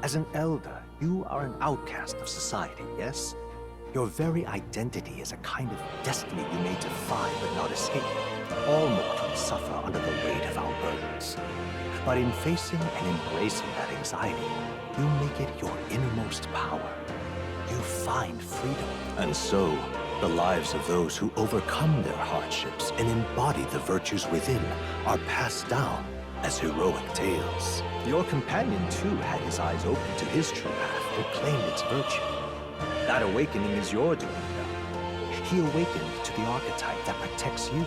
Speaker 1: As an elder, you are an outcast of society, yes? Your very identity is a kind of destiny you may defy but not escape. All mortals suffer under the weight of our burdens. But in facing and embracing that anxiety, you make it your innermost power. You find freedom. And so, the lives of those who overcome their hardships and embody the virtues within are passed down as heroic tales. Your companion, too, had his eyes open to his true path and claimed its virtue. That awakening is your doing, though. He awakened to the archetype that protects you.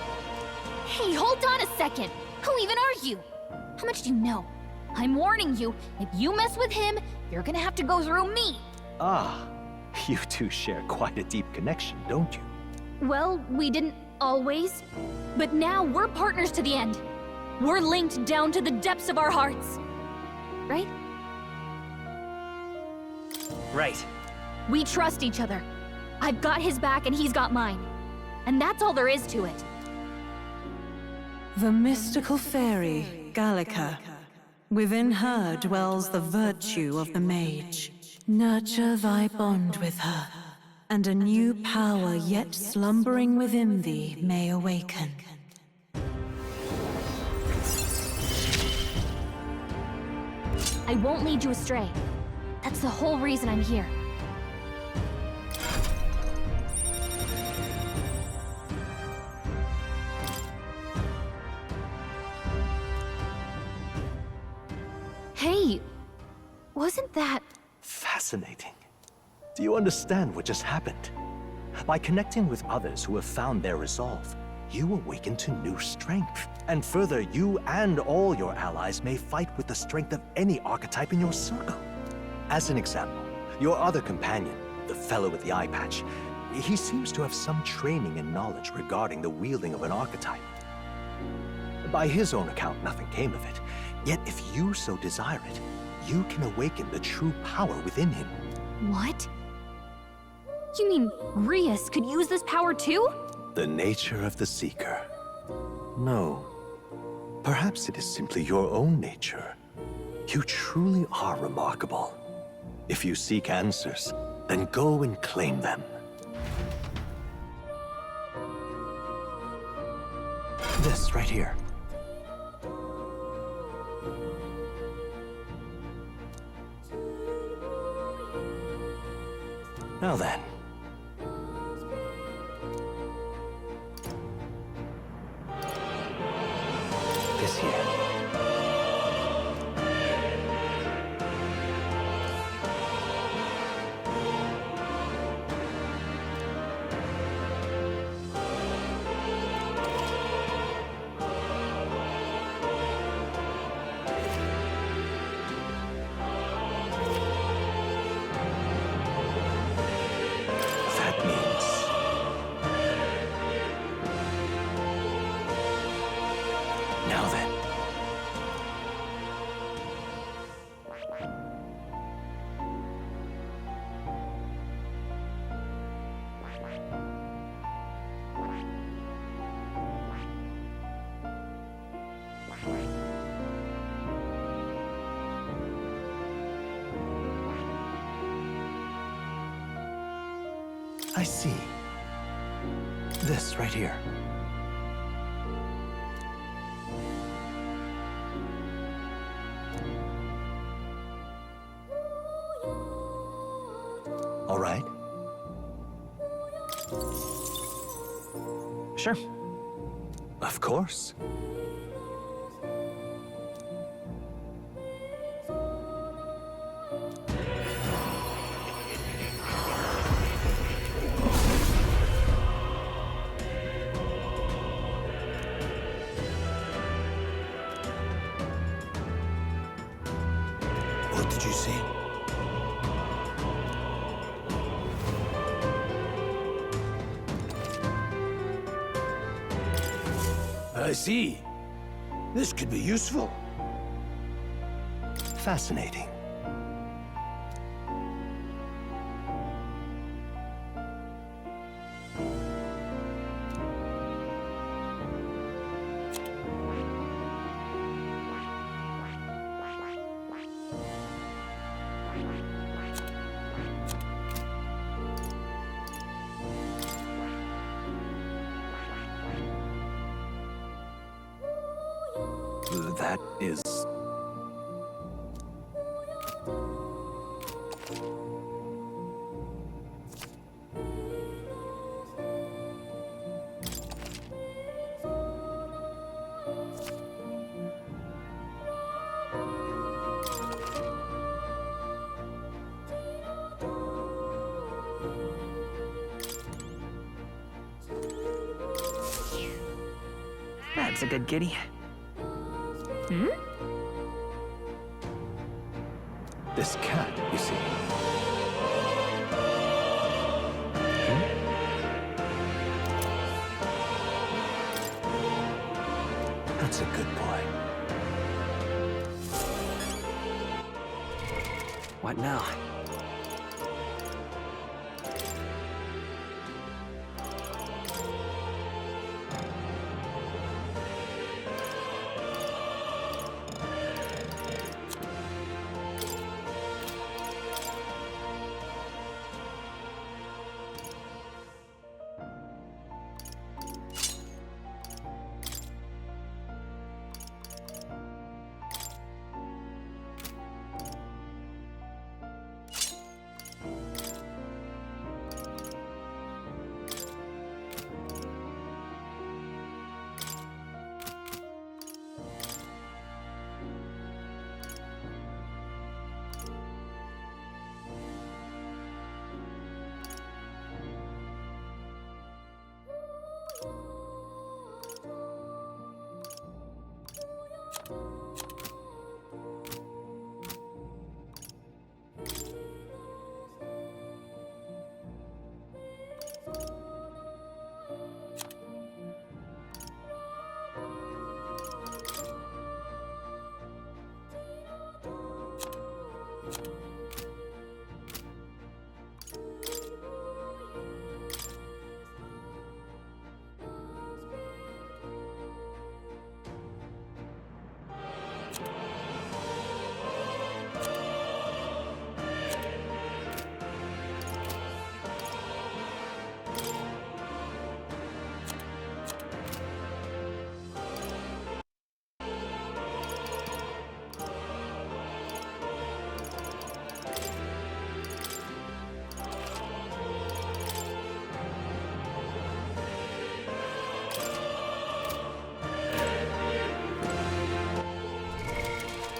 Speaker 2: Hey, hold on a second! Who even are you? How much do you know? I'm warning you, if you mess with him, you're gonna have to go through me!
Speaker 1: Ah, you two share quite a deep connection, don't you?
Speaker 2: Well, we didn't always. But now we're partners to the end. We're linked down to the depths of our hearts. Right?
Speaker 8: Right.
Speaker 2: We trust each other. I've got his back and he's got mine. And that's all there is to it.
Speaker 7: The mystical fairy, Gallica. Within her dwells the virtue of the mage. Nurture thy bond with her, and a new power yet slumbering within thee may awaken.
Speaker 2: I won't lead you astray. That's the whole reason I'm here. Hey, wasn't that...
Speaker 1: Fascinating. Do you understand what just happened? By connecting with others who have found their resolve, you awaken to new strength. And further, you and all your allies may fight with the strength of any archetype in your circle. As an example, your other companion, the fellow with the eye patch, he seems to have some training and knowledge regarding the wielding of an archetype. By his own account, nothing came of it. Yet if you so desire it, you can awaken the true power within him.
Speaker 2: What? You mean Rias could use this power too?
Speaker 1: The nature of the Seeker. No. Perhaps it is simply your own nature. You truly are remarkable. If you seek answers, then go and claim them. This right here. Now then. This here. Now then. I see. This right here. All right.
Speaker 8: Sure.
Speaker 1: Of course.
Speaker 5: What did you see? I see. This could be useful.
Speaker 1: Fascinating. That is...
Speaker 8: That's a good kitty.
Speaker 2: Hmm?
Speaker 1: This cat, you see. That's a good boy.
Speaker 8: What now?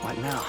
Speaker 8: What now?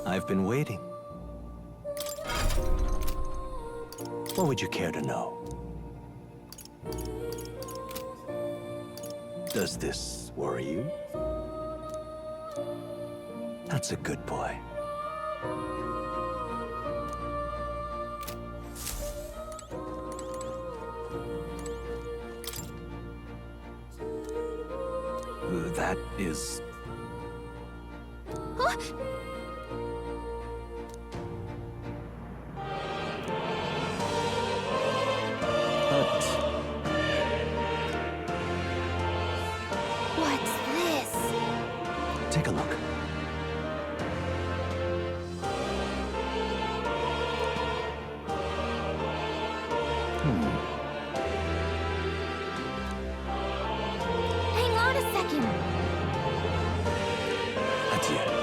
Speaker 1: I've been waiting. What would you care to know? Does this worry you? That's a good boy. That is... take a look.
Speaker 2: Hang on a second.
Speaker 1: Adieu.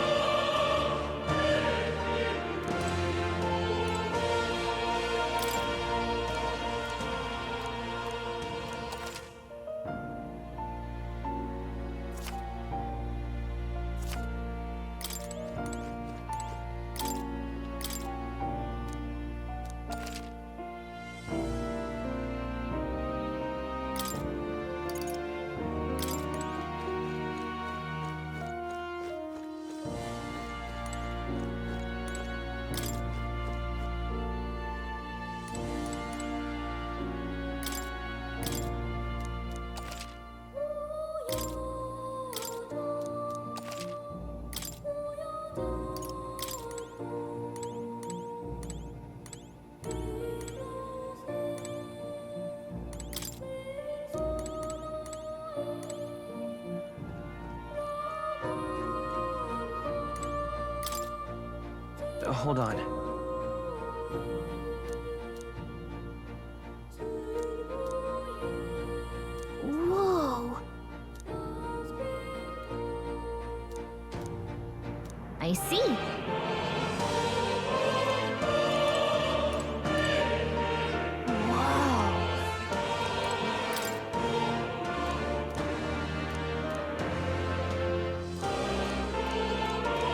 Speaker 8: Hold on.
Speaker 2: Whoa. I see.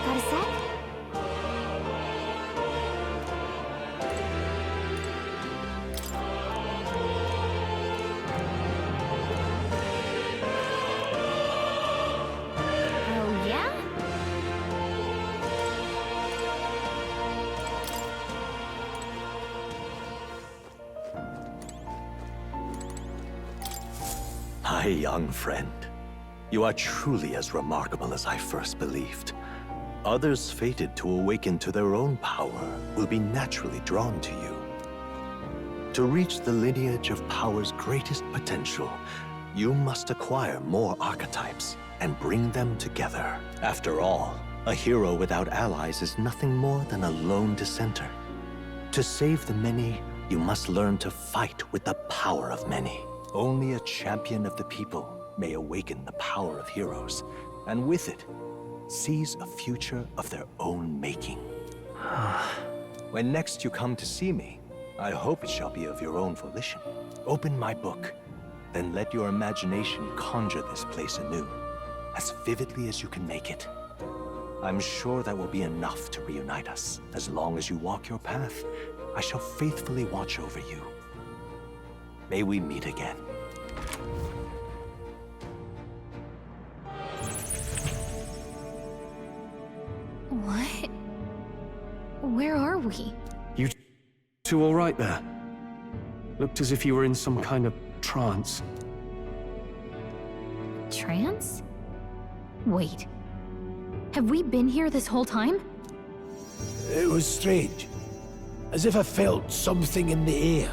Speaker 2: Got a sec? Oh, yeah?
Speaker 1: My young friend, you are truly as remarkable as I first believed. Others fated to awaken to their own power will be naturally drawn to you. To reach the lineage of power's greatest potential, you must acquire more archetypes and bring them together. After all, a hero without allies is nothing more than a lone dissenter. To save the many, you must learn to fight with the power of many. Only a champion of the people may awaken the power of heroes, and with it, seize a future of their own making. When next you come to see me, I hope it shall be of your own volition. Open my book, then let your imagination conjure this place anew, as vividly as you can make it. I'm sure that will be enough to reunite us. As long as you walk your path, I shall faithfully watch over you. May we meet again.
Speaker 2: What? Where are we?
Speaker 12: You two all right there? Looked as if you were in some kind of trance.
Speaker 2: Trance? Wait. Have we been here this whole time?
Speaker 5: It was strange. As if I felt something in the air.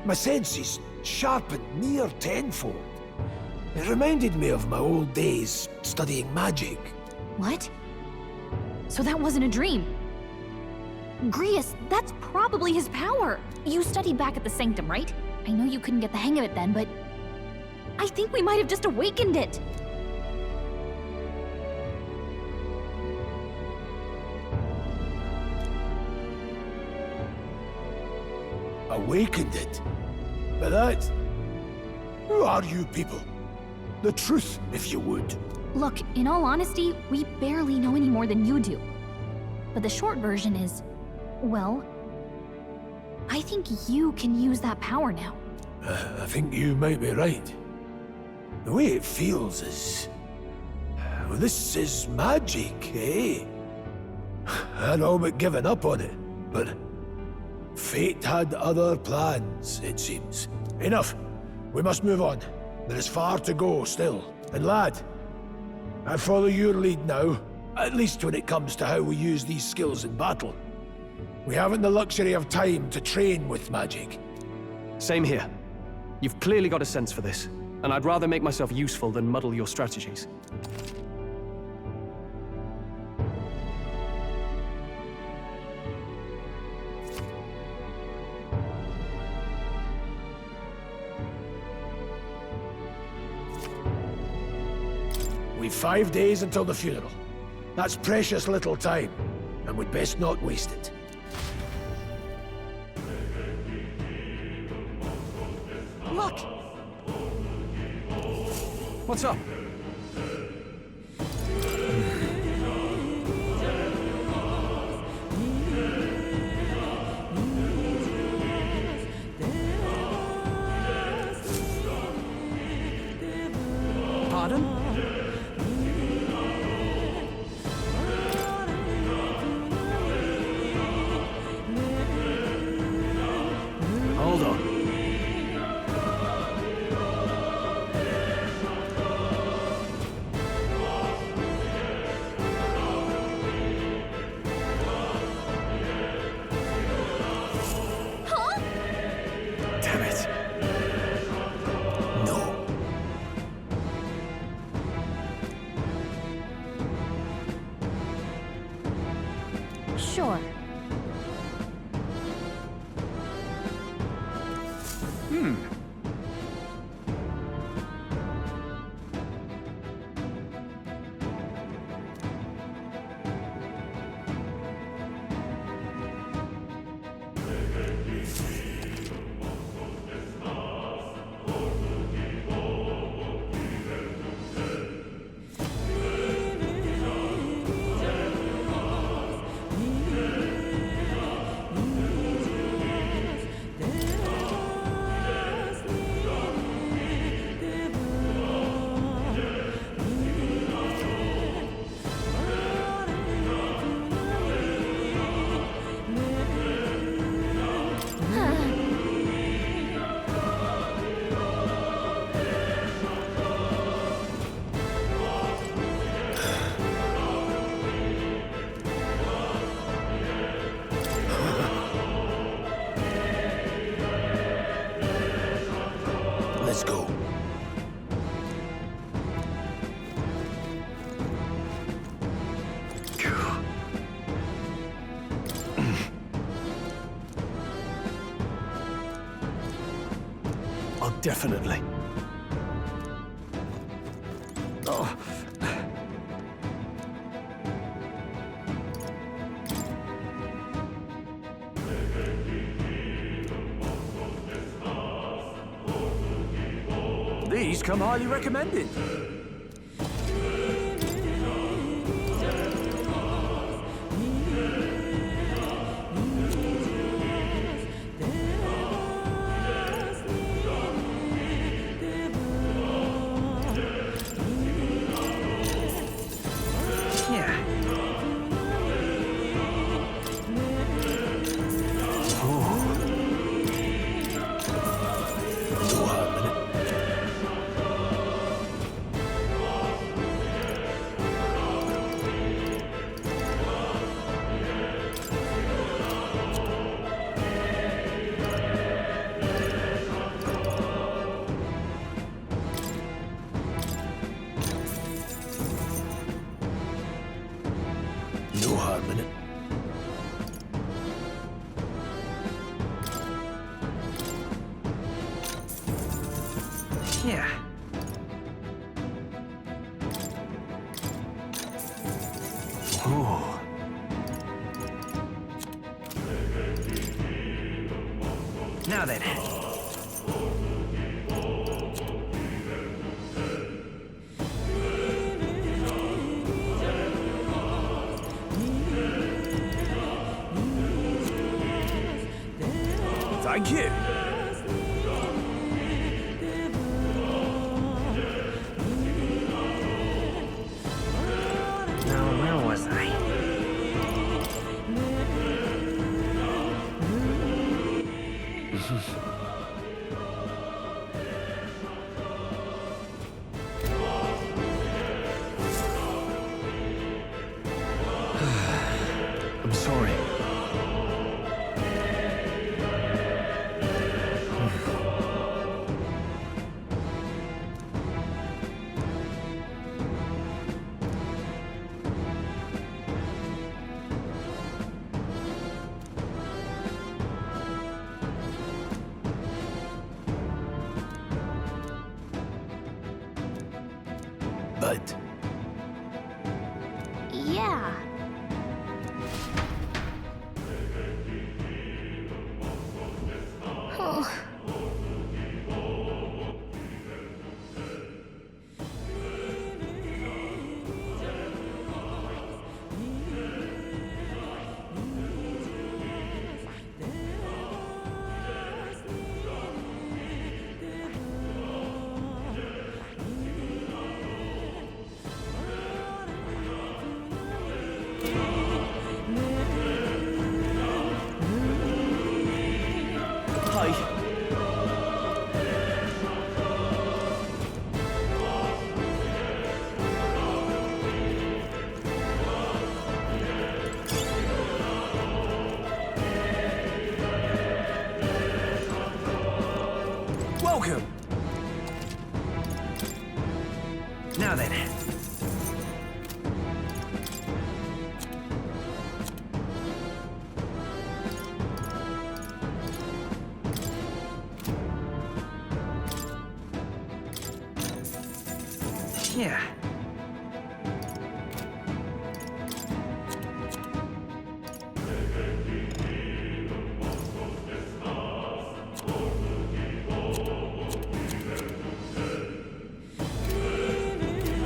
Speaker 5: My senses sharpened near tenfold. It reminded me of my old days studying magic.
Speaker 2: What? So that wasn't a dream. Grius, that's probably his power. You studied back at the Sanctum, right? I know you couldn't get the hang of it then, but I think we might have just awakened it.
Speaker 5: Awakened it? But that... Who are you people? The truth, if you would.
Speaker 2: Look, in all honesty, we barely know any more than you do. But the short version is, well, I think you can use that power now.
Speaker 5: I think you might be right. The way it feels is... Well, this is magic, eh? I'd all but given up on it, but... Fate had other plans, it seems. Enough. We must move on. There is far to go still. And lad, I follow your lead now, at least when it comes to how we use these skills in battle. We haven't the luxury of time to train with magic.
Speaker 12: Same here. You've clearly got a sense for this, and I'd rather make myself useful than muddle your strategies.
Speaker 5: We've 5 days until the funeral. That's precious little time, and we'd best not waste it.
Speaker 8: Look!
Speaker 12: What's up?
Speaker 8: Pardon?
Speaker 12: Hold on.
Speaker 3: Damn it. No.
Speaker 2: Sure.
Speaker 5: Let's go.
Speaker 12: Oh, definitely. Oh.
Speaker 9: These come highly recommended.
Speaker 5: No harm in it.
Speaker 8: Yeah.
Speaker 12: Oh.
Speaker 8: Now then.
Speaker 12: Thank you.
Speaker 8: Now, where was I?
Speaker 12: I'm sorry.
Speaker 5: But
Speaker 2: Yeah. Oh.
Speaker 9: Welcome! Now then. Yeah.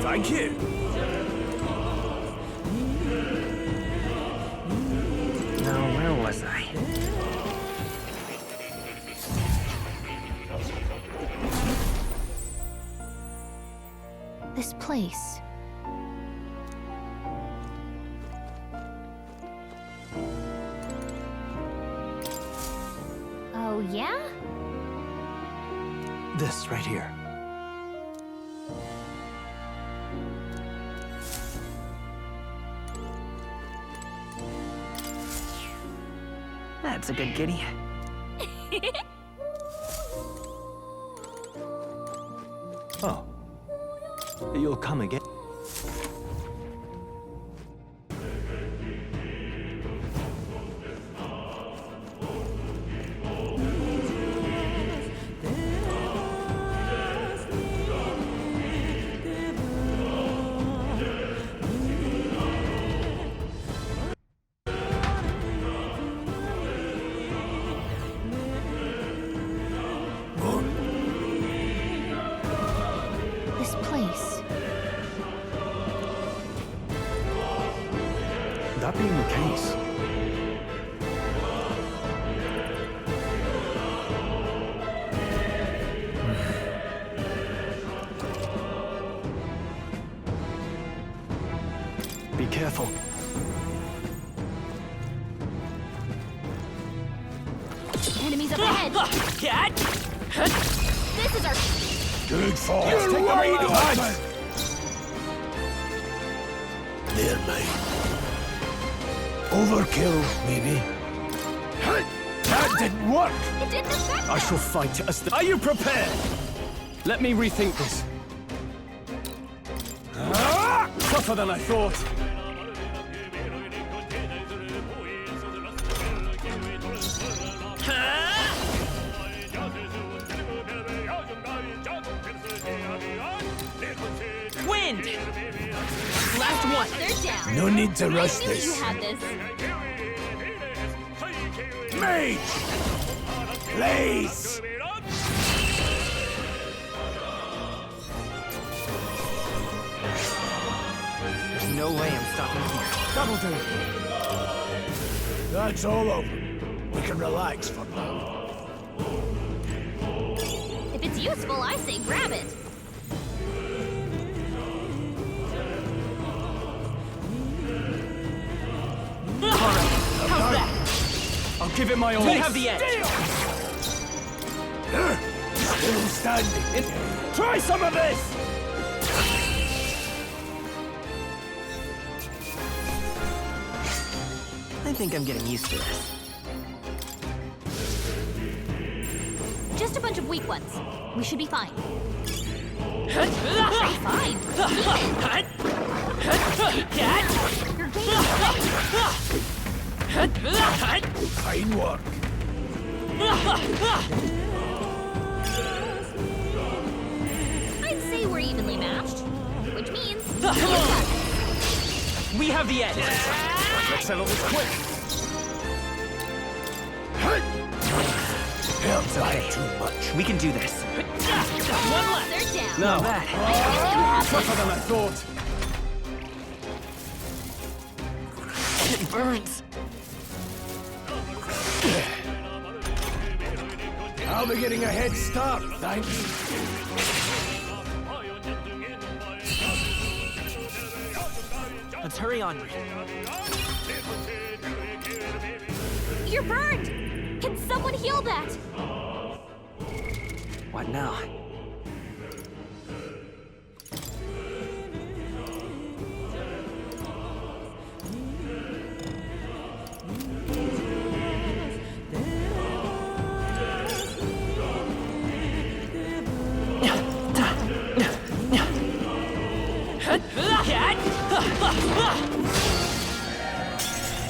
Speaker 9: Thank you. Now, where was I?
Speaker 2: This place. Oh, yeah?
Speaker 1: This right here.
Speaker 8: That's a good kitty.
Speaker 1: Oh. You'll come again?
Speaker 2: This place.
Speaker 1: That being the case, be careful.
Speaker 2: Enemies up ahead!
Speaker 9: Cat!
Speaker 2: This is our...
Speaker 5: Good for
Speaker 9: You're
Speaker 5: take
Speaker 9: right
Speaker 5: the
Speaker 9: on.
Speaker 5: lead, There, mate. Overkill, maybe. That didn't work!
Speaker 2: It didn't affect
Speaker 9: I shall fight as the... Are you prepared? Let me rethink this. Tougher than I thought.
Speaker 8: Wind!
Speaker 2: Last one. They're down.
Speaker 5: No need to rush
Speaker 2: I knew
Speaker 5: this.
Speaker 2: you had this.
Speaker 5: Mage! Please!
Speaker 8: There's no way I'm stopping here.
Speaker 9: That'll do.
Speaker 5: That's all over. We can relax for now.
Speaker 2: If it's useful, I say grab it.
Speaker 8: How's that?
Speaker 9: I'll give it my all.
Speaker 8: We have the edge.
Speaker 5: Still standing.
Speaker 9: Try some of this!
Speaker 8: I think I'm getting used to this.
Speaker 2: Just a bunch of weak ones. We should be fine. Fine. You're gaining
Speaker 5: Fine work.
Speaker 2: I'd say we're evenly matched, which means...
Speaker 8: We have the edge.
Speaker 9: Let's settle this quick.
Speaker 5: Helps okay. Too much.
Speaker 8: We can do this.
Speaker 2: One left. They're down.
Speaker 12: No.
Speaker 8: Not bad.
Speaker 12: Tougher than I thought.
Speaker 8: It burns.
Speaker 5: I'll be getting a head start, thanks.
Speaker 8: Let's hurry on.
Speaker 2: You're burned! Can someone heal that?
Speaker 8: What now?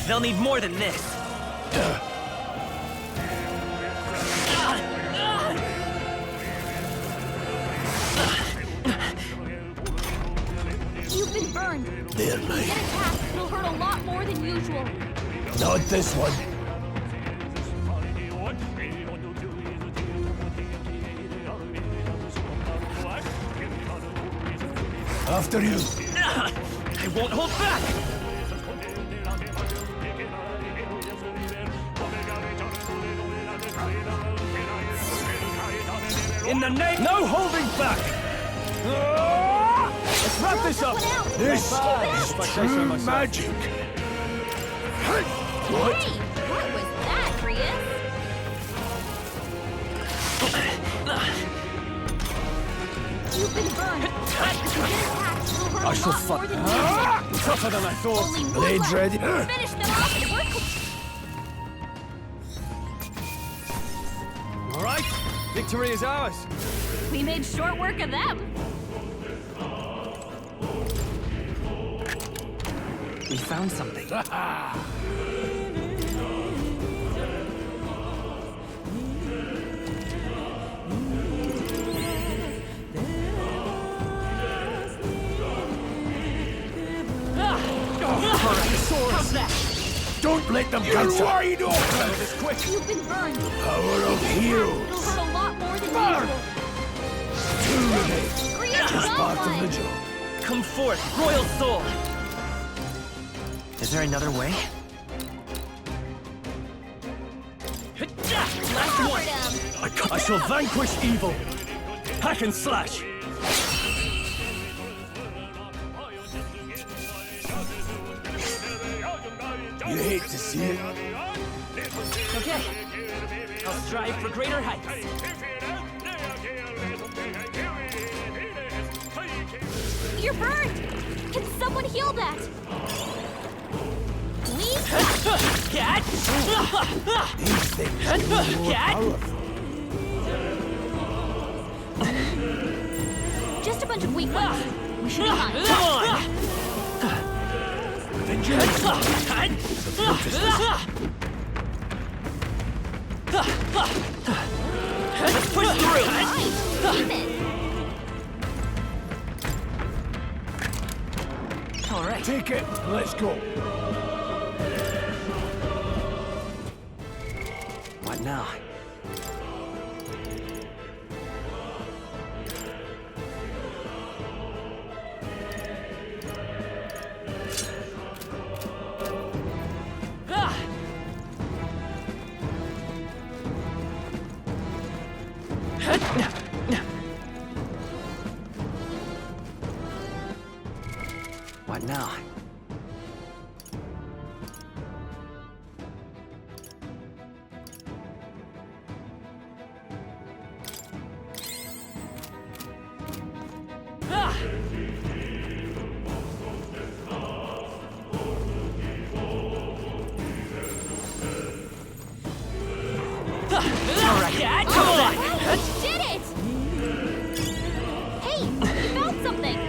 Speaker 8: They'll need more than this.
Speaker 2: You've been burned.
Speaker 5: They're
Speaker 2: Get
Speaker 5: late.
Speaker 2: attacked. It'll hurt a lot more than usual.
Speaker 5: Not this one. After you.
Speaker 8: I won't hold back.
Speaker 9: In the name... No holding back! Let's wrap this up!
Speaker 5: This is true magic. What?
Speaker 2: Hey, what was that, Prius? You've been burned. If you get attacked, it'll hurt
Speaker 12: I
Speaker 2: a
Speaker 12: shall
Speaker 2: lot more
Speaker 12: fight.
Speaker 2: than usual.
Speaker 12: Tougher than I thought.
Speaker 2: Only one
Speaker 5: Blades
Speaker 2: left.
Speaker 5: ready.
Speaker 2: Finish them off and we're
Speaker 12: All right. Victory is ours.
Speaker 2: We made short work of them.
Speaker 8: We found something.
Speaker 2: How's that?
Speaker 5: Don't let them cancel. Wide open.
Speaker 12: This quick.
Speaker 2: You've been burned.
Speaker 5: Power of heroes.
Speaker 2: It'll hurt a lot more than
Speaker 5: Burn.
Speaker 2: usual.
Speaker 5: Two remain.
Speaker 2: Create
Speaker 5: Just part of the
Speaker 2: one.
Speaker 5: job.
Speaker 8: Come forth, royal soul. Is there another way? Last one.
Speaker 12: I shall vanquish evil. Hack and slash.
Speaker 5: You hate to see it.
Speaker 8: Okay. I'll strive for greater heights.
Speaker 2: You're burned. Can someone heal that? Please?
Speaker 8: Catch!
Speaker 5: These things are more powerful.
Speaker 2: Just a bunch of weak ones. We should be fine.
Speaker 8: Come on! Let's push through!
Speaker 2: Right. Keep it.
Speaker 8: All right.
Speaker 5: Take it. Let's go.
Speaker 8: What now? What now? All right, come on!
Speaker 2: You did it! Hey, you found something.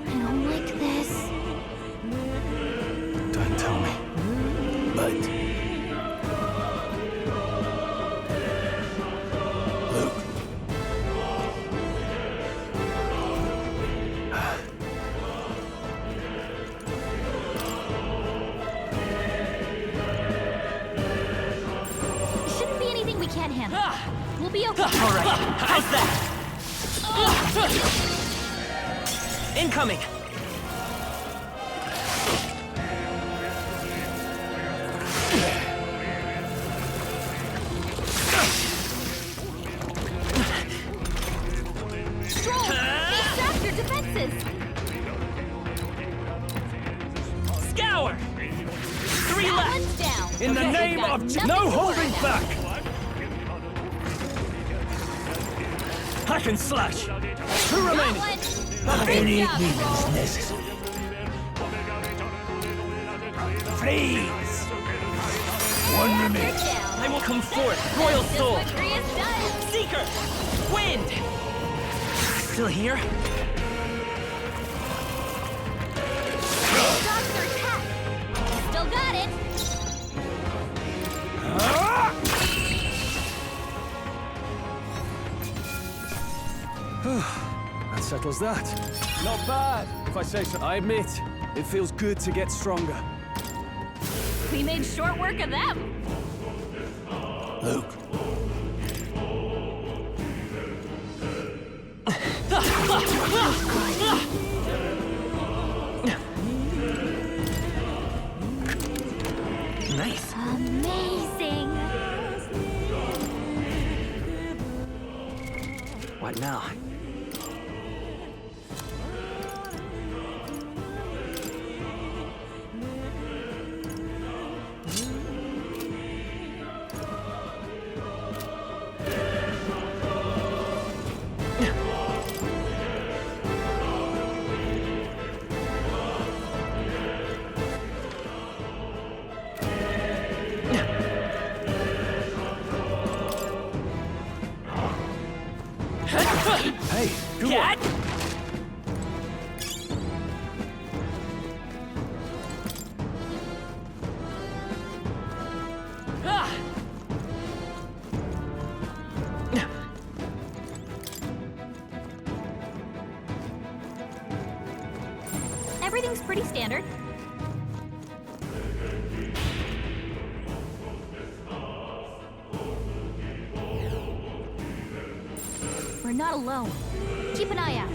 Speaker 2: I don't like this.
Speaker 3: Don't tell me.
Speaker 5: But
Speaker 2: can't handle it. We'll be okay.
Speaker 8: All right, how's that? Incoming!
Speaker 2: Stroll! They sapped your defenses!
Speaker 9: Scour! 3
Speaker 2: That
Speaker 9: left!
Speaker 2: one's down.
Speaker 9: In the
Speaker 2: Okay,
Speaker 9: name
Speaker 2: got
Speaker 9: of...
Speaker 2: nothing
Speaker 9: No
Speaker 2: to worry
Speaker 9: holding
Speaker 2: about.
Speaker 9: back! Hack and slash! 2 remaining!
Speaker 5: Not
Speaker 2: Great
Speaker 5: any
Speaker 2: job,
Speaker 5: means
Speaker 2: Stroll.
Speaker 5: necessary. Freeze! 1 remaining.
Speaker 8: I will come forth, Royal
Speaker 2: Just
Speaker 8: Soul!
Speaker 2: what Kriya's done.
Speaker 8: Seeker! Wind! Still here?
Speaker 2: Dogs are attacked. Still got it.
Speaker 12: That settles that. Not bad, if I say so. I admit, it feels good to get stronger.
Speaker 2: We made short work of them.
Speaker 5: Luke.
Speaker 8: Nice.
Speaker 2: Amazing.
Speaker 8: What now?
Speaker 12: Hey, good
Speaker 8: Cat!
Speaker 12: one.
Speaker 2: Everything's pretty standard. We're not alone. Keep an eye out.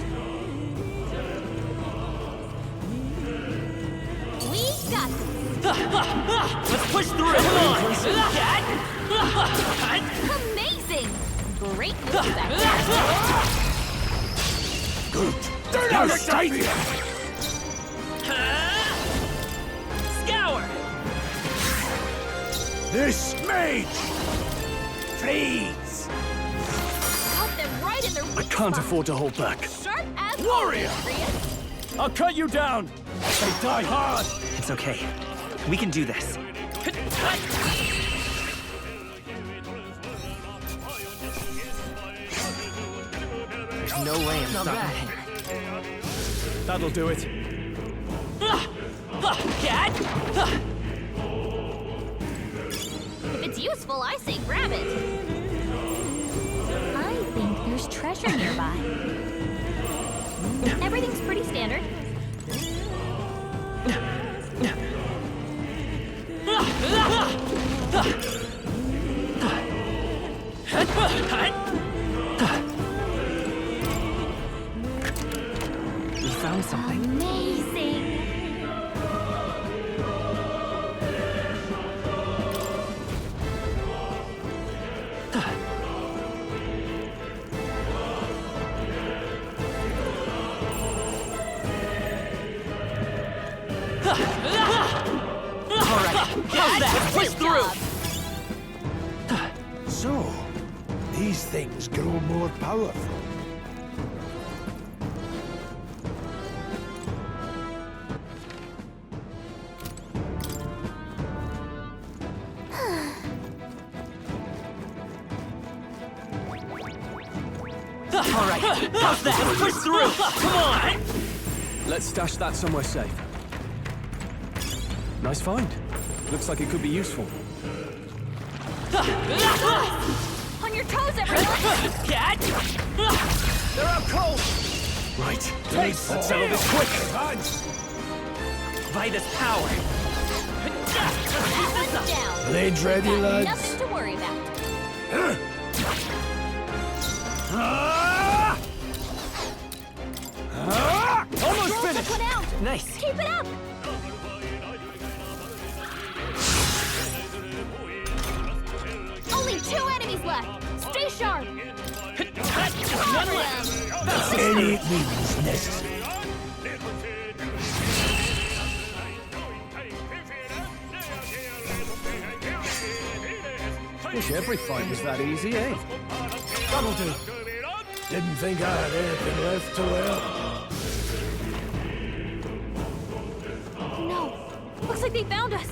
Speaker 2: We got this.
Speaker 8: Let's push through! Come on! Cat!
Speaker 2: Amazing! Great moves back
Speaker 5: Good. Turn out the tiger!
Speaker 8: Scour!
Speaker 5: This mage! Freeze!
Speaker 2: Caught them right in their
Speaker 12: I
Speaker 2: weak
Speaker 12: can't
Speaker 2: spot.
Speaker 12: afford to hold back.
Speaker 2: Sharp as
Speaker 5: Warrior!
Speaker 2: always, Kriya.
Speaker 12: I'll cut you down!
Speaker 5: They die hard!
Speaker 8: It's okay. We can do this. There's no way I'm stopping him.
Speaker 12: That'll do it.
Speaker 8: Cat!
Speaker 2: If it's useful, I say grab it. I think there's treasure nearby. Everything's pretty standard.
Speaker 8: We found something.
Speaker 2: Amazing.
Speaker 8: How's that? Push through!
Speaker 5: So, these things grow more powerful.
Speaker 8: Alright, how's that? Push through! Come on!
Speaker 12: Let's stash that somewhere safe. Nice find. Looks like it could be useful.
Speaker 2: On your toes, everyone!
Speaker 8: Cat!
Speaker 9: They're out cold!
Speaker 12: Right.
Speaker 9: Let's settle this quick!
Speaker 8: Vitus power!
Speaker 2: That one's down.
Speaker 5: Blades ready,
Speaker 2: Got
Speaker 5: lads?
Speaker 2: nothing to worry about.
Speaker 9: Almost
Speaker 2: Roll
Speaker 9: finished!
Speaker 2: took one out.
Speaker 8: Nice.
Speaker 2: Keep it up! Only 2 enemies left! Stay sharp!
Speaker 8: One left.
Speaker 5: Any means necessary.
Speaker 9: Wish every fight was that easy, eh? That'll do. Didn't think I had anything left to help.
Speaker 2: No! Looks like they found us!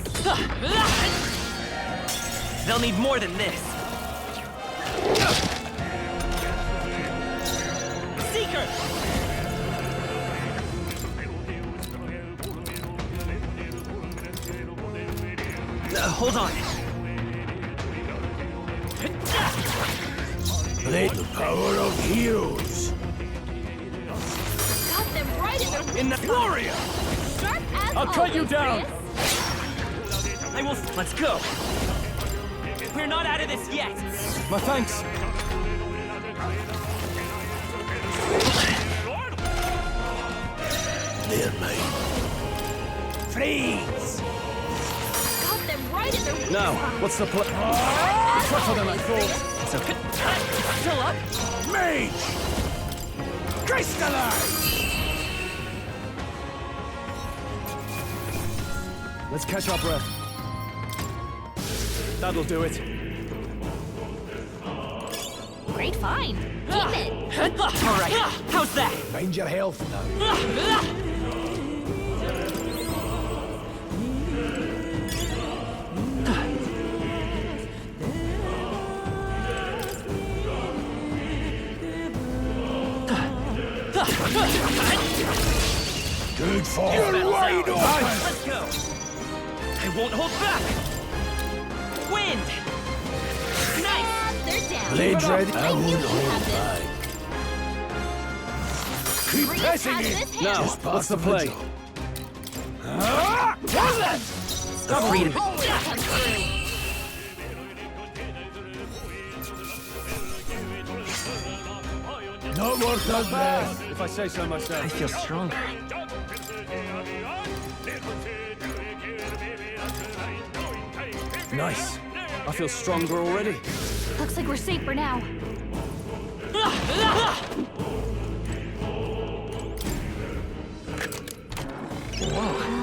Speaker 8: They'll need more than this. Seeker! Hold on.
Speaker 5: Let the power of heroes.
Speaker 2: Got them right in the
Speaker 9: Gloria!
Speaker 2: Sharp as
Speaker 9: I'll cut you
Speaker 2: always,
Speaker 9: down!
Speaker 2: Chris.
Speaker 8: I will. Let's go. We're not out of this yet.
Speaker 9: My thanks.
Speaker 5: They're mine. Freeze!
Speaker 2: Got them right in the
Speaker 9: Now, what's the plan? Tougher than I thought.
Speaker 8: So, still up?
Speaker 5: Mage! Crystallize!
Speaker 9: Let's catch our breath. That'll do it.
Speaker 2: Great find. Keep it.
Speaker 8: All right. How's that?
Speaker 5: Mind your health now. Good fall.
Speaker 8: You're
Speaker 5: wide open.
Speaker 8: Let's go. I won't hold back. Wind. Nice.
Speaker 2: They're down.
Speaker 5: Blades ready. I
Speaker 2: You
Speaker 5: won't
Speaker 2: can
Speaker 5: hold
Speaker 2: have
Speaker 5: back. Keep
Speaker 2: Breeze
Speaker 5: pressing
Speaker 2: has
Speaker 5: it.
Speaker 2: this
Speaker 9: Now,
Speaker 2: handled.
Speaker 5: Just
Speaker 9: what's the
Speaker 5: pass
Speaker 9: play?
Speaker 5: job. Ah!
Speaker 8: Stop reading.
Speaker 2: Always come through.
Speaker 5: No more bloodbath.
Speaker 9: If I say so myself.
Speaker 8: I feel stronger.
Speaker 9: Nice. I feel stronger already.
Speaker 2: Looks like we're safe for now.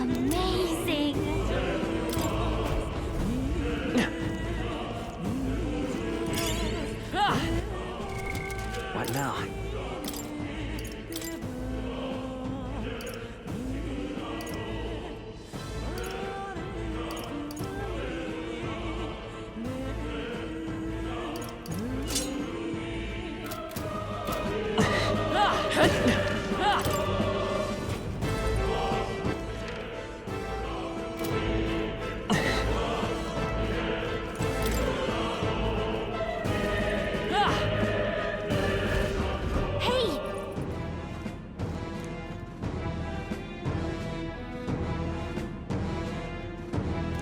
Speaker 2: Amazing.
Speaker 8: What now?
Speaker 2: Hey!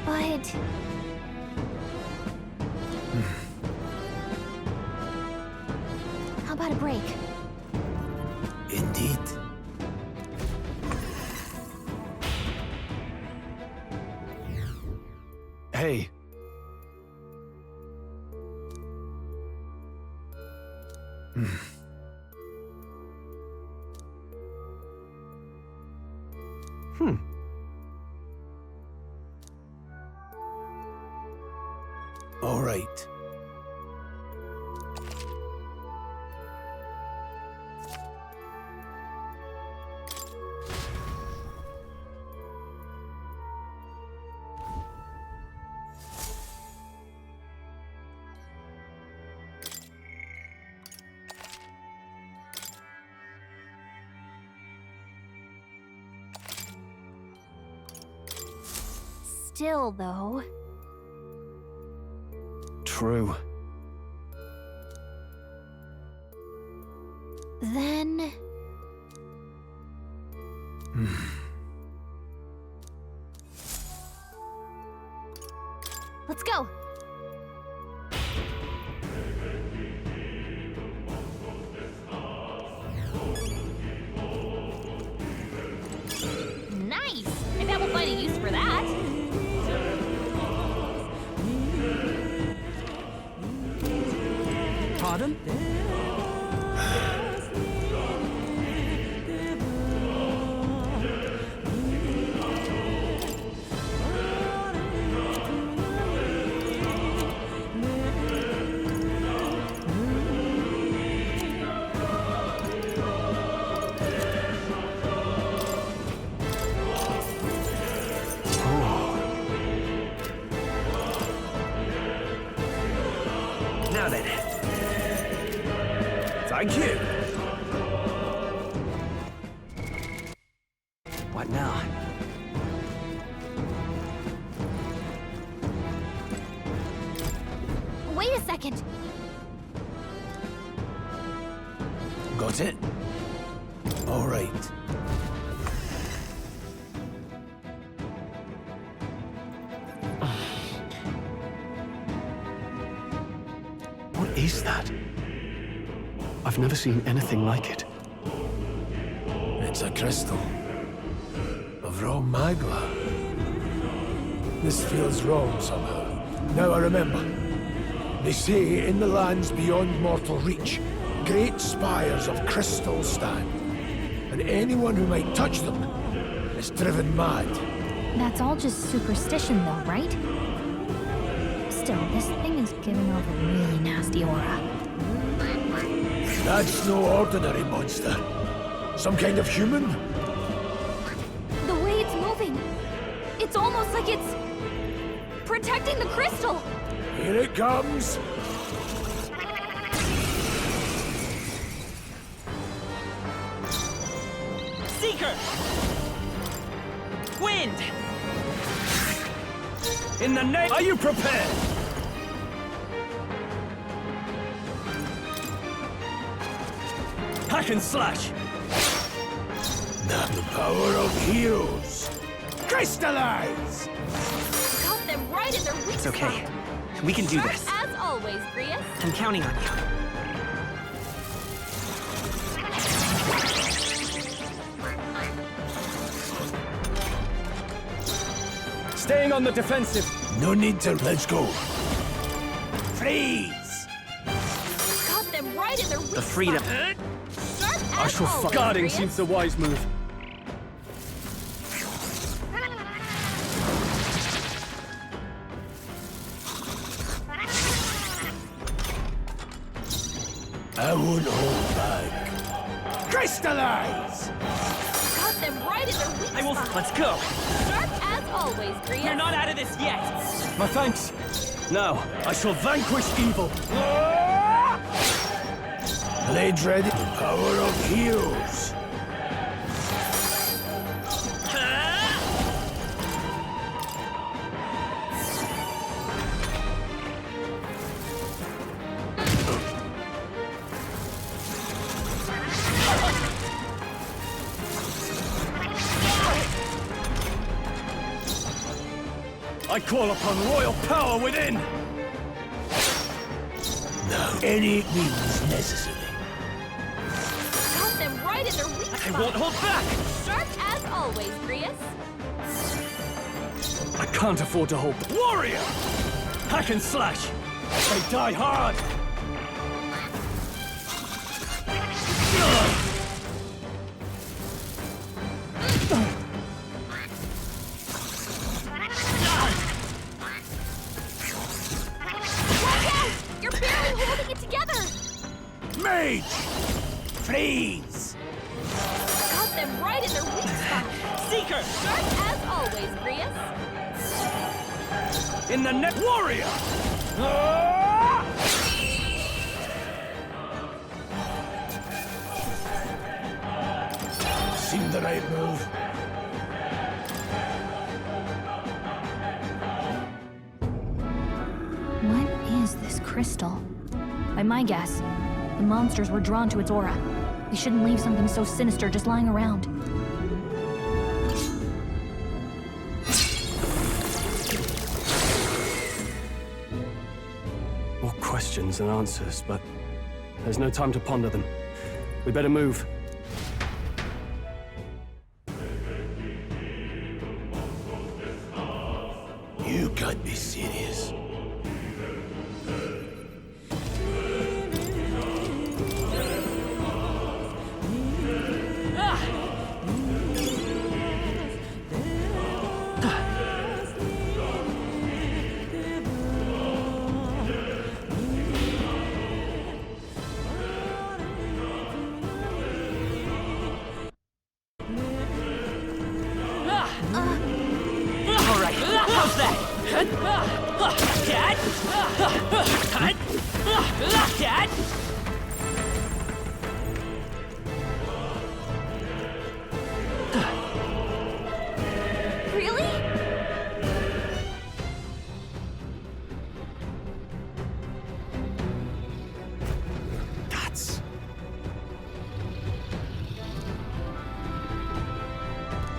Speaker 2: But... How about a break?
Speaker 5: Indeed.
Speaker 9: Hey.
Speaker 5: All right.
Speaker 2: Still, though...
Speaker 9: True.
Speaker 2: Then... Let's go!
Speaker 4: garden?
Speaker 9: Now then. Thank you.
Speaker 8: What now?
Speaker 2: Wait a second.
Speaker 9: Got it? All right.
Speaker 12: What is that? I've never seen anything like it.
Speaker 9: It's a crystal of raw magma. This feels wrong somehow. Now I remember. They say in the lands beyond mortal reach, great spires of crystal stand, and anyone who might touch them is driven mad.
Speaker 2: That's all just superstition though, right? Still, this thing is giving off a really nasty aura.
Speaker 9: That's no ordinary monster. Some kind of human?
Speaker 2: The way it's moving, it's almost like it's protecting the crystal.
Speaker 9: Here it comes.
Speaker 8: Seeker! Wind!
Speaker 9: In the name... Are you prepared?
Speaker 12: Hack and slash!
Speaker 9: Now the power of heroes. Crystallize!
Speaker 2: Got them right in their weak
Speaker 8: It's okay.
Speaker 2: spot.
Speaker 8: We can do
Speaker 2: Sharp
Speaker 8: this.
Speaker 2: as always, Grius.
Speaker 8: I'm counting on you.
Speaker 12: Staying on the defensive.
Speaker 9: No need to... Let's go. Freeze!
Speaker 2: Got them right in their weak
Speaker 8: The freedom.
Speaker 2: spot. Sharp
Speaker 12: I
Speaker 2: as
Speaker 12: shall
Speaker 2: always,
Speaker 12: Guarding
Speaker 2: Grius.
Speaker 12: seems the wise move.
Speaker 9: I won't hold back. Crystallize!
Speaker 2: Got them right in their weak spot.
Speaker 8: Let's go.
Speaker 2: Sharp as always, Grius.
Speaker 8: You're not out of this yet.
Speaker 12: My thanks. Now, I shall vanquish evil.
Speaker 9: Blade ready. The power of heroes.
Speaker 12: I call upon royal power within!
Speaker 9: Now, any means necessary.
Speaker 2: Got them right in their weak spot.
Speaker 12: I won't hold back!
Speaker 2: Sharp as always, Grius.
Speaker 12: I can't afford to hold. Warrior! Hack and slash! They die hard!
Speaker 2: You're barely holding it together.
Speaker 9: Mage! Freeze!
Speaker 2: Got them right in their weak spot.
Speaker 8: Seeker!
Speaker 2: Sharp as always, Grius.
Speaker 12: In the net warrior!
Speaker 9: Seemed the right move.
Speaker 2: What is this crystal? By my guess, the monsters were drawn to its aura. We shouldn't leave something so sinister just lying around.
Speaker 12: More questions than answers, but there's no time to ponder them. We better move.
Speaker 9: You can't be serious.
Speaker 2: Really?
Speaker 12: That's...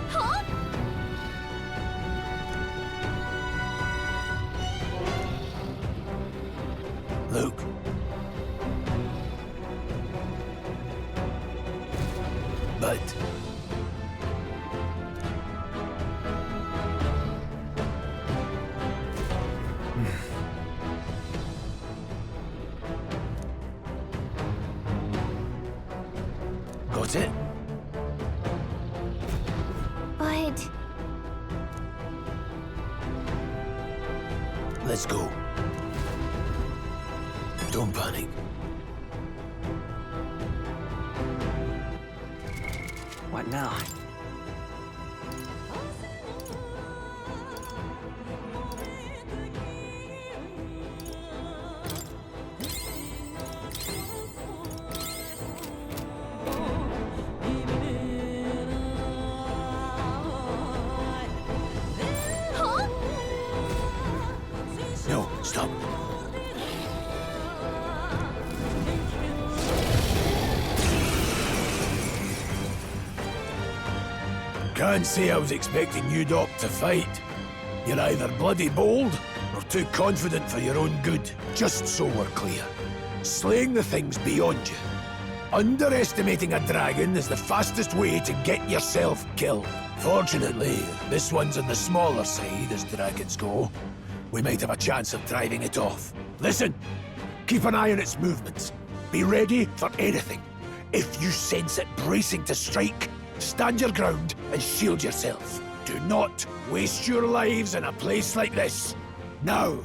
Speaker 2: Huh?
Speaker 9: Luke. But... Got it?
Speaker 2: But...
Speaker 9: Let's go. Don't panic.
Speaker 8: What now?
Speaker 2: Huh?
Speaker 9: No, stop. Can't say I was expecting you, Doc, to fight. You're either bloody bold or too confident for your own good. Just so we're clear. Slaying the thing's beyond you. Underestimating a dragon is the fastest way to get yourself killed. Fortunately, this one's on the smaller side as dragons go. We might have a chance of driving it off. Listen, keep an eye on its movements. Be ready for anything. If you sense it bracing to strike, stand your ground and shield yourself. Do not waste your lives in a place like this. Now,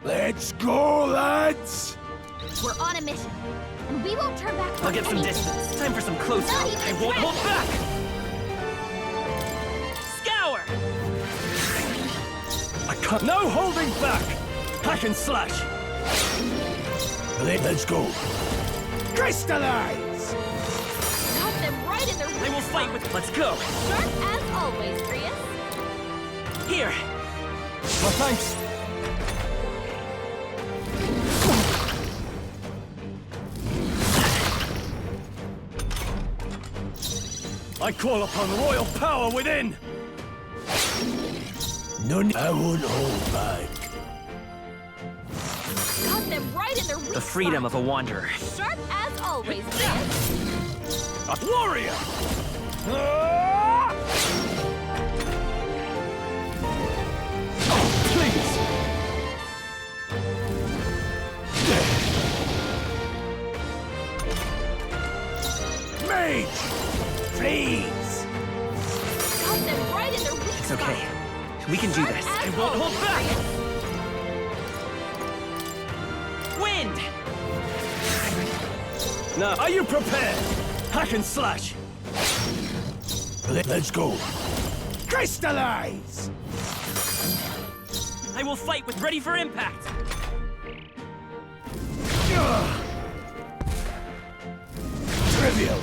Speaker 9: let's go, lads!
Speaker 2: We're on a mission, and we won't turn back.
Speaker 8: I'll get some
Speaker 2: anything.
Speaker 8: distance. Time for some close
Speaker 2: Not
Speaker 8: help.
Speaker 2: even
Speaker 8: I won't hold back! Scour!
Speaker 12: I can't... No holding back! Hack and slash!
Speaker 9: Let's go. Crystallize!
Speaker 2: Got them right in their weak
Speaker 8: I will fight with... Let's go!
Speaker 2: Sharp as always, Prius.
Speaker 8: Here!
Speaker 12: Well, thanks. I call upon royal power within!
Speaker 9: None, I won't hold back.
Speaker 2: Got them right in their weak
Speaker 8: The freedom of a wanderer.
Speaker 2: Sharp as always, Prius.
Speaker 12: A warrior! Oh, please!
Speaker 9: Mage! Freeze!
Speaker 2: Got them right in their weak
Speaker 8: It's okay. We can do this.
Speaker 2: I
Speaker 8: won't hold back! Wind!
Speaker 12: Now, are you prepared? Hack and slash!
Speaker 9: Let's go. Crystallize!
Speaker 8: I will fight with ready for impact!
Speaker 9: Trivial.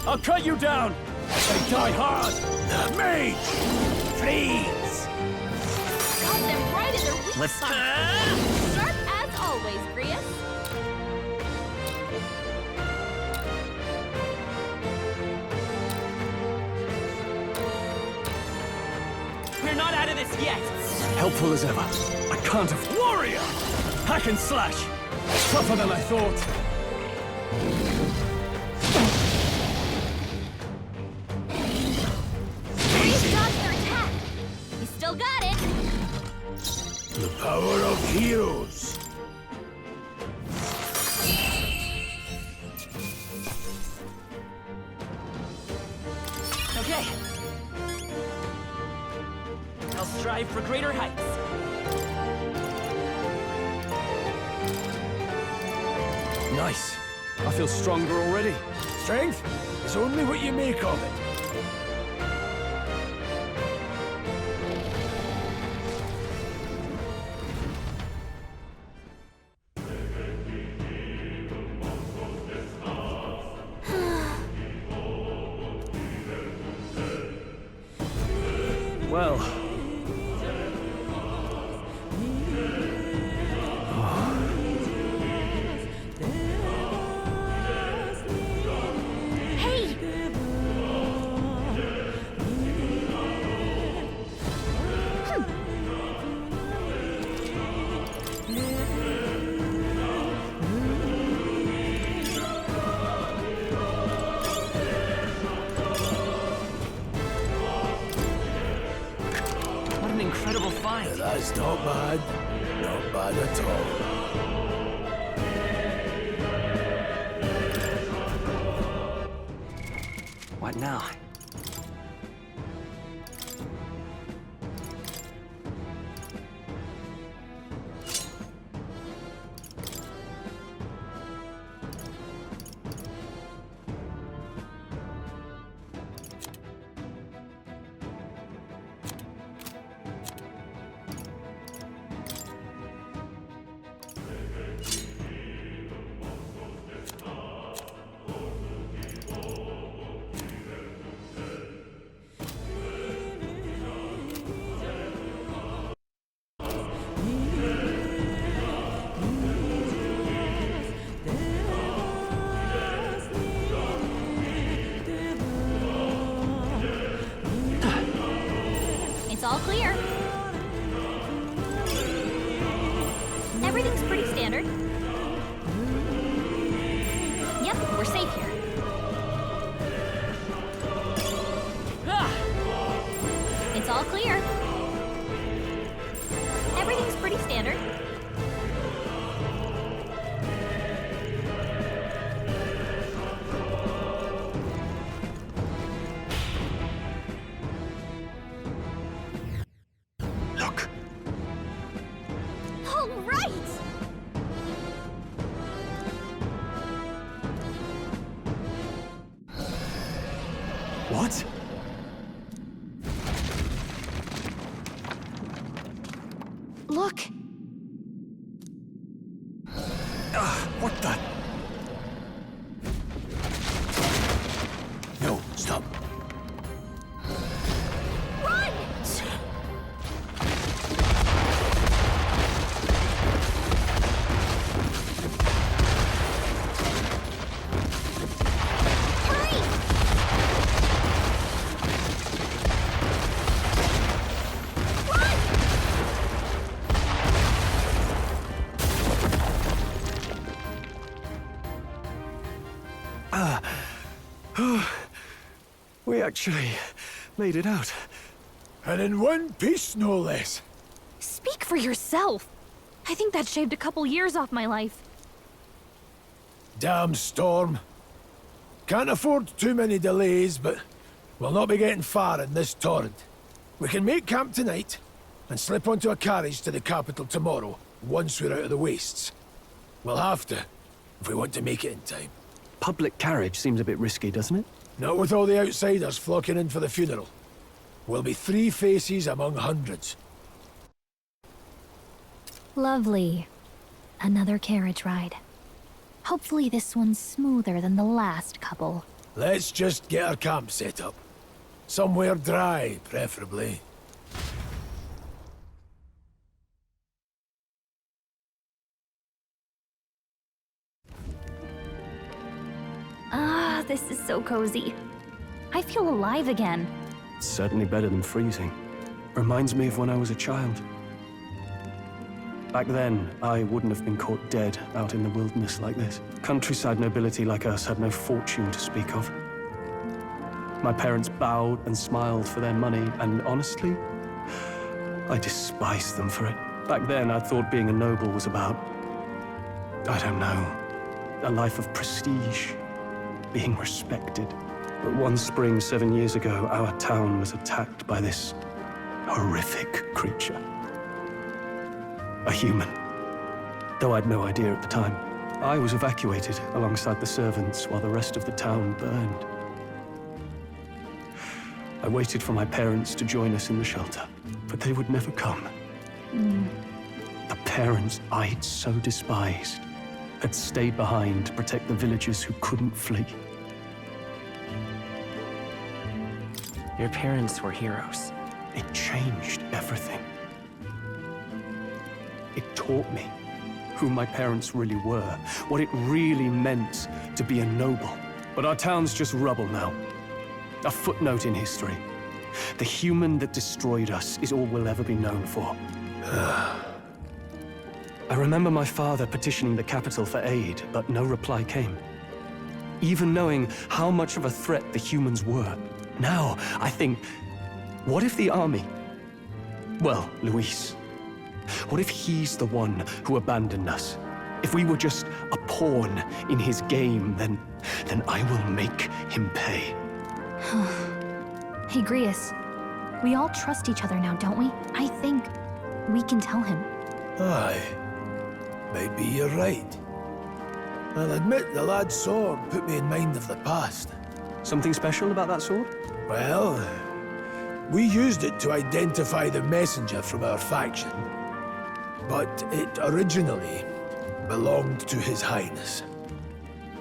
Speaker 12: I'll cut you down! They die hard!
Speaker 9: Mage! Freeze!
Speaker 2: Got them right in their weak
Speaker 8: Let's...
Speaker 2: Sharp as always, Prius.
Speaker 8: We're not out of this yet!
Speaker 12: Helpful as ever. I can't have... Warrior! Hack and slash! Tougher than I thought.
Speaker 2: Prius dodged their attack. He still got it.
Speaker 9: The power of heroes.
Speaker 8: Okay. I'll strive for greater heights.
Speaker 12: Nice. I feel stronger already.
Speaker 9: Strength is only what you make of it.
Speaker 12: Well...
Speaker 2: Hey!
Speaker 8: What an incredible find.
Speaker 9: That's not bad. Not bad at all.
Speaker 8: What now?
Speaker 2: It's all clear. Everything's pretty standard. Yep, we're safe here. It's all clear. Everything's pretty standard.
Speaker 3: Look.
Speaker 2: All right!
Speaker 3: What?
Speaker 2: Look!
Speaker 3: What the? No, stop.
Speaker 2: Run! Hurry!
Speaker 12: We actually made it out.
Speaker 9: And in one piece, no less.
Speaker 2: Speak for yourself. I think that shaved a couple years off my life.
Speaker 9: Damn storm. Can't afford too many delays, but we'll not be getting far in this torrent. We can make camp tonight and slip onto a carriage to the capital tomorrow, once we're out of the wastes. We'll have to, if we want to make it in time.
Speaker 12: Public carriage seems a bit risky, doesn't it?
Speaker 9: Not with all the outsiders flocking in for the funeral. We'll be 3 faces among hundreds.
Speaker 2: Lovely. Another carriage ride. Hopefully this one's smoother than the last couple.
Speaker 9: Let's just get our camp set up. Somewhere dry, preferably.
Speaker 2: Ah, this is so cozy. I feel alive again.
Speaker 12: It's certainly better than freezing. Reminds me of when I was a child. Back then, I wouldn't have been caught dead out in the wilderness like this. Countryside nobility like us had no fortune to speak of. My parents bowed and smiled for their money, and honestly, I despised them for it. Back then, I thought being a noble was about, I don't know, a life of prestige, being respected. But one spring 7 years ago, our town was attacked by this horrific creature. A human. Though I'd no idea at the time. I was evacuated alongside the servants while the rest of the town burned. I waited for my parents to join us in the shelter, but they would never come. The parents I'd so despised had stayed behind to protect the villagers who couldn't flee.
Speaker 8: Your parents were heroes.
Speaker 12: It changed everything. It taught me who my parents really were, what it really meant to be a noble. But our town's just rubble now. A footnote in history. The human that destroyed us is all we'll ever be known for. I remember my father petitioning the capital for aid, but no reply came. Even knowing how much of a threat the humans were. Now, I think, what if the army? Well, Luis. What if he's the one who abandoned us? If we were just a pawn in his game, then I will make him pay.
Speaker 2: Hey, Grius. We all trust each other now, don't we? I think we can tell him.
Speaker 9: Aye. Maybe you're right. I'll admit the lad's sword put me in mind of the past.
Speaker 12: Something special about that sword?
Speaker 9: Well, we used it to identify the messenger from our faction. But it originally belonged to His Highness.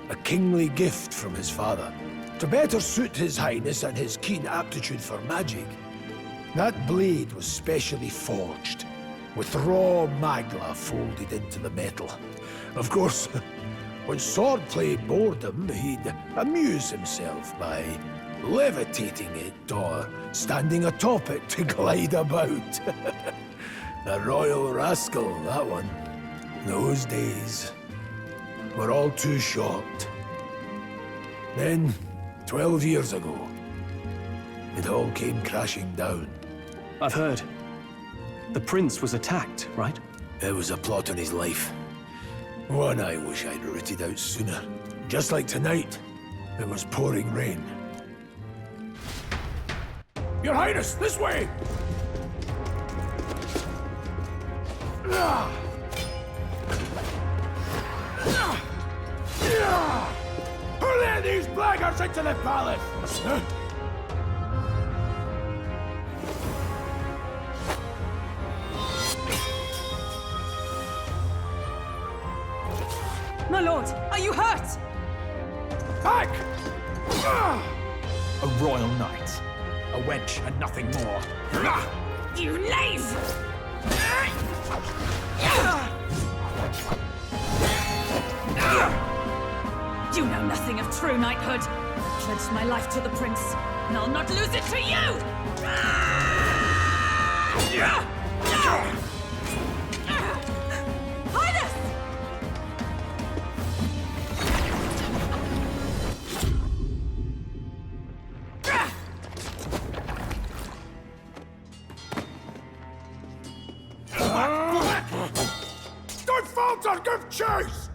Speaker 9: A kingly gift from his father, to better suit His Highness and his keen aptitude for magic. That blade was specially forged, with raw magla folded into the metal. Of course, when swordplay bored him, he'd amuse himself by levitating it or standing atop it to glide about. A royal rascal, that one. Those days were all too short. Then, 12 years ago, it all came crashing down.
Speaker 12: I've heard. The prince was attacked, right?
Speaker 9: It was a plot on his life. One I wish I'd rooted out sooner. Just like tonight, it was pouring rain.
Speaker 5: Your Highness, this way! Who let these blackguards into the palace?
Speaker 20: My lord, are you hurt?
Speaker 5: Back!
Speaker 21: A royal knight. A wench and nothing more.
Speaker 20: You knave! You know nothing of true knighthood. I pledged my life to the prince, and I'll not lose it to you! Highness!
Speaker 5: Don't falter! Give chase!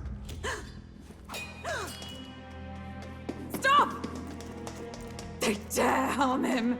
Speaker 20: Stop! They dare harm him!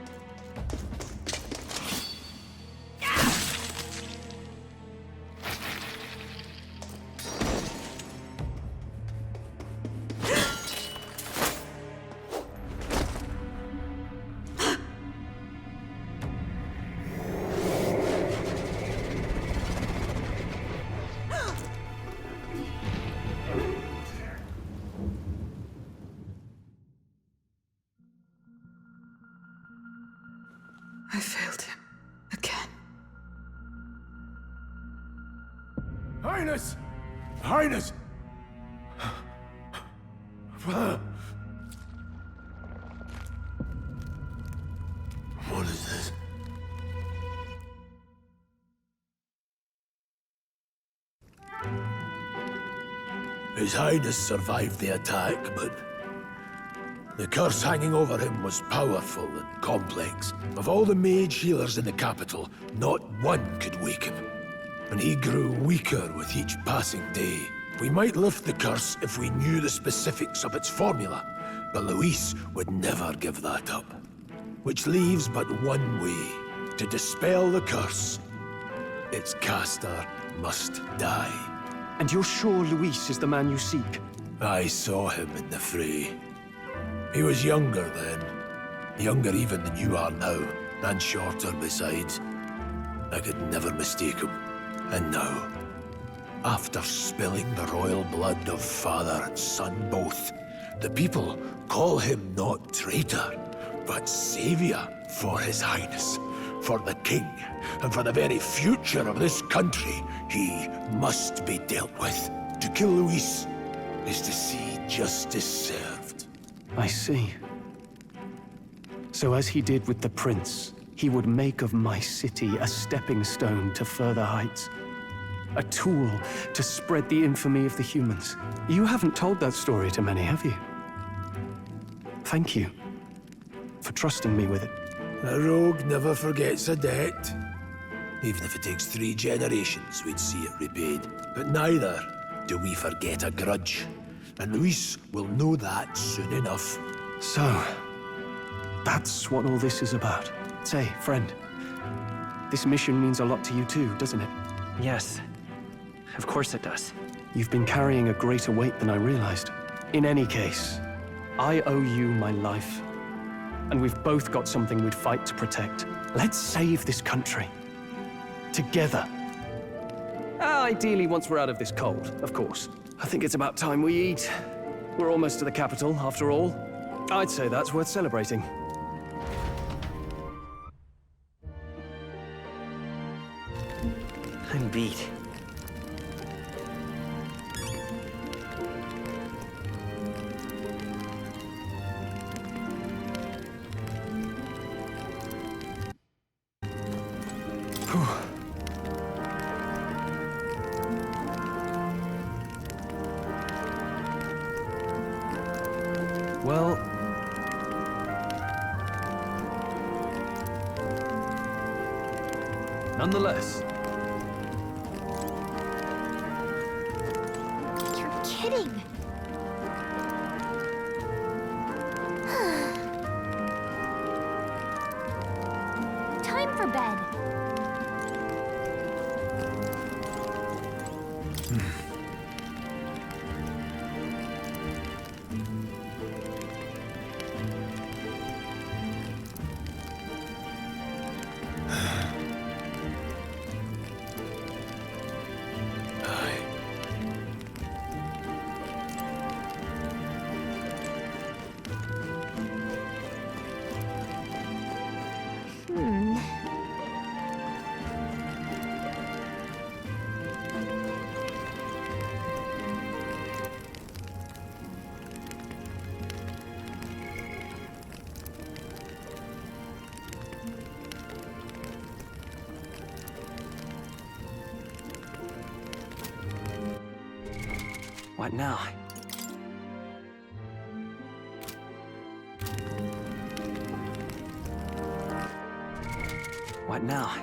Speaker 7: I failed him. Again.
Speaker 5: Highness! Highness!
Speaker 9: What is this? His Highness survived the attack, but the curse hanging over him was powerful and complex. Of all the mage healers in the capital, not one could wake him. And he grew weaker with each passing day. We might lift the curse if we knew the specifics of its formula, but Luis would never give that up. Which leaves but one way to dispel the curse. Its caster must die.
Speaker 12: And you're sure Luis is the man you seek?
Speaker 9: I saw him in the fray. He was younger then. Younger even than you are now, and shorter besides. I could never mistake him. And now, after spilling the royal blood of father and son both, the people call him not traitor, but savior for His Highness. For the king, and for the very future of this country, he must be dealt with. To kill Luis is to see justice served.
Speaker 12: I see. So as he did with the prince, he would make of my city a stepping stone to further heights. A tool to spread the infamy of the humans. You haven't told that story to many, have you? Thank you for trusting me with it.
Speaker 9: A rogue never forgets a debt. Even if it takes 3 generations, we'd see it repaid. But neither do we forget a grudge. And Luis will know that soon enough.
Speaker 12: So, that's what all this is about. Say, friend, this mission means a lot to you too, doesn't it?
Speaker 8: Yes, of course it does.
Speaker 12: You've been carrying a greater weight than I realized. In any case, I owe you my life. And we've both got something we'd fight to protect. Let's save this country. Together. Ideally, once we're out of this cold, of course. I think it's about time we eat. We're almost to the capital, after all. I'd say that's worth celebrating.
Speaker 8: I'm beat.
Speaker 12: Well... nonetheless...
Speaker 2: You're kidding! Time for bed.
Speaker 8: What now? What now?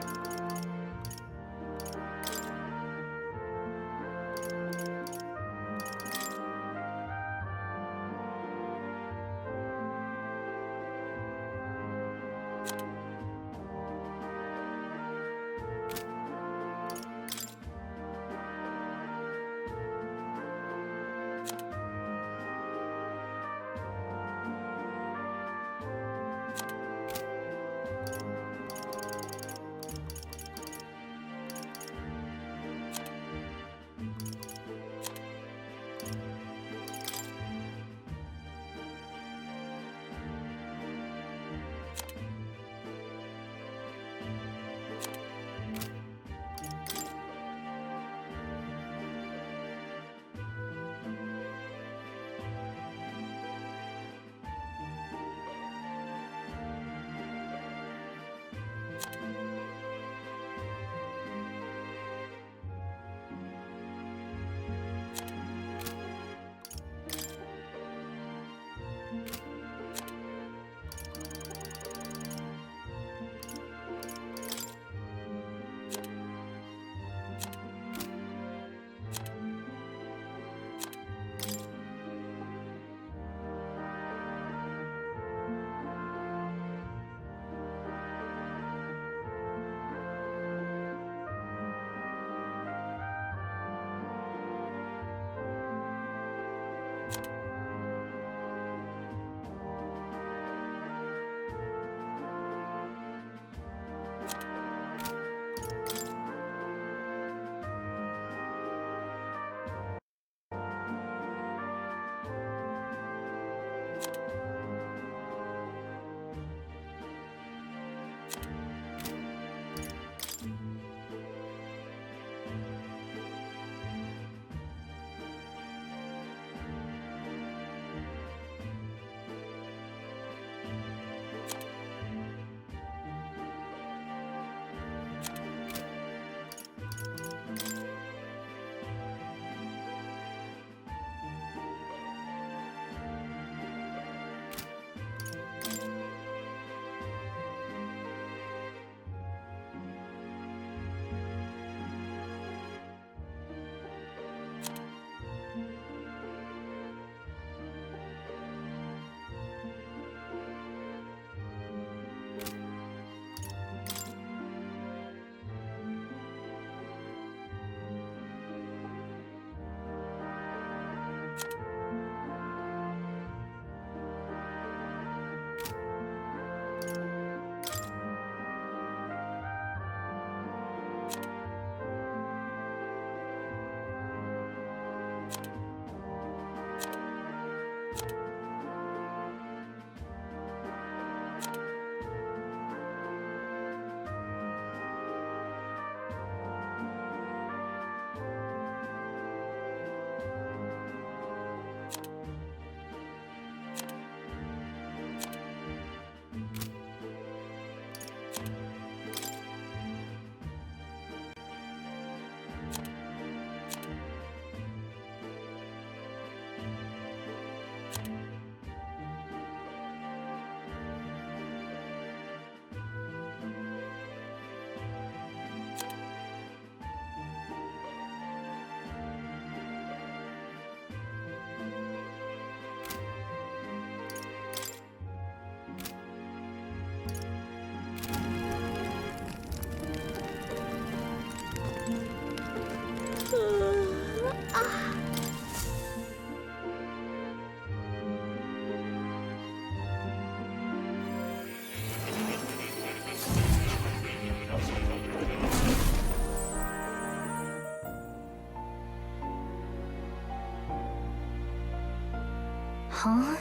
Speaker 2: Huh?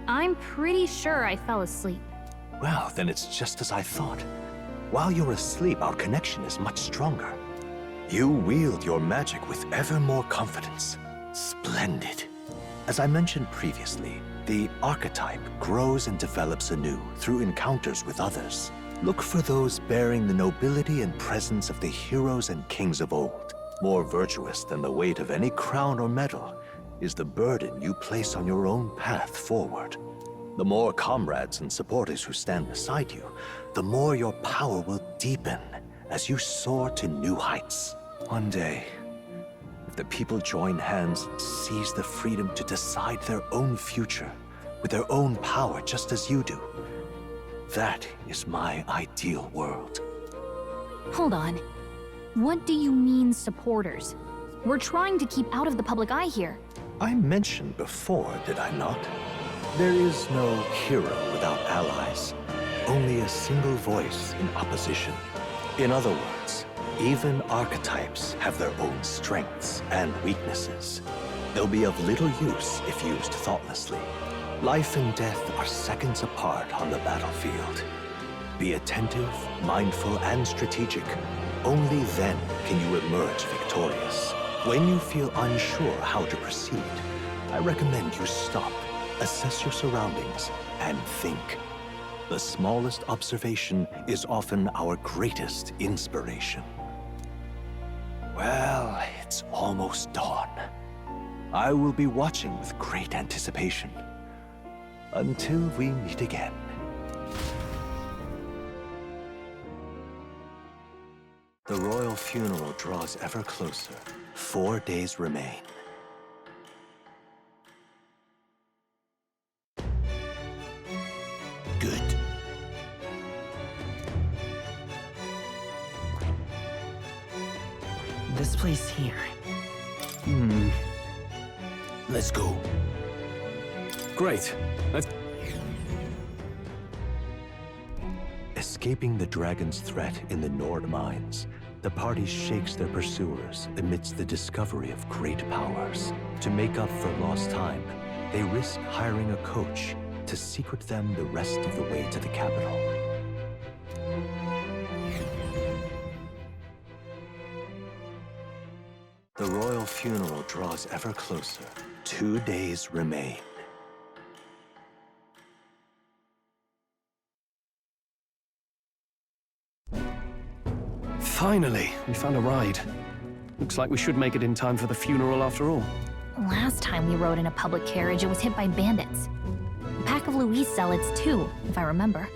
Speaker 2: I'm pretty sure I fell asleep.
Speaker 1: Well, then it's just as I thought. While you're asleep, our connection is much stronger. You wield your magic with ever more confidence. Splendid. As I mentioned previously, the Archetype grows and develops anew through encounters with others. Look for those bearing the nobility and presence of the heroes and kings of old. More virtuous than the weight of any crown or medal is the burden you place on your own path forward. The more comrades and supporters who stand beside you, the more your power will deepen as you soar to new heights. One day, if the people join hands and seize the freedom to decide their own future with their own power just as you do, that is my ideal world.
Speaker 2: Hold on. What do you mean, supporters? We're trying to keep out of the public eye here.
Speaker 1: I mentioned before, did I not? There is no hero without allies, only a single voice in opposition. In other words, even archetypes have their own strengths and weaknesses. They'll be of little use if used thoughtlessly. Life and death are seconds apart on the battlefield. Be attentive, mindful, and strategic. Only then can you emerge victorious. When you feel unsure how to proceed, I recommend you stop, assess your surroundings, and think. The smallest observation is often our greatest inspiration. Well, it's almost dawn. I will be watching with great anticipation. Until we meet again. The royal funeral draws ever closer. 4 days remain.
Speaker 5: Good.
Speaker 8: This place here.
Speaker 5: Let's go.
Speaker 12: Great.
Speaker 1: Escaping the dragon's threat in the Nord mines, the party shakes their pursuers amidst the discovery of great powers. To make up for lost time, they risk hiring a coach to secret them the rest of the way to the capital. The royal funeral draws ever closer. 2 days remain.
Speaker 12: Finally, we found a ride. Looks like we should make it in time for the funeral after all.
Speaker 2: Last time we rode in a public carriage, it was hit by bandits. A pack of Louis zealots, too, if I remember.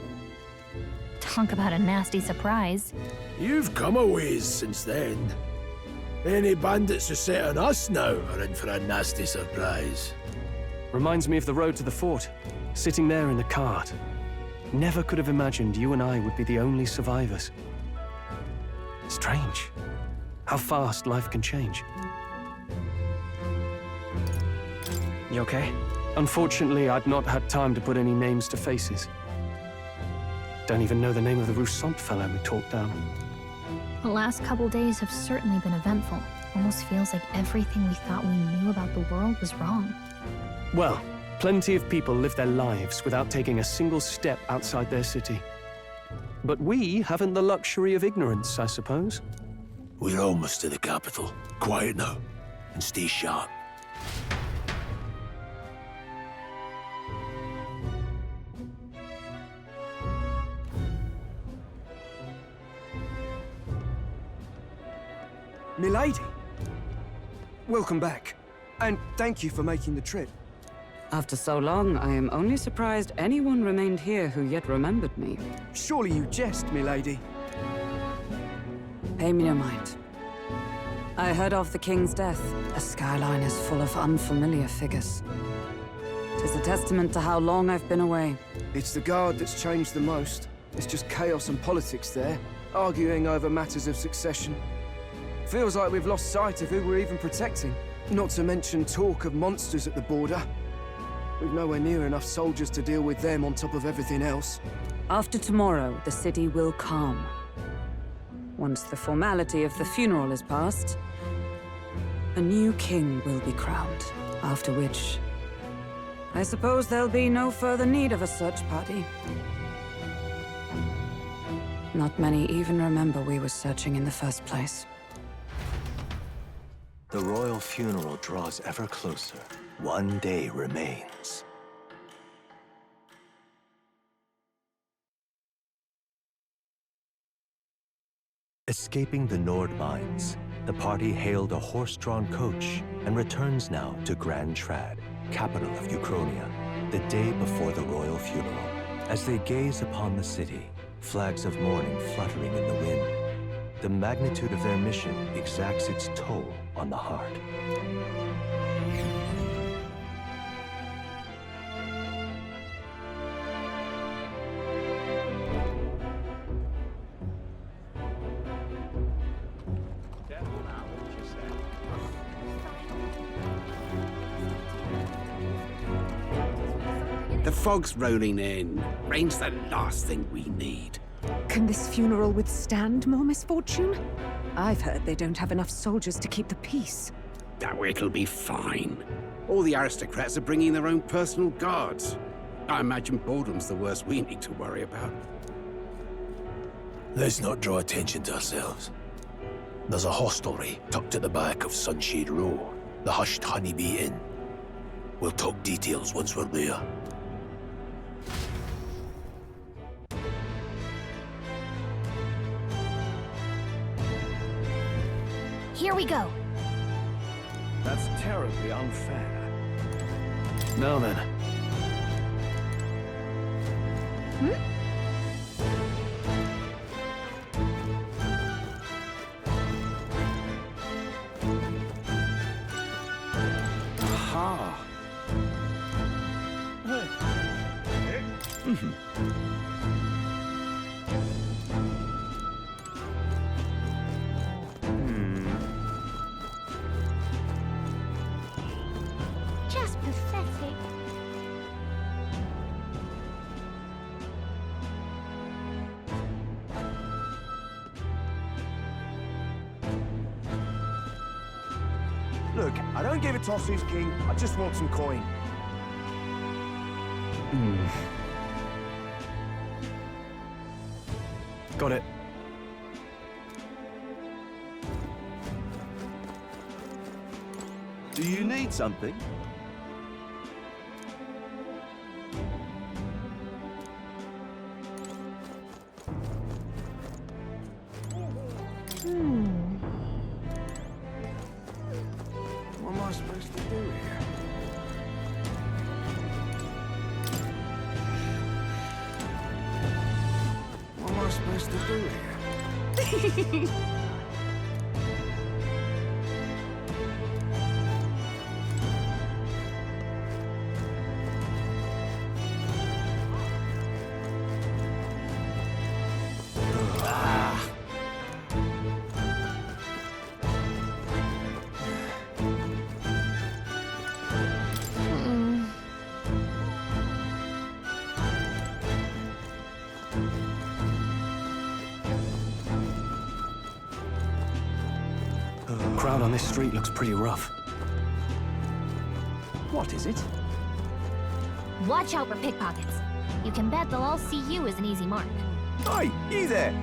Speaker 2: Talk about a nasty surprise.
Speaker 9: You've come a ways since then. Any bandits who set on us now are in for a nasty surprise.
Speaker 12: Reminds me of the road to the fort, sitting there in the cart. Never could have imagined you and I would be the only survivors. Strange. How fast life can change. You okay? Unfortunately, I'd not had time to put any names to faces. Don't even know the name of the Roussant fellow we talked down.
Speaker 2: The last couple days have certainly been eventful. Almost feels like everything we thought we knew about the world was wrong.
Speaker 12: Well, plenty of people live their lives without taking a single step outside their city. But we haven't the luxury of ignorance, I suppose.
Speaker 9: We're almost to the capital. Quiet now, and stay sharp.
Speaker 10: Milady! Welcome back, and thank you for making the trip.
Speaker 22: After so long, I am only surprised anyone remained here who yet remembered me.
Speaker 10: Surely you jest, milady.
Speaker 22: Pay me no mind. I heard of the king's death. The skyline is full of unfamiliar figures. 'Tis a testament to how long I've been away.
Speaker 10: It's the guard that's changed the most. It's just chaos and politics there, arguing over matters of succession. Feels like we've lost sight of who we're even protecting. Not to mention talk of monsters at the border. We've nowhere near enough soldiers to deal with them on top of everything else.
Speaker 22: After tomorrow, the city will calm. Once the formality of the funeral is past, a new king will be crowned. After which, I suppose there'll be no further need of a search party. Not many even remember we were searching in the first place.
Speaker 1: The royal funeral draws ever closer. One day remains. Escaping the Nord mines, the party hailed a horse-drawn coach and returns now to Grand Trad, capital of Uchronia, the day before the royal funeral. As they gaze upon the city, flags of mourning fluttering in the wind, the magnitude of their mission exacts its toll on the heart.
Speaker 11: The fog's rolling in. Rain's the last thing we need.
Speaker 14: Can this funeral withstand more misfortune? I've heard they don't have enough soldiers to keep the peace.
Speaker 11: Oh, it'll be fine. All the aristocrats are bringing their own personal guards. I imagine boredom's the worst we need to worry about.
Speaker 9: Let's not draw attention to ourselves. There's a hostelry tucked at the back of Sunshade Row, the Hushed Honeybee Inn. We'll talk details once we're there.
Speaker 2: Here we go.
Speaker 21: That's terribly unfair.
Speaker 9: Now then.
Speaker 12: Aha!
Speaker 2: Just pathetic.
Speaker 19: Look, I don't give a toss who's king. I just want some coin.
Speaker 12: Got it.
Speaker 19: Do you need something? What am I supposed to do here? What am I supposed to do here?
Speaker 12: Crowd on this street looks pretty rough.
Speaker 21: What is it?
Speaker 2: Watch out for pickpockets. You can bet they'll all see you as an easy mark.
Speaker 19: Oi, you there!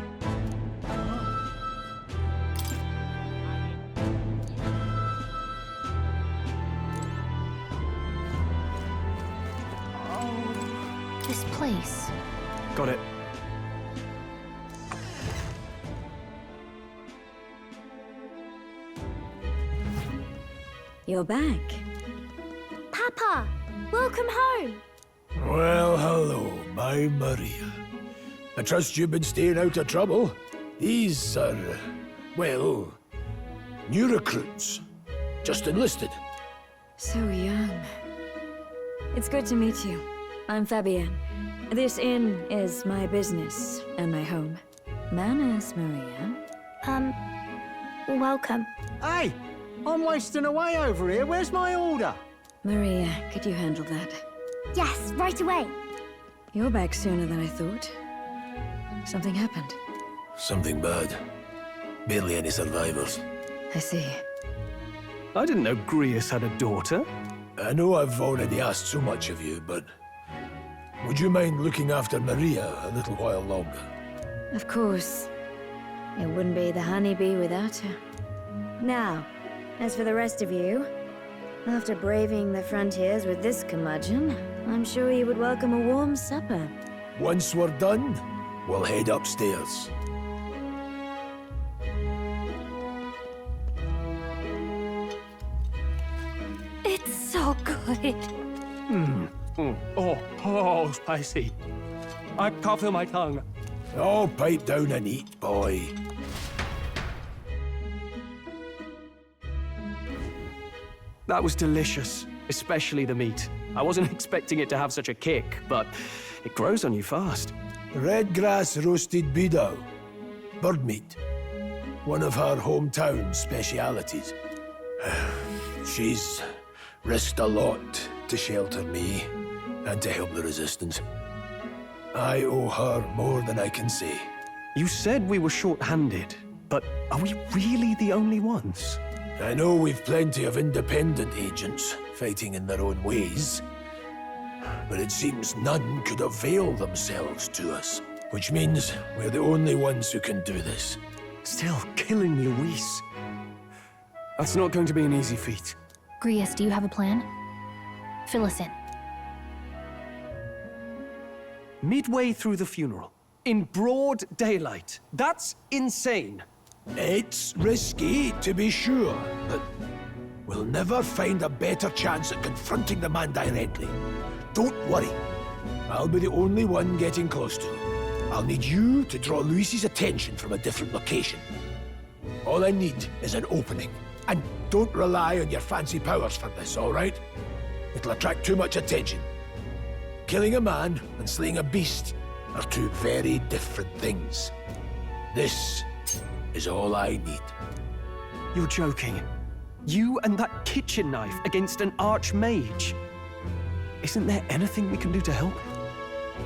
Speaker 2: This place.
Speaker 12: Got it.
Speaker 13: You're back.
Speaker 2: Papa! Welcome home!
Speaker 9: Well, hello, my Maria. I trust you've been staying out of trouble. These are, well, new recruits. Just enlisted.
Speaker 13: So young. It's good to meet you. I'm Fabienne. This inn is my business and my home. Manners, Maria.
Speaker 21: Welcome. Hey! I'm wasting away over here. Where's my order?
Speaker 13: Maria, could you handle that?
Speaker 2: Yes, right away.
Speaker 13: You're back sooner than I thought. Something happened.
Speaker 9: Something bad. Barely any survivors.
Speaker 13: I see.
Speaker 12: I didn't know Grius had a daughter.
Speaker 9: I know I've already asked so much of you, but would you mind looking after Maria a little while longer?
Speaker 13: Of course. It wouldn't be the honeybee without her. Now, as for the rest of you, after braving the frontiers with this curmudgeon, I'm sure you would welcome a warm supper.
Speaker 9: Once we're done, we'll head upstairs.
Speaker 2: It's so good.
Speaker 12: Oh, spicy. I can't feel my tongue.
Speaker 9: Oh, pipe down and eat, boy.
Speaker 12: That was delicious, especially the meat. I wasn't expecting it to have such a kick, but it grows on you fast.
Speaker 9: Red grass roasted beedou. Bird meat. One of her hometown specialities. She's risked a lot to shelter me and to help the resistance. I owe her more than I can say.
Speaker 12: You said we were short-handed, but are we really the only ones?
Speaker 9: I know we've plenty of independent agents fighting in their own ways, but it seems none could avail themselves to us, which means we're the only ones who can do this.
Speaker 12: Still, killing Luis. That's not going to be an easy feat.
Speaker 2: Grius, do you have a plan? Fill us in.
Speaker 12: Midway through the funeral, in broad daylight. That's insane.
Speaker 9: It's risky, to be sure, but we'll never find a better chance at confronting the man directly. Don't worry. I'll be the only one getting close to him. I'll need you to draw Luis's attention from a different location. All I need is an opening. And don't rely on your fancy powers for this, all right? It'll attract too much attention. Killing a man and slaying a beast are two very different things. This is all I need.
Speaker 12: You're joking. You and that kitchen knife against an archmage. Isn't there anything we can do to help?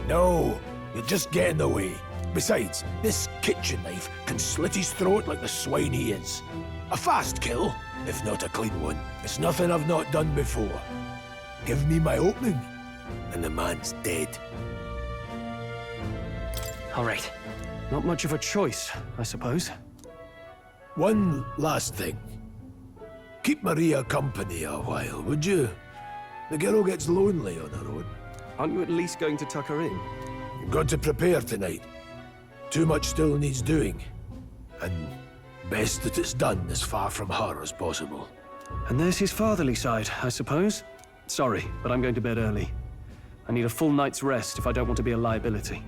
Speaker 9: No, you'll just get in the way. Besides, this kitchen knife can slit his throat like the swine he is. A fast kill, if not a clean one. It's nothing I've not done before. Give me my opening, and the man's dead.
Speaker 12: All right. Not much of a choice, I suppose.
Speaker 9: One last thing. Keep Maria company a while, would you? The girl gets lonely on her own.
Speaker 12: Aren't you at least going to tuck her in?
Speaker 9: You've got to prepare tonight. Too much still needs doing. And best that it's done as far from her as possible.
Speaker 12: And there's his fatherly side, I suppose. Sorry, but I'm going to bed early. I need a full night's rest if I don't want to be a liability.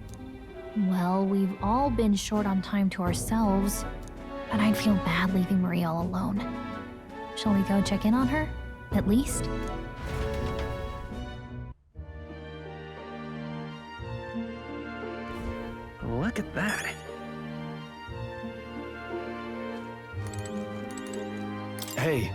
Speaker 2: Well, we've all been short on time to ourselves, but I'd feel bad leaving Maria all alone. Shall we go check in on her, at least?
Speaker 8: Look at that.
Speaker 12: Hey.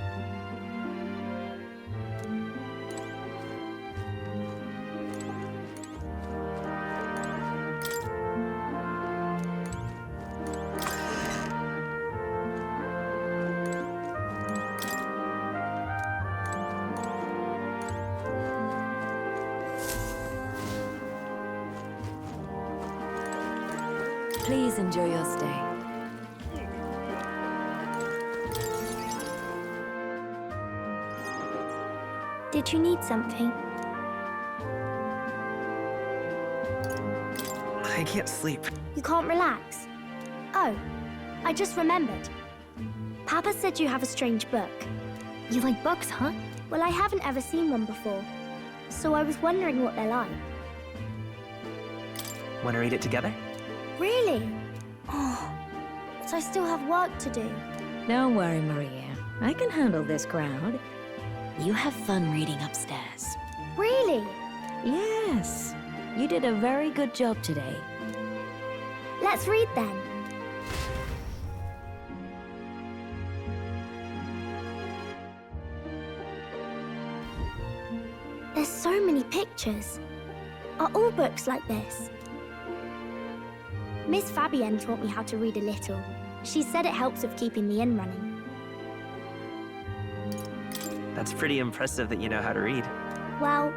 Speaker 13: Please enjoy your stay.
Speaker 6: Did you need something?
Speaker 8: I can't sleep.
Speaker 6: You can't relax? Oh, I just remembered. Papa said you have a strange book.
Speaker 2: You like books, huh?
Speaker 6: Well, I haven't ever seen one before, so I was wondering what they're like.
Speaker 8: Want to read it together?
Speaker 6: Really? Oh, but I still have work to do.
Speaker 13: Don't worry, Maria. I can handle this crowd. You have fun reading upstairs.
Speaker 6: Really?
Speaker 13: Yes. You did a very good job today.
Speaker 6: Let's read then. There's so many pictures. Are all books like this? Miss Fabienne taught me how to read a little. She said it helps with keeping the inn running.
Speaker 8: That's pretty impressive that you know how to read.
Speaker 6: Well,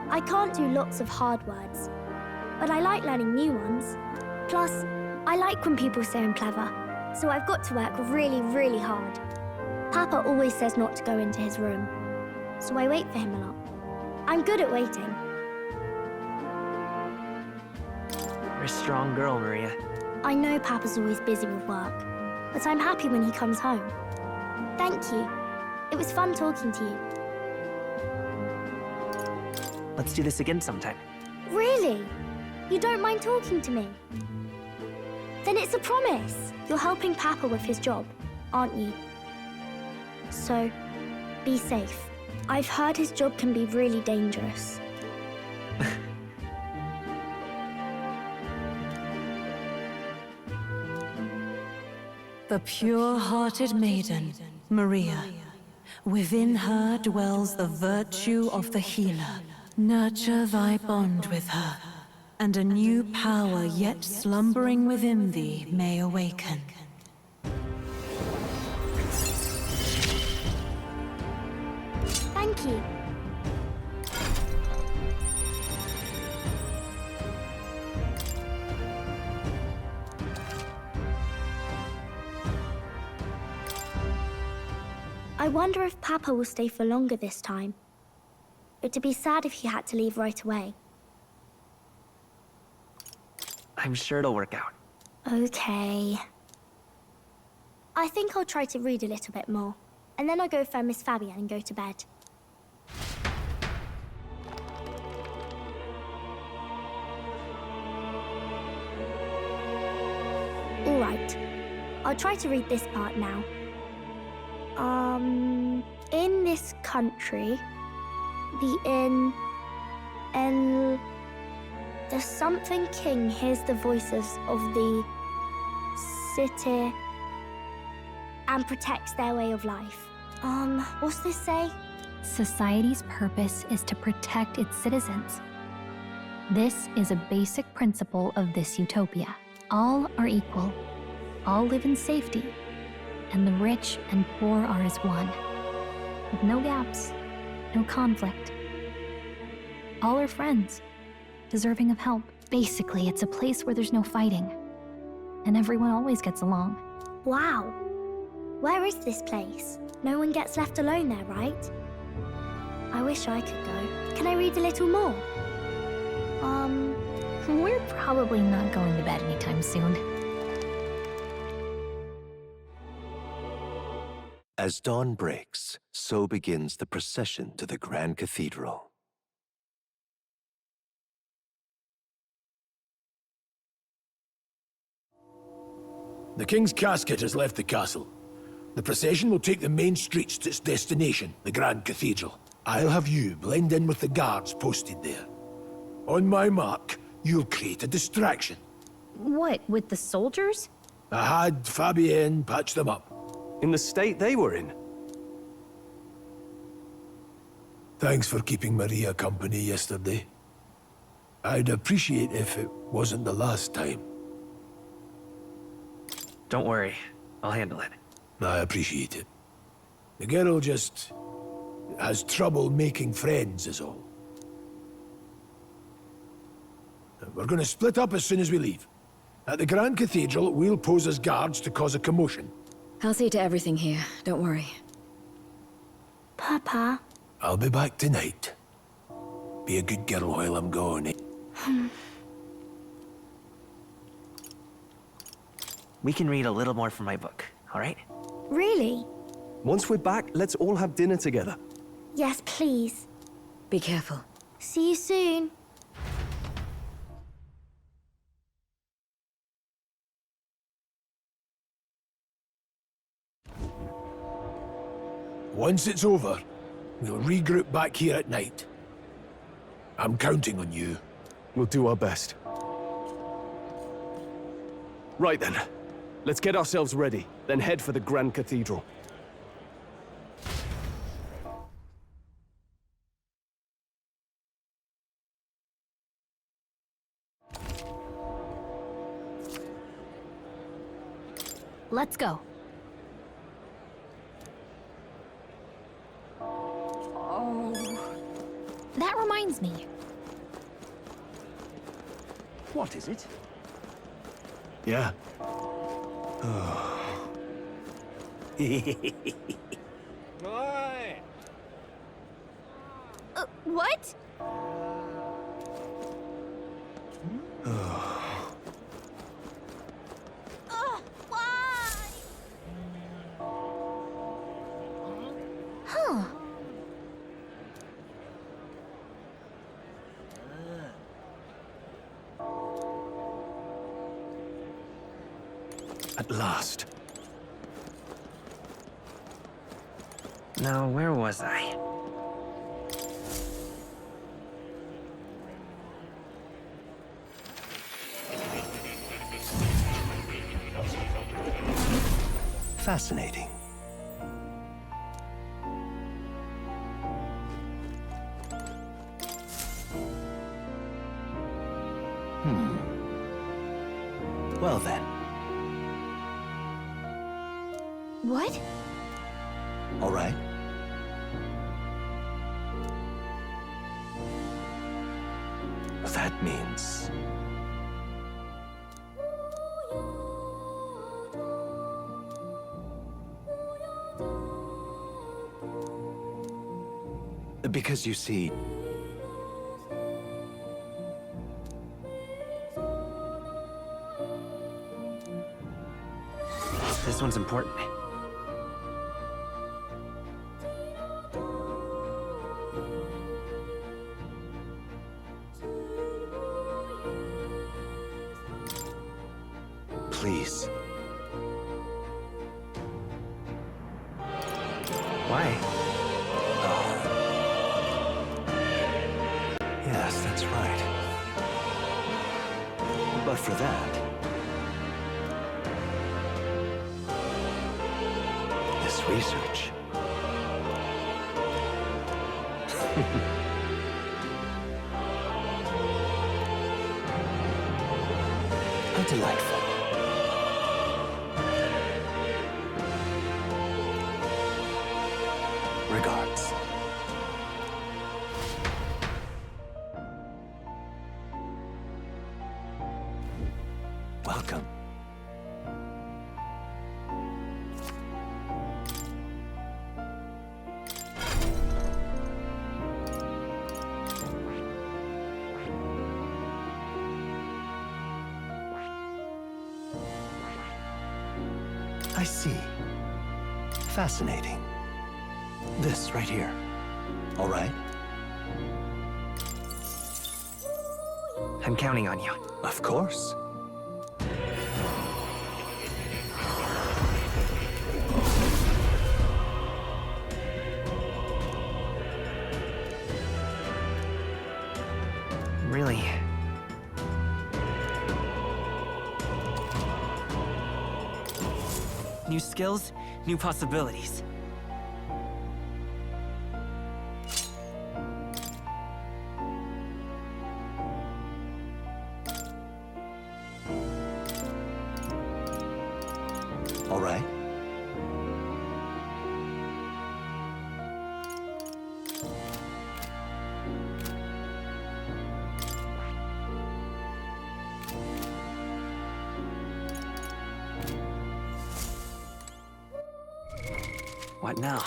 Speaker 6: I can't do lots of hard words, but I like learning new ones. Plus, I like when people say I'm clever, so I've got to work really, really hard. Papa always says not to go into his room, so I wait for him a lot. I'm good at waiting.
Speaker 8: You're a strong girl, Maria.
Speaker 6: I know Papa's always busy with work, but I'm happy when he comes home. Thank you. It was fun talking to you.
Speaker 8: Let's do this again sometime.
Speaker 6: Really? You don't mind talking to me? Then it's a promise. You're helping Papa with his job, aren't you? So, be safe. I've heard his job can be really dangerous.
Speaker 7: The pure-hearted maiden, Maria. Within her dwells the virtue of the healer. Nurture thy bond with her, and a new power yet slumbering within thee may awaken.
Speaker 6: Thank you. I wonder if Papa will stay for longer this time. It'd be sad if he had to leave right away.
Speaker 8: I'm sure it'll work out.
Speaker 6: Okay. I think I'll try to read a little bit more, and then I'll go find Miss Fabian and go to bed. All right. I'll try to read this part now. In this country, the something king hears the voices of the city and protects their way of life. What's this say?
Speaker 2: Society's purpose is to protect its citizens. This is a basic principle of this utopia. All are equal, all live in safety, and the rich and poor are as one, with no gaps, no conflict. All are friends, deserving of help. Basically, it's a place where there's no fighting, and everyone always gets along.
Speaker 6: Wow. Where is this place? No one gets left alone there, right? I wish I could go. Can I read a little more?
Speaker 2: We're probably not going to bed anytime soon.
Speaker 1: As dawn breaks, so begins the procession to the Grand Cathedral.
Speaker 9: The King's casket has left the castle. The procession will take the main streets to its destination, the Grand Cathedral. I'll have you blend in with the guards posted there. On my mark, you'll create a distraction.
Speaker 2: What, with the soldiers?
Speaker 9: I had Fabienne patch them up.
Speaker 12: In the state they were in?
Speaker 9: Thanks for keeping Maria company yesterday. I'd appreciate if it wasn't the last time.
Speaker 8: Don't worry, I'll handle it.
Speaker 9: I appreciate it. The girl just has trouble making friends is all. We're gonna split up as soon as we leave. At the Grand Cathedral, we'll pose as guards to cause a commotion.
Speaker 7: I'll see to everything here, don't worry.
Speaker 6: Papa?
Speaker 9: I'll be back tonight. Be a good girl while I'm gone, eh?
Speaker 8: We can read a little more from my book, all right?
Speaker 6: Really?
Speaker 12: Once we're back, let's all have dinner together.
Speaker 6: Yes, please.
Speaker 7: Be careful.
Speaker 6: See you soon.
Speaker 9: Once it's over, we'll regroup back here at night. I'm counting on you.
Speaker 12: We'll do our best. Right then. Let's get ourselves ready, then head for the Grand Cathedral.
Speaker 2: Let's go. reminds me.
Speaker 1: What is it?
Speaker 9: Yeah.
Speaker 2: What? Huh.
Speaker 12: At last.
Speaker 8: Now, where was I?
Speaker 1: Fascinating. Well then.
Speaker 2: What?
Speaker 1: All right. That means... Because you see...
Speaker 8: This one's important.
Speaker 1: Please.
Speaker 8: Why?
Speaker 1: Yes, that's right. But for that... this research... How delightful. Regards. Welcome. I see. Fascinating. This right here. All right?
Speaker 8: I'm counting on you.
Speaker 1: Of course.
Speaker 8: Really? New skills, new possibilities.
Speaker 1: All right.
Speaker 8: What now?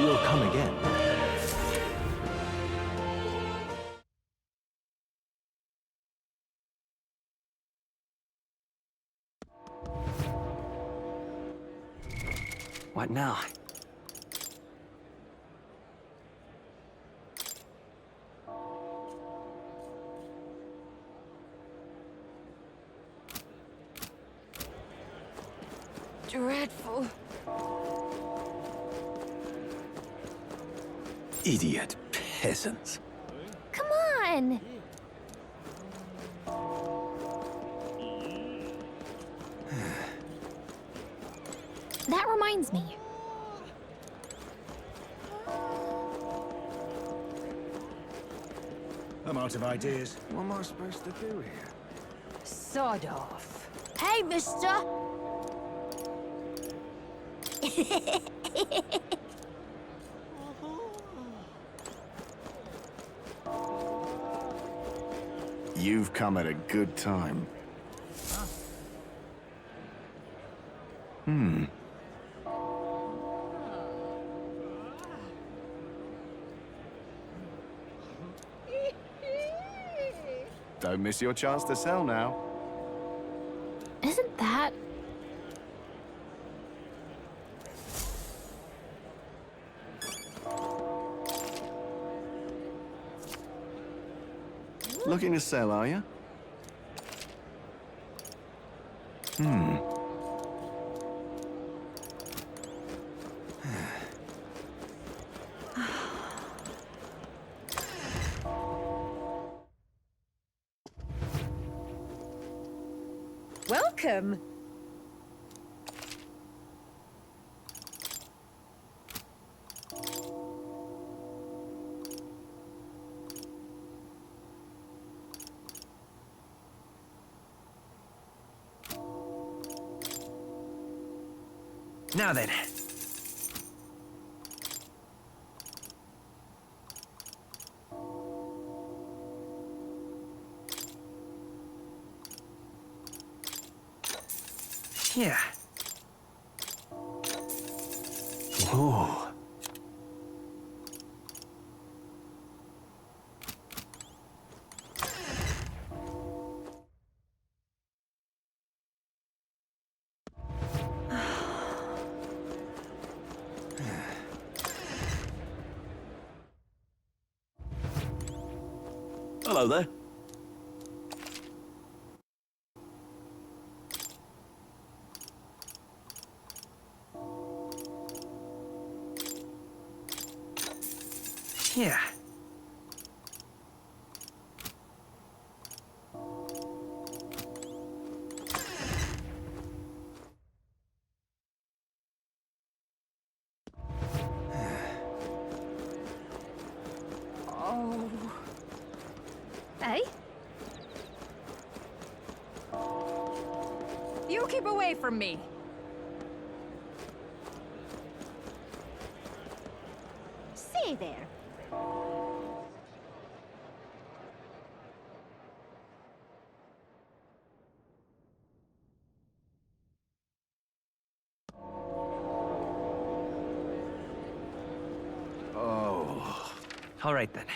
Speaker 1: You'll come again.
Speaker 8: What now?
Speaker 13: Dreadful.
Speaker 1: Idiot peasants.
Speaker 2: Come on! That reminds me.
Speaker 16: I'm out of ideas. What am I supposed to do here?
Speaker 13: Sod off.
Speaker 6: Hey, mister!
Speaker 16: You've come at a good time. Don't miss your chance to sell now.
Speaker 2: Isn't that...
Speaker 16: Looking to sell, are you?
Speaker 13: Welcome.
Speaker 8: Now then. Here.
Speaker 1: Oh.
Speaker 16: Hello there.
Speaker 8: Here.
Speaker 13: Oh. Hey? You keep away from me. Stay there.
Speaker 16: Oh.
Speaker 8: All right then.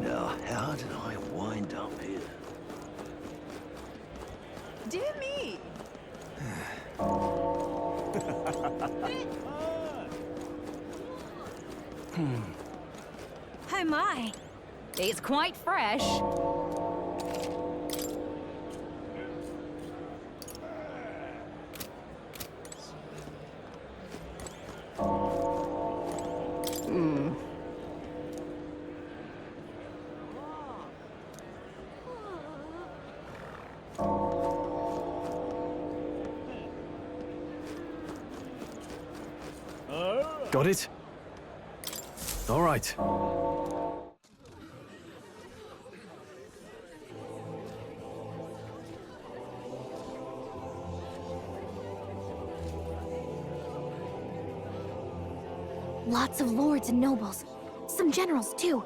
Speaker 1: Now, how did I wind up here?
Speaker 13: Dear me. Oh my. It's quite fresh.
Speaker 12: Got it? All right.
Speaker 2: Lots of lords and nobles. Some generals, too.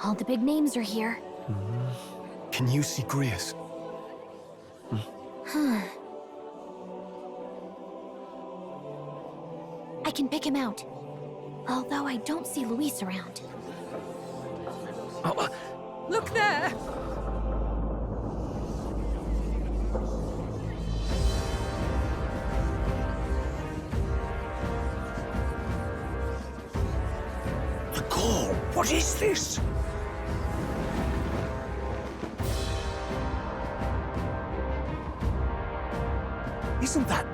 Speaker 2: All the big names are here.
Speaker 12: Can you see Grius?
Speaker 2: I can pick him out. Although I don't see Luis around.
Speaker 13: Look there!
Speaker 5: What is this?
Speaker 19: Isn't that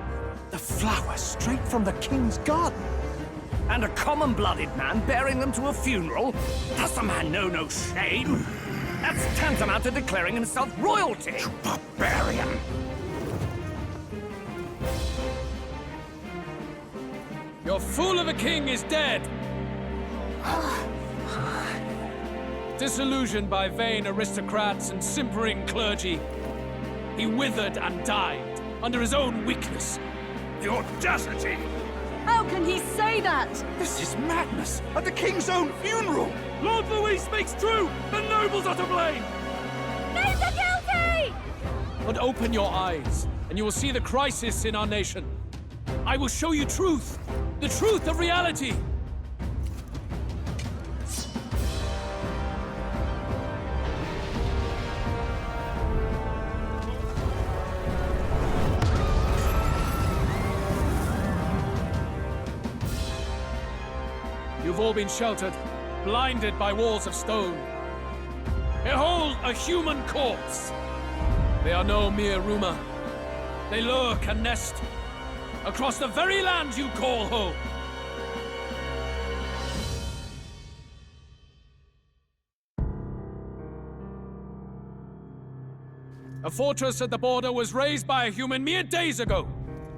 Speaker 19: the flower straight from the king's garden?
Speaker 5: And a common-blooded man bearing them to a funeral? Does the man know no shame? That's tantamount to declaring himself royalty. You barbarian!
Speaker 17: Your fool of a king is dead! Disillusioned by vain aristocrats and simpering clergy, he withered and died under his own weakness.
Speaker 5: The audacity!
Speaker 20: How can he say that?
Speaker 19: This is madness! At the king's own funeral!
Speaker 17: Lord Louis speaks true! The nobles are to blame!
Speaker 20: Names are guilty!
Speaker 17: But open your eyes, and you will see the crisis in our nation. I will show you truth, the truth of reality. You've all been sheltered, blinded by walls of stone. Behold a human corpse! They are no mere rumor. They lurk and nest across the very land you call home. A fortress at the border was raised by a human mere days ago.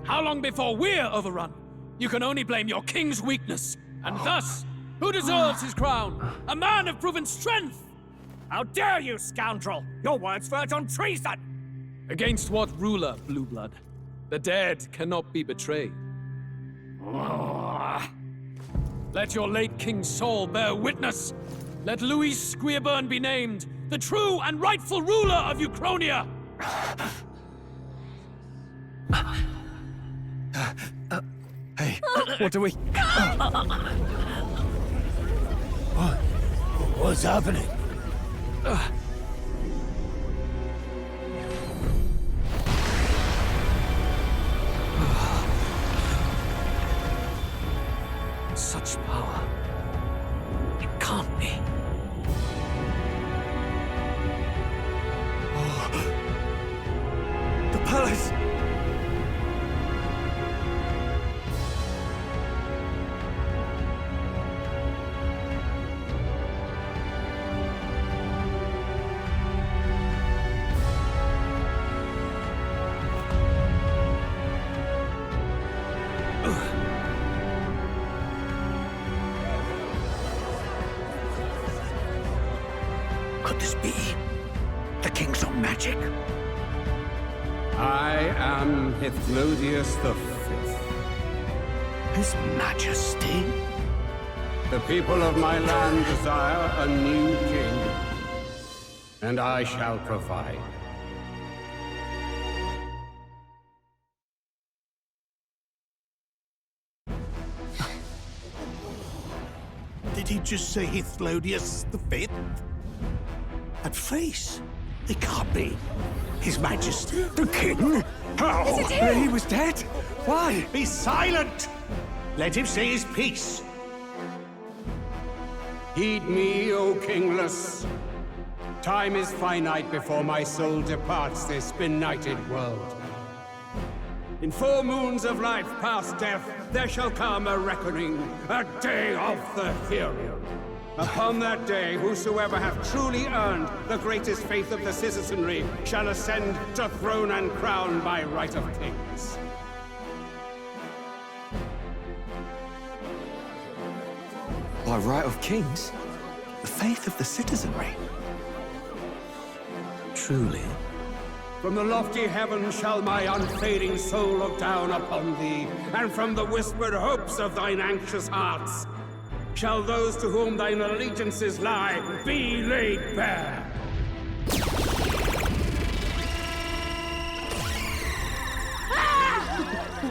Speaker 17: How long before we're overrun? You can only blame your king's weakness. And thus, who deserves his crown? A man of proven strength!
Speaker 5: How dare you, scoundrel! Your words verge on treason!
Speaker 17: Against what ruler, Blue Blood? The dead cannot be betrayed. Let your late king's soul bear witness. Let Louis Squeerburn be named the true and rightful ruler of Uchronia.
Speaker 19: Hey, what do we... What's happening?
Speaker 3: Such power. It can't be.
Speaker 19: The palace!
Speaker 5: Could this be the king's own magic?
Speaker 11: I am Hithlodius V.
Speaker 5: His Majesty?
Speaker 11: The people of my land desire a new king, and I shall provide.
Speaker 19: Did he just say Hithlodius V? That face? It can't be. His Majesty.
Speaker 5: The king? How?
Speaker 19: Is it him? He was dead? Why? Be silent! Let him say his piece.
Speaker 11: Heed me, O kingless. Time is finite before my soul departs this benighted world. In 4 moons of life past death, there shall come a reckoning, a day of the hero. Upon that day, whosoever have truly earned the greatest faith of the citizenry shall ascend to throne and crown by right of kings.
Speaker 1: By right of kings? The faith of the citizenry? Truly?
Speaker 11: From the lofty heavens shall my unfading soul look down upon thee, and from the whispered hopes of thine anxious hearts shall those to whom thine allegiances lie be laid bare.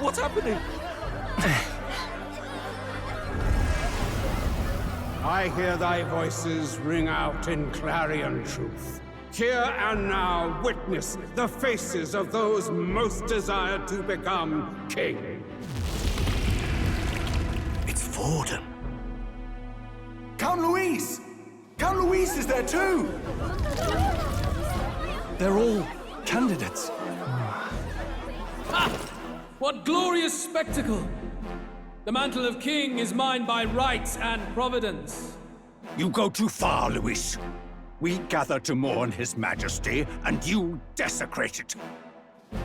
Speaker 19: What's happening?
Speaker 11: I hear thy voices ring out in clarion truth. Here and now witness the faces of those most desired to become king.
Speaker 19: It's Vorden. Count Louise!
Speaker 5: Count Luis is there too!
Speaker 12: They're all candidates.
Speaker 17: Ha! What glorious spectacle! The mantle of king is mine by right and providence.
Speaker 19: You go too far, Luis. We gather to mourn his majesty, and you desecrate it.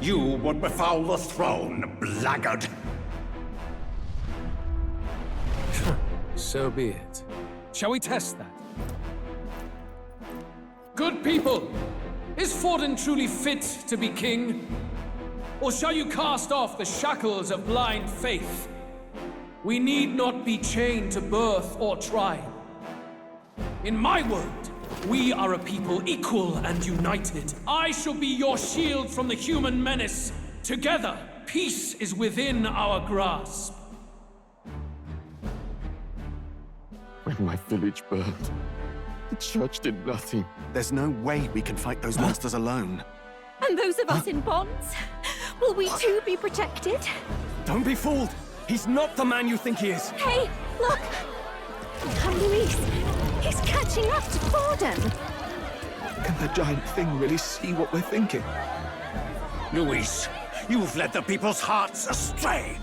Speaker 19: You would befoul the throne, blackguard.
Speaker 17: So be it. Shall we test that? Good people, is Forden truly fit to be king? Or shall you cast off the shackles of blind faith? We need not be chained to birth or tribe. In my world, we are a people equal and united. I shall be your shield from the human menace. Together, peace is within our grasp.
Speaker 4: When my village burned, the church did nothing.
Speaker 16: There's no way we can fight those monsters alone.
Speaker 15: And those of us in bonds? Will we too be protected?
Speaker 12: Don't be fooled! He's not the man you think he is!
Speaker 15: Hey, look! Come, Luis! He's catching up to Forden!
Speaker 19: Can the giant thing really see what we're thinking? Luis, you've led the people's hearts astray!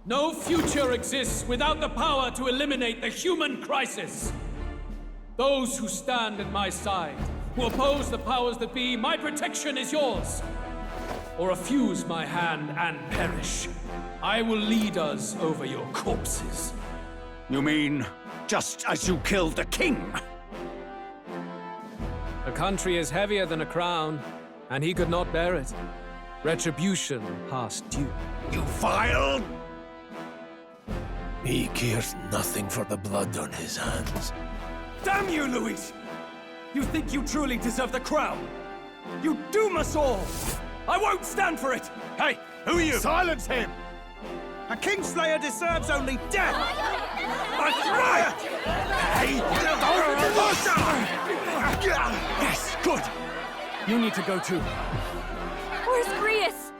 Speaker 17: No future exists without the power to eliminate the human crisis. Those who stand at my side, who oppose the powers that be, my protection is yours. Or refuse my hand and perish. I will lead us over your corpses.
Speaker 19: You mean, just as you killed the king?
Speaker 17: A country is heavier than a crown, and he could not bear it. Retribution past due.
Speaker 19: You vile!
Speaker 9: He cares nothing for the blood on his hands.
Speaker 12: Damn you, Luis! You think you truly deserve the crown? You doom us all! I won't stand for it!
Speaker 19: Hey, who are you?
Speaker 5: Silence him! A kingslayer deserves only death!
Speaker 19: That's right! Hey!
Speaker 12: Yes, good! You need to go too.
Speaker 15: Where's Grius?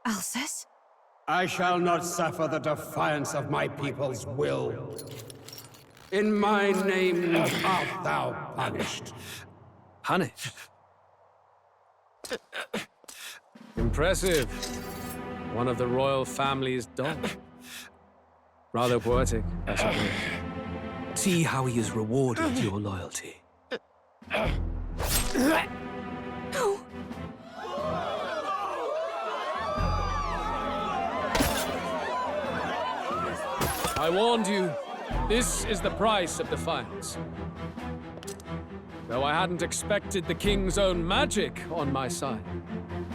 Speaker 11: Alcest? I shall not suffer the defiance of my people's will. In my name art thou punished.
Speaker 17: Punished? Impressive. One of the royal family's dog. Rather poetic, I suppose. See how he has rewarded your loyalty.
Speaker 15: No.
Speaker 17: I warned you. This is the price of defiance. Though I hadn't expected the king's own magic on my side.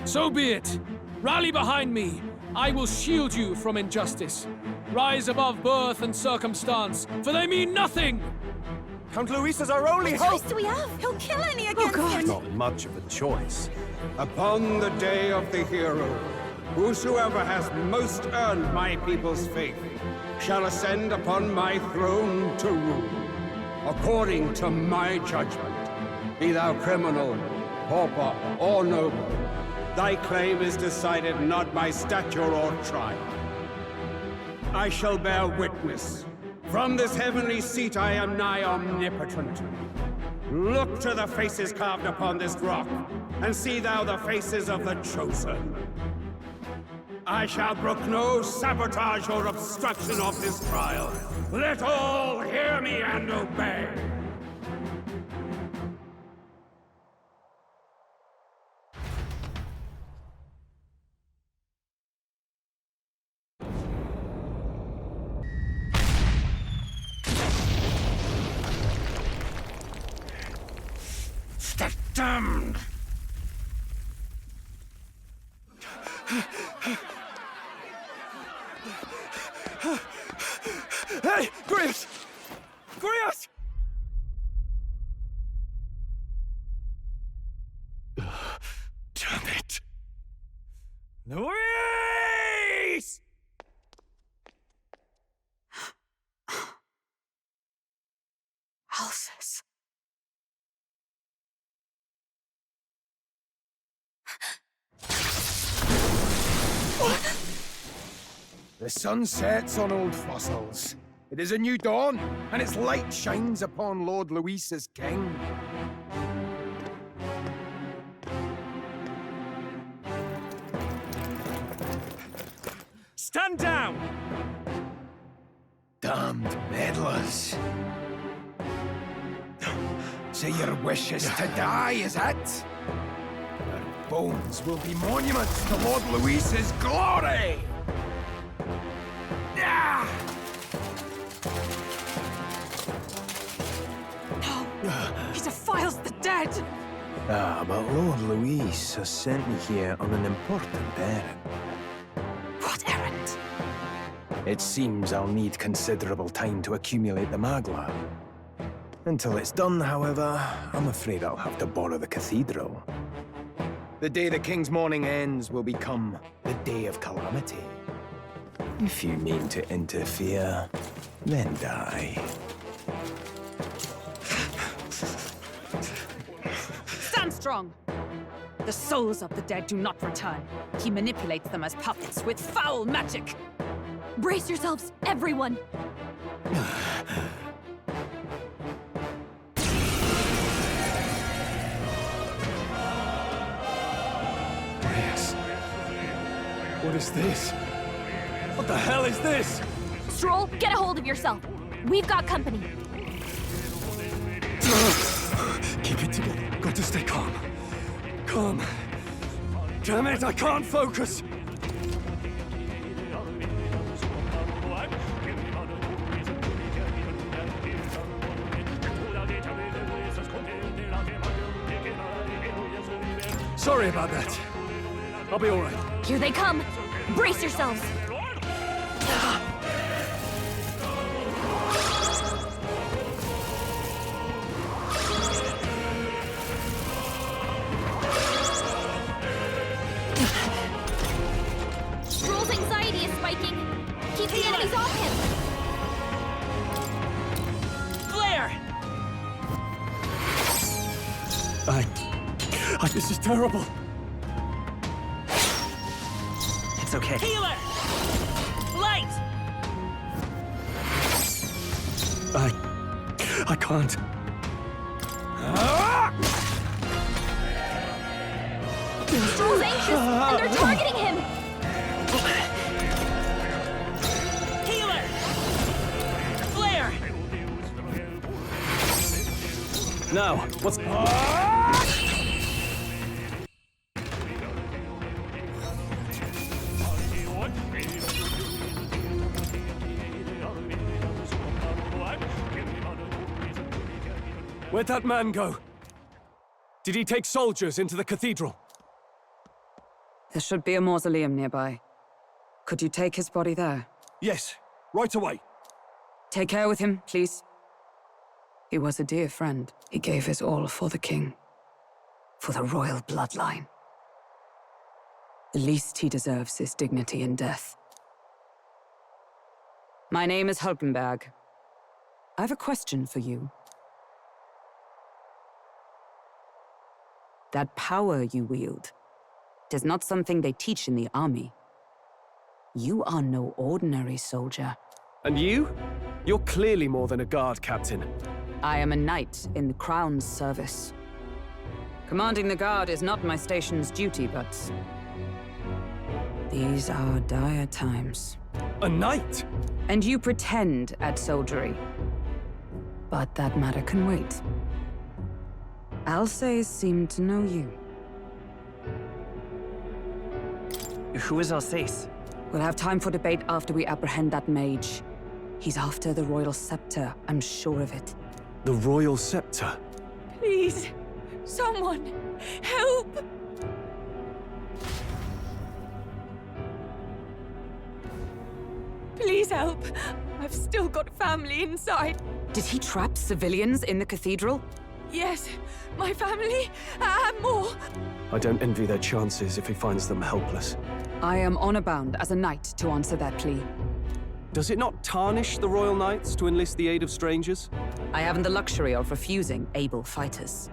Speaker 17: So be it. Rally behind me. I will shield you from injustice. Rise above birth and circumstance, for they mean nothing!
Speaker 5: Count Luis is our only
Speaker 15: What
Speaker 5: hope!
Speaker 15: choice do we have? He'll kill any against him!
Speaker 12: Not much of a choice.
Speaker 11: Upon the day of the hero, whosoever has most earned my people's faith shall ascend upon my throne to rule, according to my judgment. Be thou criminal, pauper, or noble, thy claim is decided not by stature or tribe. I shall bear witness. From this heavenly seat I am nigh omnipotent. Look to the faces carved upon this rock, and see thou the faces of the chosen. I shall brook no sabotage or obstruction of this trial. Let all hear me and obey.
Speaker 19: Damned!
Speaker 12: Hey! Grius! Grius!
Speaker 9: Damn it.
Speaker 20: Jesus.
Speaker 9: The sun sets on old fossils. It is a new dawn, and its light shines upon Lord Luis's king.
Speaker 12: Stand down!
Speaker 9: Damned meddlers. So your wish is to die, is it? Your bones will be monuments to Lord Luis's glory!
Speaker 20: No! He defiles the dead!
Speaker 10: Ah, but Lord Luis has sent me here on an important errand.
Speaker 20: What errand?
Speaker 10: It seems I'll need considerable time to accumulate the magla. Until it's done, however, I'm afraid I'll have to borrow the cathedral. The day the king's mourning ends will become the day of calamity. If you mean to interfere, then die.
Speaker 20: Stand strong! The souls of the dead do not return. He manipulates them as puppets with foul magic!
Speaker 2: Brace yourselves, everyone!
Speaker 12: Yes. What is this? What the hell is this?
Speaker 2: Stroll, get a hold of yourself. We've got company.
Speaker 12: Keep it together. Got to stay calm. Calm. Damn it, I can't focus! Sorry about that. I'll be all right.
Speaker 2: Here they come. Brace yourselves. Stroll's anxiety is spiking. Keep the enemies off him.
Speaker 20: Flare!
Speaker 12: This is terrible.
Speaker 8: It's okay.
Speaker 20: Healer! Light!
Speaker 12: I can't.
Speaker 2: Stroll's anxious, and they're targeting him.
Speaker 20: Healer! Flare!
Speaker 12: Now, what's... Where'd that man go? Did he take soldiers into the cathedral?
Speaker 22: There should be a mausoleum nearby. Could you take his body there?
Speaker 12: Yes, right away.
Speaker 22: Take care with him, please. He was a dear friend. He gave his all for the king. For the royal bloodline. The least he deserves is dignity in death. My name is Hulkenberg. I have a question for you. That power you wield, it is not something they teach in the army. You are no ordinary soldier.
Speaker 12: And you? You're clearly more than a guard captain.
Speaker 22: I am a knight in the Crown's service. Commanding the guard is not my station's duty, but... these are dire times.
Speaker 12: A knight?
Speaker 22: And you pretend at soldiery. But that matter can wait. Alsace seemed to know you.
Speaker 8: Who is Alsace?
Speaker 22: We'll have time for debate after we apprehend that mage. He's after the royal scepter, I'm sure of it.
Speaker 10: The royal scepter?
Speaker 20: Please, someone, help! Please help. I've still got family inside.
Speaker 22: Did he trap civilians in the cathedral?
Speaker 20: Yes, my family, and more.
Speaker 12: I don't envy their chances if he finds them helpless.
Speaker 22: I am honor-bound as a knight to answer that plea.
Speaker 12: Does it not tarnish the Royal Knights to enlist the aid of strangers?
Speaker 20: I haven't the luxury of refusing able fighters.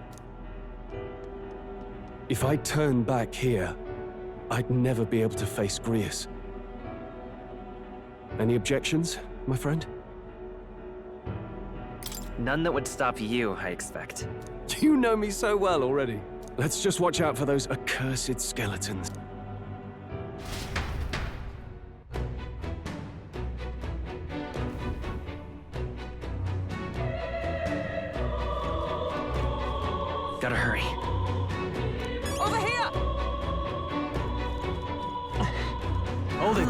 Speaker 12: If I turn back here, I'd never be able to face Grius. Any objections, my friend?
Speaker 8: None that would stop you, I expect.
Speaker 12: You know me so well already. Let's just watch out for those accursed skeletons.
Speaker 8: Gotta hurry.
Speaker 20: Over here!
Speaker 12: Hold it!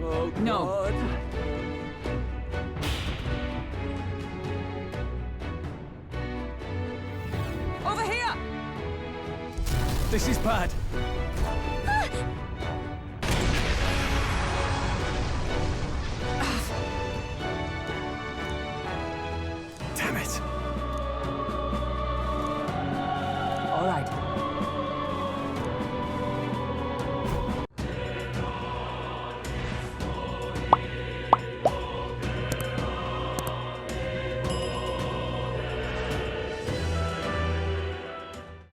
Speaker 12: Oh,
Speaker 20: no.
Speaker 12: God.
Speaker 20: Over here!
Speaker 12: This is bad.
Speaker 8: Damn it.
Speaker 20: All right.